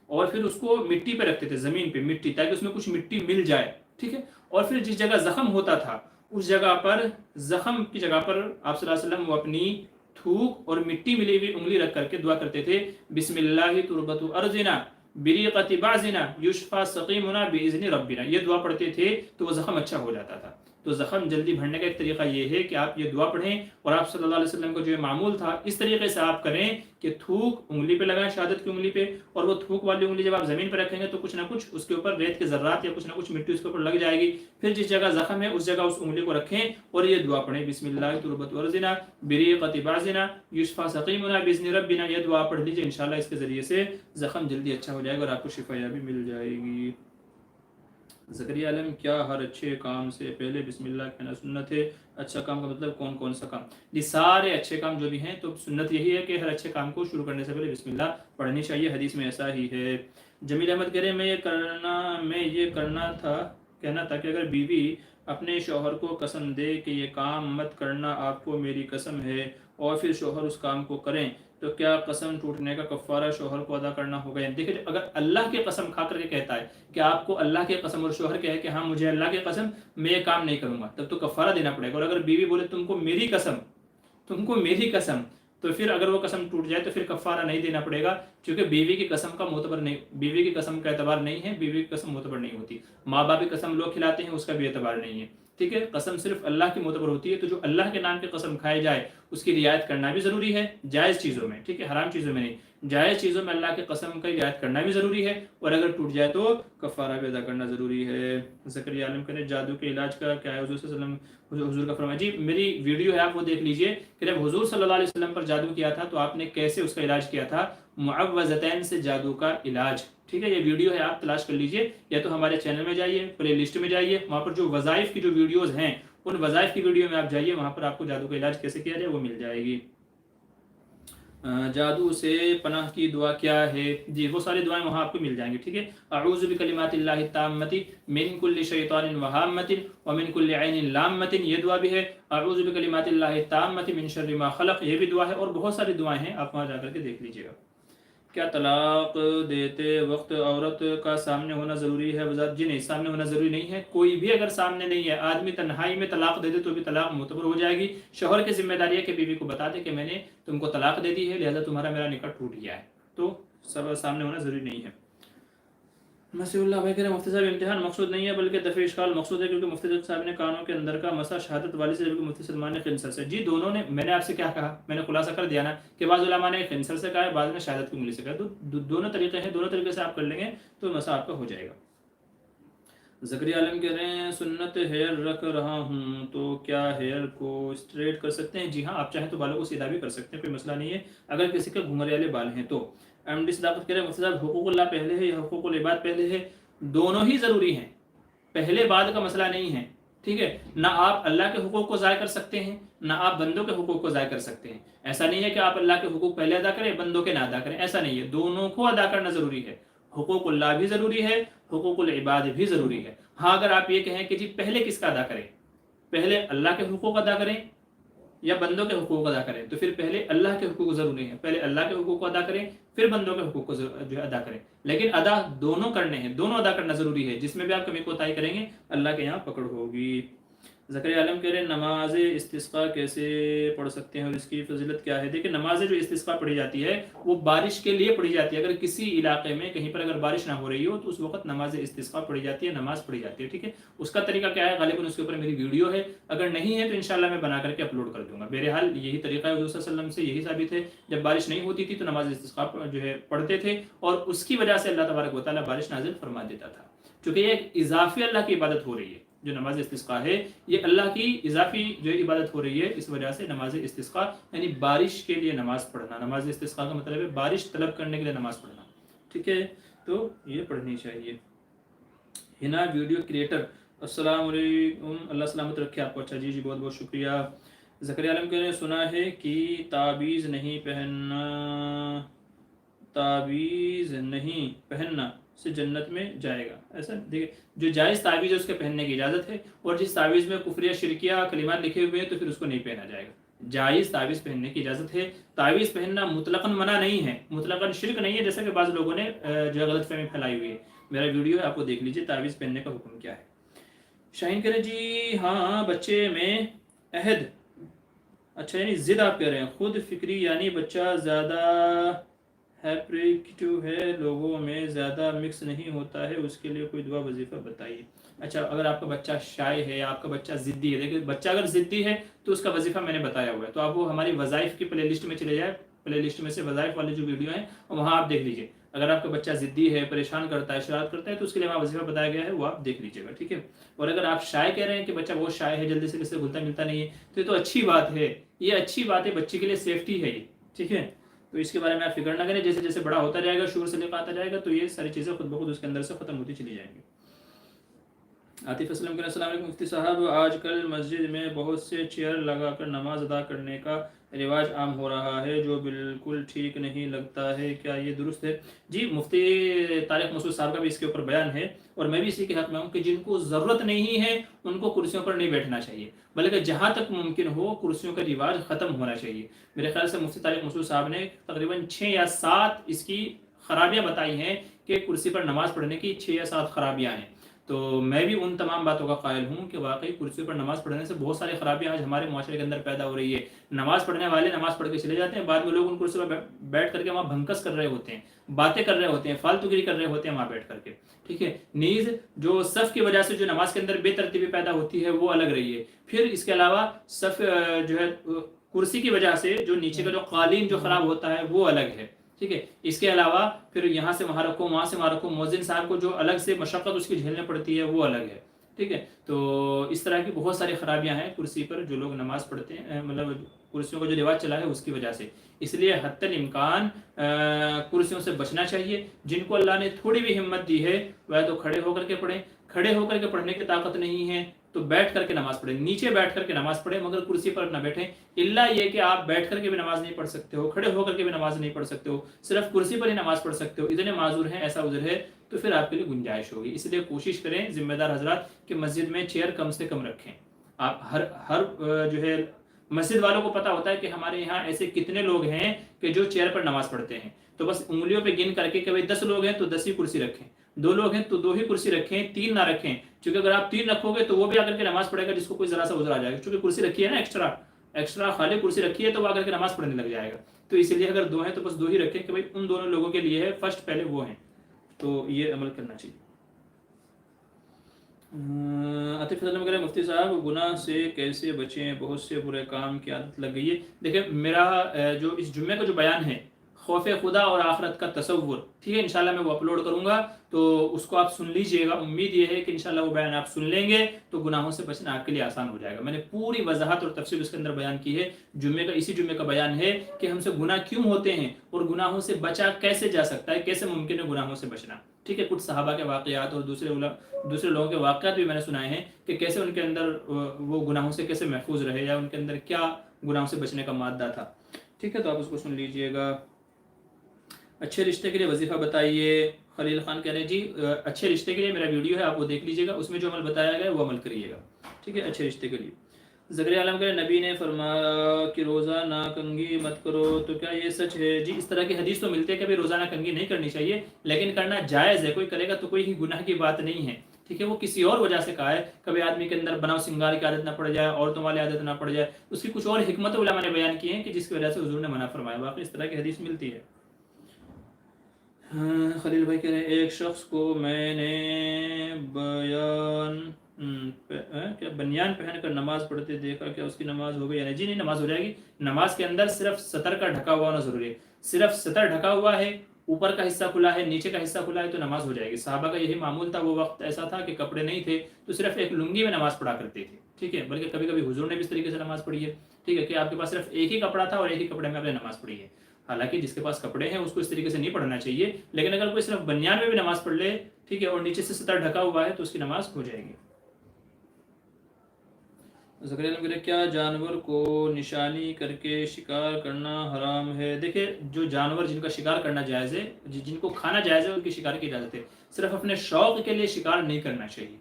اور پھر اس کو مٹی پہ رکھتے تھے، زمین پہ مٹی، تاکہ اس میں کچھ مٹی مل جائے، ٹھیک ہے۔ اور پھر جس جگہ زخم ہوتا تھا اس جگہ پر، زخم کی جگہ پر آپ صلی اللہ علیہ وسلم وہ اپنی تھوک اور مٹی ملی ہوئی انگلی رکھ کر کے دعا کرتے تھے، بسم اللہ تربت ارضنا بریقت بعضنا یشفى سقیمنا باذن ربنا، یہ دعا پڑھتے تھے تو وہ زخم اچھا ہو جاتا تھا۔ تو زخم جلدی بھرنے کا ایک طریقہ یہ ہے کہ آپ یہ دعا پڑھیں، اور آپ صلی اللہ علیہ وسلم کا جو یہ معمول تھا اس طریقے سے آپ کریں کہ تھوک انگلی پہ لگائیں، شہادت کی انگلی پہ، اور وہ تھوک والی انگلی جب آپ زمین پہ رکھیں گے تو کچھ نہ کچھ اس کے اوپر ریت کے ذرات یا کچھ نہ کچھ مٹی اس کے اوپر لگ جائے گی، پھر جس جگہ زخم ہے اس جگہ اس انگلی کو رکھیں اور یہ دعا پڑھیں، بسم اللہ تربت ورزنا بریقت بعضنا یشفى سقیمنا باذن ربنا، یہ دعا پڑھ لیجیے، انشاءاللہ اس کے ذریعے سے زخم جلدی اچھا ہو جائے گا اور آپ کو شفا یابی مل جائے گی۔ زکریا عالم کیا ہر اچھے کام سے پہلے بسم اللہ کہنا سنت ہے؟ اچھا کام کا مطلب کون کون سا کام؟ یہ سارے اچھے کام جو بھی ہیں تو سنت یہی ہے کہ ہر اچھے کام کو شروع کرنے سے پہلے بسم اللہ پڑھنی چاہیے، حدیث میں ایسا ہی ہے۔ جمیل احمد کہہ رہے ہیں میں یہ کہنا تھا کہ اگر بیوی اپنے شوہر کو قسم دے کہ یہ کام مت کرنا آپ کو میری قسم ہے، اور پھر شوہر اس کام کو کریں تو کیا قسم ٹوٹنے کا کفارہ شوہر کو ادا کرنا ہوگا؟ دیکھیں اگر اللہ کی قسم کھا کر کے کہتا ہے کہ آپ کو اللہ کی قسم، اور شوہر کہے کہ ہاں مجھے اللہ کی قسم میں یہ کام نہیں کروں گا، تب تو کفارہ دینا پڑے گا۔ اور اگر بیوی بولے تم کو میری قسم، تو پھر اگر وہ قسم ٹوٹ جائے تو پھر کفارہ نہیں دینا پڑے گا، کیونکہ بیوی کی قسم کا معتبر نہیں، بیوی کی قسم کا اعتبار نہیں ہے، بیوی کی قسم معتبر نہیں ہوتی۔ ماں باپ کی قسم لوگ کھلاتے ہیں اس کا بھی اعتبار نہیں ہے، ٹھیک ہے، قسم صرف اللہ کی معتبر ہوتی ہے، تو جو اللہ کے نام کی قسم کھائی جائے اس کی رعایت کرنا بھی ضروری ہے جائز چیزوں میں، ٹھیک ہے، حرام چیزوں میں نہیں، جائز چیزوں میں اللہ کی قسم کا رعایت کرنا بھی ضروری ہے، اور اگر ٹوٹ جائے تو کفارہ بھی ادا کرنا ضروری ہے۔ زکریا عالم کرے جادو کے علاج کا کیا ہے، حضور صلی اللہ علیہ وسلم حضور کا فرمایا، جی میری ویڈیو ہے، آپ وہ دیکھ لیجئے کہ جب حضور صلی اللہ علیہ وسلم پر جادو کیا تھا تو آپ نے کیسے اس کا علاج کیا تھا، معوذتین سے جادو کا علاج، ٹھیک ہے، یہ ویڈیو ہے، آپ تلاش کر لیجئے، یا تو ہمارے چینل میں جائیے، پلے لسٹ میں جائیے، وہاں پر جو وظائف کی جو ویڈیوز ہیں ان وظائف کی ویڈیو میں آپ جائیے، وہاں پر آپ کو جادو کا علاج کیسے کیا جائے وہ مل جائے گی۔ جادو سے پناہ کی دعا کیا ہے، جی وہ ساری دعائیں وہاں آپ کو مل جائیں گی، ٹھیک ہے، اعوذ بکلمات اللہ التامۃ من کل شیطان وہامۃ ومن کل عین لامۃ، یہ دعا بھی ہے، اعوذ بکلمات اللہ التامۃ من شر ما خلق، یہ بھی دعا ہے، اور بہت ساری دعائیں ہیں، آپ وہاں جا کر کے دیکھ لیجیے گا۔ کیا طلاق دیتے وقت عورت کا سامنے ہونا ضروری ہے وضاحت، جی نہیں، سامنے ہونا ضروری نہیں ہے، کوئی بھی اگر سامنے نہیں ہے، آدمی تنہائی میں طلاق دے دے تو بھی طلاق معتبر ہو جائے گی، شوہر کی ذمہ داری ہے کہ بیوی کو بتا دے کہ میں نے تم کو طلاق دے دی ہے، لہذا تمہارا میرا نکاح ٹوٹ گیا ہے، تو سب سامنے ہونا ضروری نہیں ہے۔ مسیح اللہ بھائی کہہ رہے ہیں مفتی صاحب امتحان مقصود نہیں ہے بلکہ دفع اشکال مقصود ہے، کیونکہ مفتی صاحب نے کانوں کے اندر کا مسا شہادت والی سے جبکہ مفتی سلمان نے خنصر سے، جی دونوں نے، میں نے آپ سے کیا کہا، میں نے خلاصہ کر دیا نا کہ بعض علماء نے خنصر سے کہا ہے، بعض نے شہادت کی انگلی سے کہا، تو دونوں طریقے ہیں، دونوں طریقے سے آپ کر لیں گے تو مسا آپ کا ہو جائے گا۔ زکریا عالم کہہ رہے ہیں سنت ہیئر رکھ رہا ہوں تو کیا ہیئر کو اسٹریٹ کر سکتے ہیں، جی ہاں، آپ چاہیں تو بالوں کو سیدھا بھی کر سکتے ہیں، کوئی مسئلہ نہیں ہے، اگر کسی کے گھنگھر والے بال ہیں تو۔ ایم ڈی صداقت کہہ رہے ہیں مفتی صاحب حقوق اللہ پہلے ہے یا حقوق العباد پہلے ہے، دونوں ہی ضروری ہیں، پہلے بعد کا مسئلہ نہیں ہے، ٹھیک ہے، نہ آپ اللہ کے حقوق کو ضائع کر سکتے ہیں نہ آپ بندوں کے حقوق کو ضائع کر سکتے ہیں، ایسا نہیں ہے کہ آپ اللہ کے حقوق پہلے ادا کریں بندوں کے نہ ادا کریں، ایسا نہیں ہے، دونوں کو ادا کرنا ضروری ہے، حقوق اللہ بھی ضروری ہے، حقوق العباد بھی ضروری ہے۔ ہاں اگر آپ یہ کہیں کہ جی پہلے کس کا ادا کریں، پہلے اللہ کے حقوق ادا کریں یا بندوں کے حقوق ادا کریں، تو پھر پہلے اللہ کے حقوق ضروری ہیں، پہلے اللہ کے حقوق کو ادا کریں پھر بندوں کے حقوق کو جو ہے ادا کریں، لیکن ادا دونوں کرنے ہیں، دونوں ادا کرنا ضروری ہے، جس میں بھی آپ کمی کوتاہی کریں گے اللہ کے یہاں پکڑ ہوگی۔ زکریا عالم کہہ رہے ہیں نماز استسقاء کیسے پڑھ سکتے ہیں اور اس کی فضیلت کیا ہے، دیکھیں نماز جو استسقاء پڑھی جاتی ہے وہ بارش کے لیے پڑھی جاتی ہے، اگر کسی علاقے میں کہیں پر اگر بارش نہ ہو رہی ہو تو اس وقت نماز استسقاء پڑھی جاتی ہے، نماز پڑھی جاتی ہے، ٹھیک ہے، اس کا طریقہ کیا ہے غالباً اس کے اوپر میری ویڈیو ہے، اگر نہیں ہے تو انشاءاللہ میں بنا کر کے اپلوڈ کر دوں گا، بہرحال یہی طریقہ ہے حضور صلی اللہ علیہ وسلم سے یہی ثابت ہے، جب بارش نہیں ہوتی تھی تو نماز استسقاء جو ہے پڑھتے تھے اور اس کی وجہ سے اللہ تبارک و تعالیٰ بارش نازل فرما دیتا تھا، چونکہ یہ ایک اضافی اللہ کی عبادت ہو رہی ہے، جو نماز استسقاء ہے یہ اللہ کی اضافی جو عبادت ہو رہی ہے، اس وجہ سے نماز استسقاء یعنی بارش کے لیے نماز پڑھنا، نماز استسقاء کا مطلب ہے بارش طلب کرنے کے لیے نماز پڑھنا، ٹھیک ہے، تو یہ پڑھنی چاہیے۔ ہنا ویڈیو کریٹر السلام علیکم، اللہ سلامت رکھے آپ کو، اچھا جی بہت بہت شکریہ۔ زکریا عالم نے سنا ہے کہ تعویذ نہیں پہننا سے جنت میں جائے گا، ایسا دیکھیں جو جائز تعویذ ہے اس کے پہننے کی اجازت ہے، اور جس تعویذ میں کفر یا شرکیہ کلمات لکھے ہوئے ہیں تو پھر اس کو نہیں پہنا جائے گا، جائز تعویذ پہننے کی اجازت ہے، تعویذ پہننا مطلقاً منع نہیں ہے، مطلقاً شرک نہیں ہے، جیسا کہ بعض لوگوں نے جو غلط فہمی پھیلائی ہوئی ہے، میرا ویڈیو ہے آپ کو دیکھ لیجیے تعویذ پہننے کا حکم کیا ہے۔ شاہین کہہ رہے جی ہاں بچے میں عہد، اچھا یعنی ضد آپ کہہ رہے ہیں، خود فکری یعنی بچہ زیادہ ہیپریکٹیو ہے، لوگوں میں زیادہ مکس نہیں ہوتا ہے، اس کے لیے کوئی دعا وظیفہ بتائیے۔ اچھا اگر آپ کا بچہ شائع ہے، آپ کا بچہ ضدی ہے، دیکھیں بچہ اگر ضدی ہے تو اس کا وظیفہ میں نے بتایا ہوا ہے، تو آپ وہ ہماری وظائف کی پلے لسٹ میں چلے جائیں، پلے لسٹ میں سے وظائف والے جو ویڈیو ہیں وہاں آپ دیکھ لیجیے، اگر آپ کا بچہ ضدی ہے، پریشان کرتا ہے، شرارت کرتا ہے تو اس کے لیے وہاں وظیفہ بتایا گیا ہے، وہ آپ دیکھ لیجیے گا، ٹھیک ہے۔ اور اگر آپ شائع کہہ رہے ہیں کہ بچہ بہت شائع ہے، جلدی سے کسی سے گھلتا ملتا نہیں ہے، تو یہ تو اچھی بات ہے، یہ اچھی بات ہے، بچے کے لیے سیفٹی ہے یہ، ٹھیک ہے، تو اس کے بارے میں آپ فکر نہ کریں، جیسے جیسے بڑا ہوتا جائے گا، شعور سے لے آتا جائے گا تو یہ ساری چیزیں خود بخود اس کے اندر سے ختم ہوتی چلی جائیں گی۔ عاطف اسلم کے السلام علیکم مفتی صاحب، آج کل مسجد میں بہت سے چیئر لگا کر نماز ادا کرنے کا رواج عام ہو رہا ہے جو بالکل ٹھیک نہیں لگتا ہے، کیا یہ درست ہے؟ جی مفتی طارق مسعود صاحب کا بھی اس کے اوپر بیان ہے، اور میں بھی اسی کے حق میں ہوں کہ جن کو ضرورت نہیں ہے ان کو کرسیوں پر نہیں بیٹھنا چاہیے، بلکہ جہاں تک ممکن ہو کرسیوں کا رواج ختم ہونا چاہیے۔ میرے خیال سے مفتی طارق مسعود صاحب نے تقریباً 6 یا 7 اس کی خرابیاں بتائی ہیں کہ کرسی پر نماز پڑھنے کی 6 یا 7 خرابیاں ہیں، تو میں بھی ان تمام باتوں کا قائل ہوں کہ واقعی کرسیوں پر نماز پڑھنے سے بہت ساری خرابیاں آج ہمارے معاشرے کے اندر پیدا ہو رہی ہے. نماز پڑھنے والے نماز پڑھ کے چلے جاتے ہیں, بعد میں لوگ ان کرسیوں پر بیٹھ کر کے وہاں بھنکس کر رہے ہوتے ہیں, باتیں کر رہے ہوتے ہیں, فالتو گیری کر رہے ہوتے ہیں وہاں بیٹھ کر کے. ٹھیک ہے, نیز جو صف کی وجہ سے جو نماز کے اندر بے ترتیبی پیدا ہوتی ہے وہ الگ رہی ہے. پھر اس کے علاوہ صف جو ہے کرسی کی وجہ سے جو نیچے کا جو قالین جو خراب ہوتا ہے وہ الگ ہے. ٹھیک ہے, اس کے علاوہ پھر یہاں سے وہاں رکھو, وہاں سے وہاں رکھو, مؤذن صاحب کو جو الگ سے مشقت اس کی جھیلنے پڑتی ہے وہ الگ ہے. ٹھیک ہے, تو اس طرح کی بہت ساری خرابیاں ہیں کرسی پر جو لوگ نماز پڑھتے ہیں, مطلب کرسیوں کا جو رواج چلا ہے اس کی وجہ سے. اس لیے حتی الامکان کرسیوں سے بچنا چاہیے. جن کو اللہ نے تھوڑی بھی ہمت دی ہے وہ تو کھڑے ہو کر کے پڑھیں, کھڑے ہو کر کے پڑھنے کی طاقت نہیں ہے تو بیٹھ کر کے نماز پڑھیں, نیچے بیٹھ کر کے نماز پڑھیں, مگر کرسی پر نہ بیٹھیں. الا یہ کہ آپ بیٹھ کر کے بھی نماز نہیں پڑھ سکتے ہو, کھڑے ہو کر کے بھی نماز نہیں پڑھ سکتے ہو, صرف کرسی پر ہی نماز پڑھ سکتے ہو, اتنے معذور ہیں, ایسا عذر ہے, تو پھر آپ کے لیے گنجائش ہوگی. اس لیے کوشش کریں ذمہ دار حضرات کہ مسجد میں چیئر کم سے کم رکھیں. آپ ہر جو ہے مسجد والوں کو پتا ہوتا ہے کہ ہمارے یہاں ایسے کتنے لوگ ہیں کہ جو چیئر پر نماز پڑھتے ہیں, تو بس انگلیوں پہ گن کر کے کہ 10 لوگ ہیں تو 10 ہی کرسی رکھیں, 2 لوگ ہیں تو 2 ہی کرسی رکھیں, 3 نہ رکھیں. چونکہ اگر آپ 3 رکھو گے تو وہ بھی آ کر کے نماز پڑھے گا جس کو کوئی ذرا سا عذر آ جائے گا, چونکہ کرسی رکھی ہے نا ایکسٹرا خالی کرسی رکھی ہے, تو وہ آ کر کے نماز پڑھنے لگ جائے گا. تو اسی لیے اگر 2 ہیں تو بس 2 ہی رکھیں کہ بھائی ان دونوں لوگوں کے لیے ہے, فرسٹ پہلے وہ ہیں. تو یہ عمل کرنا چاہیے. عاطف فضل وغیرہ مفتی صاحب گناہ سے کیسے بچیں, بہت سے برے کام کی عادت لگ گئی ہے. دیکھیں میرا جو اس جمعے کا جو بیان ہے خوف خدا اور آخرت کا تصور, ٹھیک ہے, انشاءاللہ میں وہ اپلوڈ کروں گا تو اس کو آپ سن لیجئے گا. امید یہ ہے کہ انشاءاللہ وہ بیان آپ سن لیں گے تو گناہوں سے بچنا آپ کے لیے آسان ہو جائے گا. میں نے پوری وضاحت اور تفصیل اس کے اندر بیان کی ہے. اسی جمعے کا بیان ہے کہ ہم سے گناہ کیوں ہوتے ہیں اور گناہوں سے بچا کیسے جا سکتا ہے, کیسے ممکن ہے گناہوں سے بچنا. ٹھیک ہے, کچھ صحابہ کے واقعات اور دوسرے لوگوں کے واقعات بھی میں نے سنائے ہیں کہ کیسے ان کے اندر وہ گناہوں سے کیسے محفوظ رہے, یا ان کے اندر کیا گناہوں سے بچنے کا مادہ تھا. ٹھیک ہے, تو آپ اس کو سن لیجئے گا. اچھے رشتے کے لیے وظیفہ بتائیے. خلیل خان کہہ رہے ہیں جی اچھے رشتے کے لیے میرا ویڈیو ہے, آپ وہ دیکھ لیجئے گا, اس میں جو عمل بتایا گیا ہے وہ عمل کریے گا. ٹھیک ہے, اچھے رشتے کے لیے. زکریا عالم کہہ رہے ہیں نبی نے فرمایا کہ روزانہ کنگھی مت کرو, تو کیا یہ سچ ہے؟ جی اس طرح کی حدیث تو ملتے ہیں کہ بھی روزانہ کنگھی نہیں کرنی چاہیے, لیکن کرنا جائز ہے. کوئی کرے گا تو کوئی ہی گناہ کی بات نہیں ہے. ٹھیک ہے, وہ کسی اور وجہ سے کہا ہے, کبھی آدمی کے اندر بناؤ سنگار کی عادت نہ پڑ جائے, عورتوں والی عادت نہ پڑ جائے, اس کی کچھ اور حکمت علماء نے بیان کی ہیں کہ جس کی وجہ سے حضور نے منع فرمایا. واقعی اس طرح کی حدیث ملتی ہے. خلیل بھائی کہہ رہے ہیں ایک شخص کو میں نے بنیان پہن کر نماز پڑھتے دیکھا, کیا اس کی نماز ہو گئی؟ یعنی جی نہیں, نماز ہو جائے گی. نماز کے اندر صرف سطر کا ڈھکا ہوا ہونا ضروری ہے. صرف سطر ڈھکا ہوا ہے, اوپر کا حصہ کھلا ہے, نیچے کا حصہ کھلا ہے, تو نماز ہو جائے گی. صحابہ کا یہی معمول تھا. وہ وقت ایسا تھا کہ کپڑے نہیں تھے تو صرف ایک لنگی میں نماز پڑھا کرتے تھے. ٹھیک ہے, بلکہ کبھی کبھی حضور نے بھی اس طریقے سے نماز پڑھی ہے. ٹھیک ہے, کہ آپ کے پاس صرف ایک ہی کپڑا تھا اور ایک ہی کپڑے میں آپ نے نماز پڑھی ہے. حالانکہ جس کے پاس کپڑے ہیں اس کو اس طریقے سے نہیں پڑھنا چاہیے, لیکن اگر کوئی صرف بنیان میں بھی نماز پڑھ لے, ٹھیک ہے, اور نیچے سے سطر ڈھکا ہوا ہے, تو اس کی نماز ہو جائے گی. زکریا کیا جانور کو نشانی کر کے شکار کرنا حرام ہے؟ دیکھیں جو جانور جن کا شکار کرنا جائز ہے, جن کو کھانا جائز ہے, ان کی شکار کی اجازت ہے. صرف اپنے شوق کے لیے شکار نہیں کرنا چاہیے.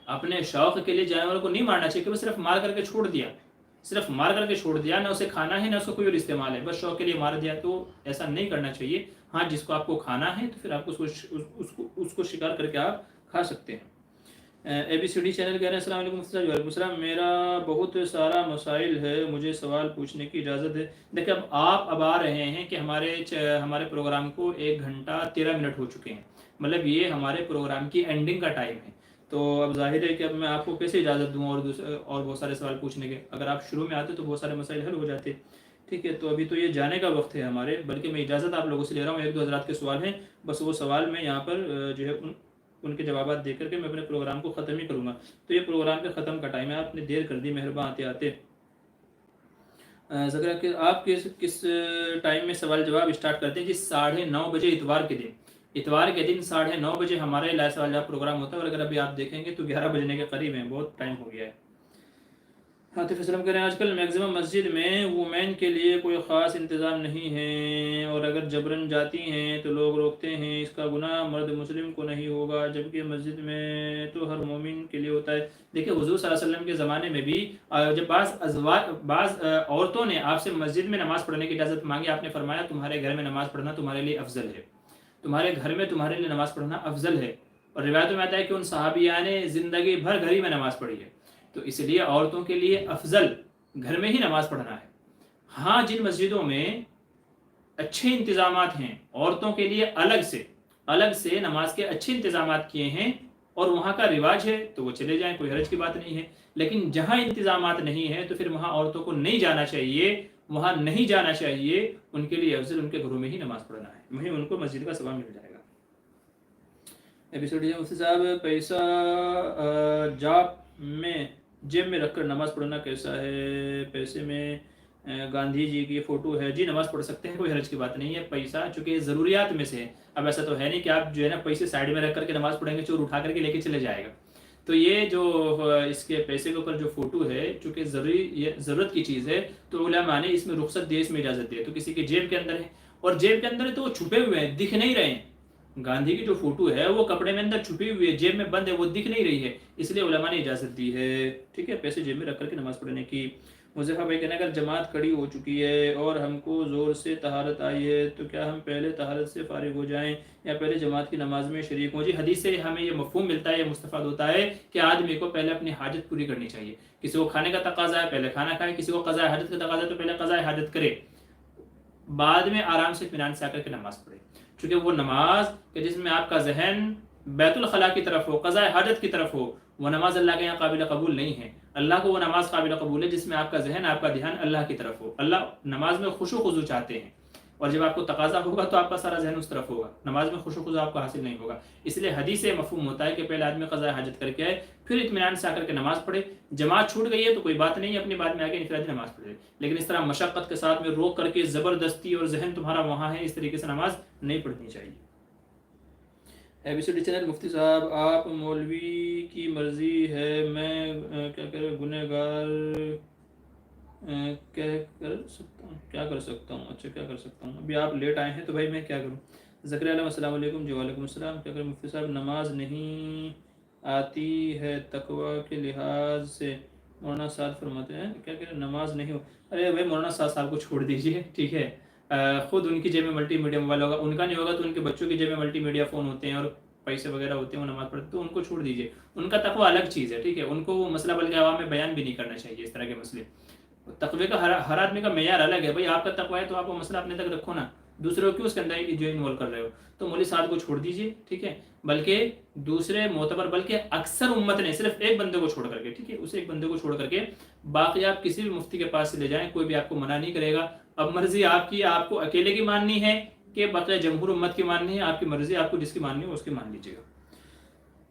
اپنے شوق کے لیے جانور کو نہیں مارنا چاہیے کہ وہ صرف مار کر کے چھوڑ دیا, نہ اسے کھانا ہے نہ اس کو کوئی اور استعمال ہے, بس شوق کے لیے مار دیا, تو ایسا نہیں کرنا چاہیے. ہاں, جس کو آپ کو کھانا ہے تو پھر آپ اس کو شکار کر کے آپ کھا سکتے ہیں. اے بی سی ڈی چینل کہہ رہے ہیں السلام علیکم. وعلیکم السلام. میرا بہت سارا مسائل ہے, مجھے سوال پوچھنے کی اجازت ہے؟ دیکھیں اب آ رہے ہیں کہ ہمارے پروگرام کو 1 گھنٹہ 13 منٹ ہو چکے ہیں, مطلب یہ ہمارے پروگرام کی اینڈنگ کا ٹائم ہے. تو اب ظاہر ہے کہ اب میں آپ کو کیسے اجازت دوں اور بہت سارے سوال پوچھنے کے. اگر آپ شروع میں آتے تو بہت سارے مسائل حل ہو جاتے. ٹھیک ہے, تو ابھی تو یہ جانے کا وقت ہے ہمارے, بلکہ میں اجازت آپ لوگوں سے لے رہا ہوں. 1-2 حضرات کے سوال ہیں, بس وہ سوال میں یہاں پر جو ہے ان کے جوابات دے کر کے میں اپنے پروگرام کو ختم ہی کروں گا. تو یہ پروگرام کے ختم کا ٹائم ہے, آپ نے دیر کر دی, مہربان آتے. ذکر کہ آپ کس ٹائم میں سوال جواب اسٹارٹ کرتے ہیں؟ جی 9:30 بجے اتوار کے دن 9:30 بجے ہمارے لائیو سوال جواب پروگرام ہوتا ہے. اور اگر ابھی آپ دیکھیں گے تو 11 بجنے کے قریب ہیں, بہت ٹائم ہو گیا ہے. عاطف اسلم کہہ رہے ہیں آج کل میکزیمم مسجد میں وومین کے لیے کوئی خاص انتظام نہیں ہے, اور اگر جبرن جاتی ہیں تو لوگ روکتے ہیں. اس کا گناہ مرد مسلم کو نہیں ہوگا, جبکہ مسجد میں تو ہر مومن کے لیے ہوتا ہے. دیکھیں حضور صلی اللہ علیہ وسلم کے زمانے میں بھی جب بعض عورتوں نے آپ سے مسجد میں نماز پڑھنے کی اجازت مانگی, آپ نے فرمایا تمہارے گھر میں نماز پڑھنا تمہارے لیے افضل ہے. تمہارے گھر میں تمہارے لیے نماز پڑھنا افضل ہے. اور روایتوں میں آتا ہے کہ ان صحابیہ نے زندگی بھر گھر ہی میں نماز پڑھی ہے. تو اس لیے عورتوں کے لیے افضل گھر میں ہی نماز پڑھنا ہے. ہاں جن مسجدوں میں اچھے انتظامات ہیں عورتوں کے لیے الگ سے نماز کے اچھے انتظامات کیے ہیں اور وہاں کا رواج ہے تو وہ چلے جائیں, کوئی حرج کی بات نہیں ہے. لیکن جہاں انتظامات نہیں ہیں تو پھر وہاں عورتوں کو نہیں جانا چاہیے, وہاں نہیں جانا چاہیے. ان کے لیے افضل ان کے گھروں میں ہی نماز پڑھنا ہے, وہیں ان کو مسجد کا ثواب مل جائے گا. ایپیسوڈ مفتی صاحب, پیسہ جیب میں رکھ کر نماز پڑھنا کیسا ہے؟ پیسے میں گاندھی جی کی فوٹو ہے, جی نماز پڑھ سکتے ہیں, کوئی حرج کی بات نہیں ہے. پیسہ چونکہ ضروریات میں سے ہے, اب ایسا تو ہے نہیں کہ آپ جو ہے نا پیسے سائڈ میں رکھ کر کے نماز پڑھیں گے, چور اٹھا کر کے لے کے چلے جائے گا. تو یہ جو اس کے پیسے کے اوپر جو فوٹو ہے چونکہ ضرورت کی چیز ہے تو علماء نے اس میں رخصت دی, اس میں اجازت دی. تو کسی کے جیب کے اندر ہے اور جیب کے اندر ہے تو وہ چھپے ہوئے ہیں, دکھ نہیں رہے ہیں. گاندھی کی جو فوٹو ہے وہ کپڑے میں اندر چھپی ہوئی ہے, جیب میں بند ہے, وہ دکھ نہیں رہی ہے, اس لیے علماء نے اجازت دی ہے. ٹھیک ہے, پیسے جیب میں رکھ کر کے نماز پڑھنے کی. مظفر بھائی کہنا اگر جماعت کھڑی ہو چکی ہے اور ہم کو زور سے طہارت آئی ہے تو کیا ہم پہلے طہارت سے فارغ ہو جائیں یا پہلے جماعت کی نماز میں شریک ہوں؟ جی حدیث سے ہمیں یہ مفہوم ملتا ہے, یہ مستفاد ہوتا ہے کہ آدمی کو پہلے اپنی حاجت پوری کرنی چاہیے. کسی کو کھانے کا تقاضا ہے پہلے کھانا کھائے, کسی کو قضاء حاجت کا تقاضا ہے تو پہلے قضاء حاجت کرے, بعد میں آرام سے اطمینان سے آ کر کے نماز پڑھے. چونکہ وہ نماز کہ جس میں آپ کا ذہن بیت الخلاء کی طرف ہو, قضاء حاجت کی طرف ہو, وہ نماز اللہ کے یہاں قابل قبول نہیں ہے. اللہ کو وہ نماز قابل قبول ہے جس میں آپ کا ذہن, آپ کا دھیان اللہ کی طرف ہو. اللہ نماز میں خشوع و خضوع چاہتے ہیں, اور جب آپ کو تقاضا ہوگا تو آپ کا سارا ذہن اس طرف ہوگا, نماز میں خشوع و خضوع آپ کو حاصل نہیں ہوگا. اس لیے حدیث سے مفہوم ہوتا ہے کہ پہلے آدمی قضاء حاجت کر کے آئے, پھر اطمینان سے آ کر کے نماز پڑھے. جماعت چھوٹ گئی ہے تو کوئی بات نہیں, اپنی بات میں آ کے انفرادی نماز پڑھے, لیکن اس طرح مشقت کے ساتھ میں روک کر کے زبردستی اور ذہن تمہارا وہاں ہے اس طریقے سے نماز نہیں پڑھنی چاہیے. ایپیسوڈ چینل مفتی صاحب, آپ مولوی کی مرضی ہے, میں کیا کرے گنہگار کیا کر سکتا ہوں؟ اچھا کیا کر سکتا ہوں, ابھی آپ لیٹ آئے ہیں تو بھائی میں کیا کروں. زکریا علیہ السلام علیکم. جی وعلیکم السلام. کیا کریں مفتی صاحب, نماز نہیں آتی ہے تقوی کے لحاظ سے. مولانا سعد فرماتے ہیں کیا کریں نماز نہیں ہو. ارے بھائی مولانا سعد صاحب کو چھوڑ دیجیے, ٹھیک ہے. خود ان کی جیب میں ملٹی میڈیا موبائل ہوگا, ان کا نہیں ہوگا تو ان کے بچوں کی جیب میں ملٹی میڈیا فون ہوتے ہیں اور پیسے وغیرہ ہوتے ہیں, وہ نماز پڑھتے تو ان کو چھوڑ دیجیے. ان کا تقوی الگ چیز ہے, ٹھیک ہے. ان کو وہ مسئلہ بلکہ عوام میں بیان بھی نہیں کرنا چاہیے اس طرح کے مسئلے. تقوی کا ہر آدمی کا معیار الگ ہے. بھائی آپ کا تقوی ہے تو آپ وہ مسئلہ اپنے تک رکھو نا, دوسرے کو کیوں اس کے اندر جو انوالو کر رہے ہو. تو مولوی صاحب کو چھوڑ دیجیے, ٹھیک ہے. بلکہ دوسرے معتبر, بلکہ اکثر امت نے صرف ایک بندے کو چھوڑ کر کے, ٹھیک ہے, اسے ایک بندے کو چھوڑ کر کے باقی آپ کسی بھی مفتی کے پاس سے لے جائیں, کوئی بھی آپ کو منع نہیں کرے گا. اب مرضی آپ کی, آپ کو اکیلے کی ماننی ہے کہ بقیہ جمہور امت کی ماننی ہے, آپ کی مرضی, آپ کو جس کی ماننی ہے اس کی مان لیجیے گا.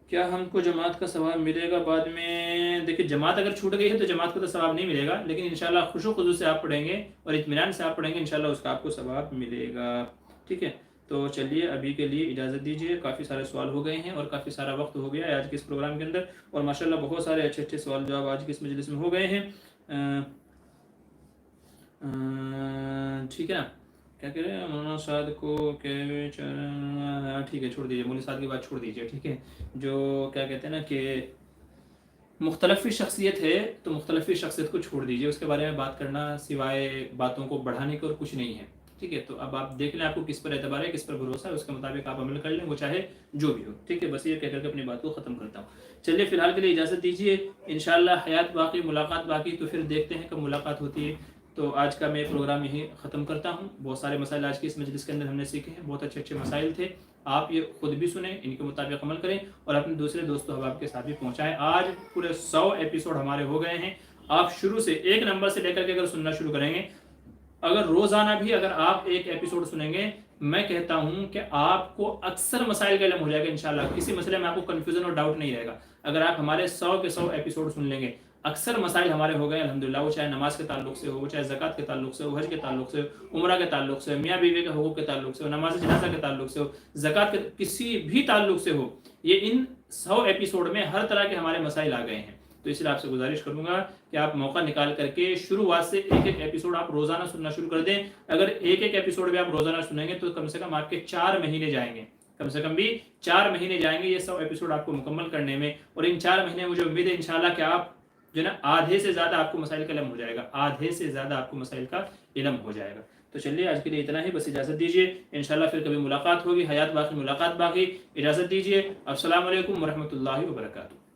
کیا ہم کو جماعت کا ثواب ملے گا بعد میں؟ دیکھیے جماعت اگر چھوٹ گئی ہے تو جماعت کو تو ثواب نہیں ملے گا, لیکن انشاءاللہ خشوع و خضوع سے آپ پڑھیں گے اور اطمینان سے آپ پڑھیں گے, انشاءاللہ اس کا آپ کو ثواب ملے گا. ٹھیک ہے. تو چلیے ابھی کے لیے اجازت دیجیے, کافی سارے سوال ہو گئے ہیں اور کافی سارا وقت ہو گیا ہے آج کے اس پروگرام کے اندر, اور ماشاءاللہ بہت سارے اچھے اچھے سوال جواب آج کے اس مجلس میں ہو گئے ہیں. ٹھیک ہے نا. کیا کہہ رہے ہیں مولانا سعد کو ٹھیک ہے چھوڑ دیجیے, مولانا سعد کی بات چھوڑ دیجیے, ٹھیک ہے. جو کیا کہتے ہیں نا کہ مختلف شخصیت ہے تو مختلف شخصیت کو چھوڑ دیجیے, اس کے بارے میں بات کرنا سوائے باتوں کو بڑھانے کے اور کچھ نہیں ہے. ٹھیک ہے. تو اب آپ دیکھ لیں آپ کو کس پر اعتبار ہے, کس پر بھروسہ ہے, اس کے مطابق آپ عمل کر لیں, وہ چاہے جو بھی ہو. ٹھیک ہے. بس یہ کہہ کر کے اپنی بات کو ختم کرتا ہوں. چلیے فی الحال کے لیے اجازت دیجیے, انشاءاللہ حیات باقی, ملاقات باقی, تو پھر دیکھتے ہیں کب ملاقات ہوتی ہے. تو آج کا میں پروگرام یہیں ختم کرتا ہوں. بہت سارے مسائل آج کی اس مجلس کے اندر ہم نے سیکھے ہیں, بہت اچھے اچھے مسائل تھے. آپ یہ خود بھی سنیں, ان کے مطابق عمل کریں اور اپنے دوسرے دوست و احباب کے ساتھ بھی پہنچائیں. آج پورے 100 ایپیسوڈ ہمارے ہو گئے ہیں. آپ شروع سے ایک نمبر سے لے کر کے اگر سننا شروع کریں گے, اگر روزانہ بھی اگر آپ ایک ایپیسوڈ سنیں گے, میں کہتا ہوں کہ آپ کو اکثر مسائل کا علم ہو جائے گا انشاءاللہ. کسی مسئلے میں آپ کو کنفیوژن اور ڈاؤٹ نہیں رہے گا. اگر آپ ہمارے 100 کے 100 ایپیسوڈ سن لیں گے, اکثر مسائل ہمارے ہو گئے الحمدللہ, وہ چاہے نماز کے تعلق سے ہو, وہ چاہے زکوٰۃ کے تعلق سے ہو, حج کے تعلق سے ہو, عمرہ کے تعلق سے ہو, میاں بیوی کے حقوق کے تعلق سے ہو, نماز جنازہ کے تعلق سے ہو, زکوٰۃ کے کسی بھی تعلق سے ہو. یہ ان 100 ایپیسوڈ میں ہر طرح کے ہمارے مسائل آ گئے ہیں. تو اس لیے آپ سے گزارش کروں گا کہ آپ موقع نکال کر کے شروعات سے ایک ایک ایپیسوڈ آپ روزانہ سننا شروع کر دیں. اگر ایک ایک ایپیسوڈ بھی آپ روزانہ سنیں گے تو کم سے کم آپ کے 4 مہینے جائیں گے, کم سے کم بھی 4 مہینے جائیں گے یہ 100 ایپیسوڈ آپ کو مکمل کرنے میں. اور ان 4 مہینے مجھے امید ہے انشاءاللہ کہ آپ جو نا آدھے سے زیادہ آپ کو مسائل کا علم ہو جائے گا, آدھے سے زیادہ آپ کو مسائل کا علم ہو جائے گا. تو چلیے آج کے لیے اتنا ہی، بس اجازت دیجیے، انشاءاللہ پھر کبھی ملاقات ہوگی، حیات باقی ملاقات باقی، اجازت دیجیے، السلام علیکم ورحمۃ اللہ وبرکاتہ۔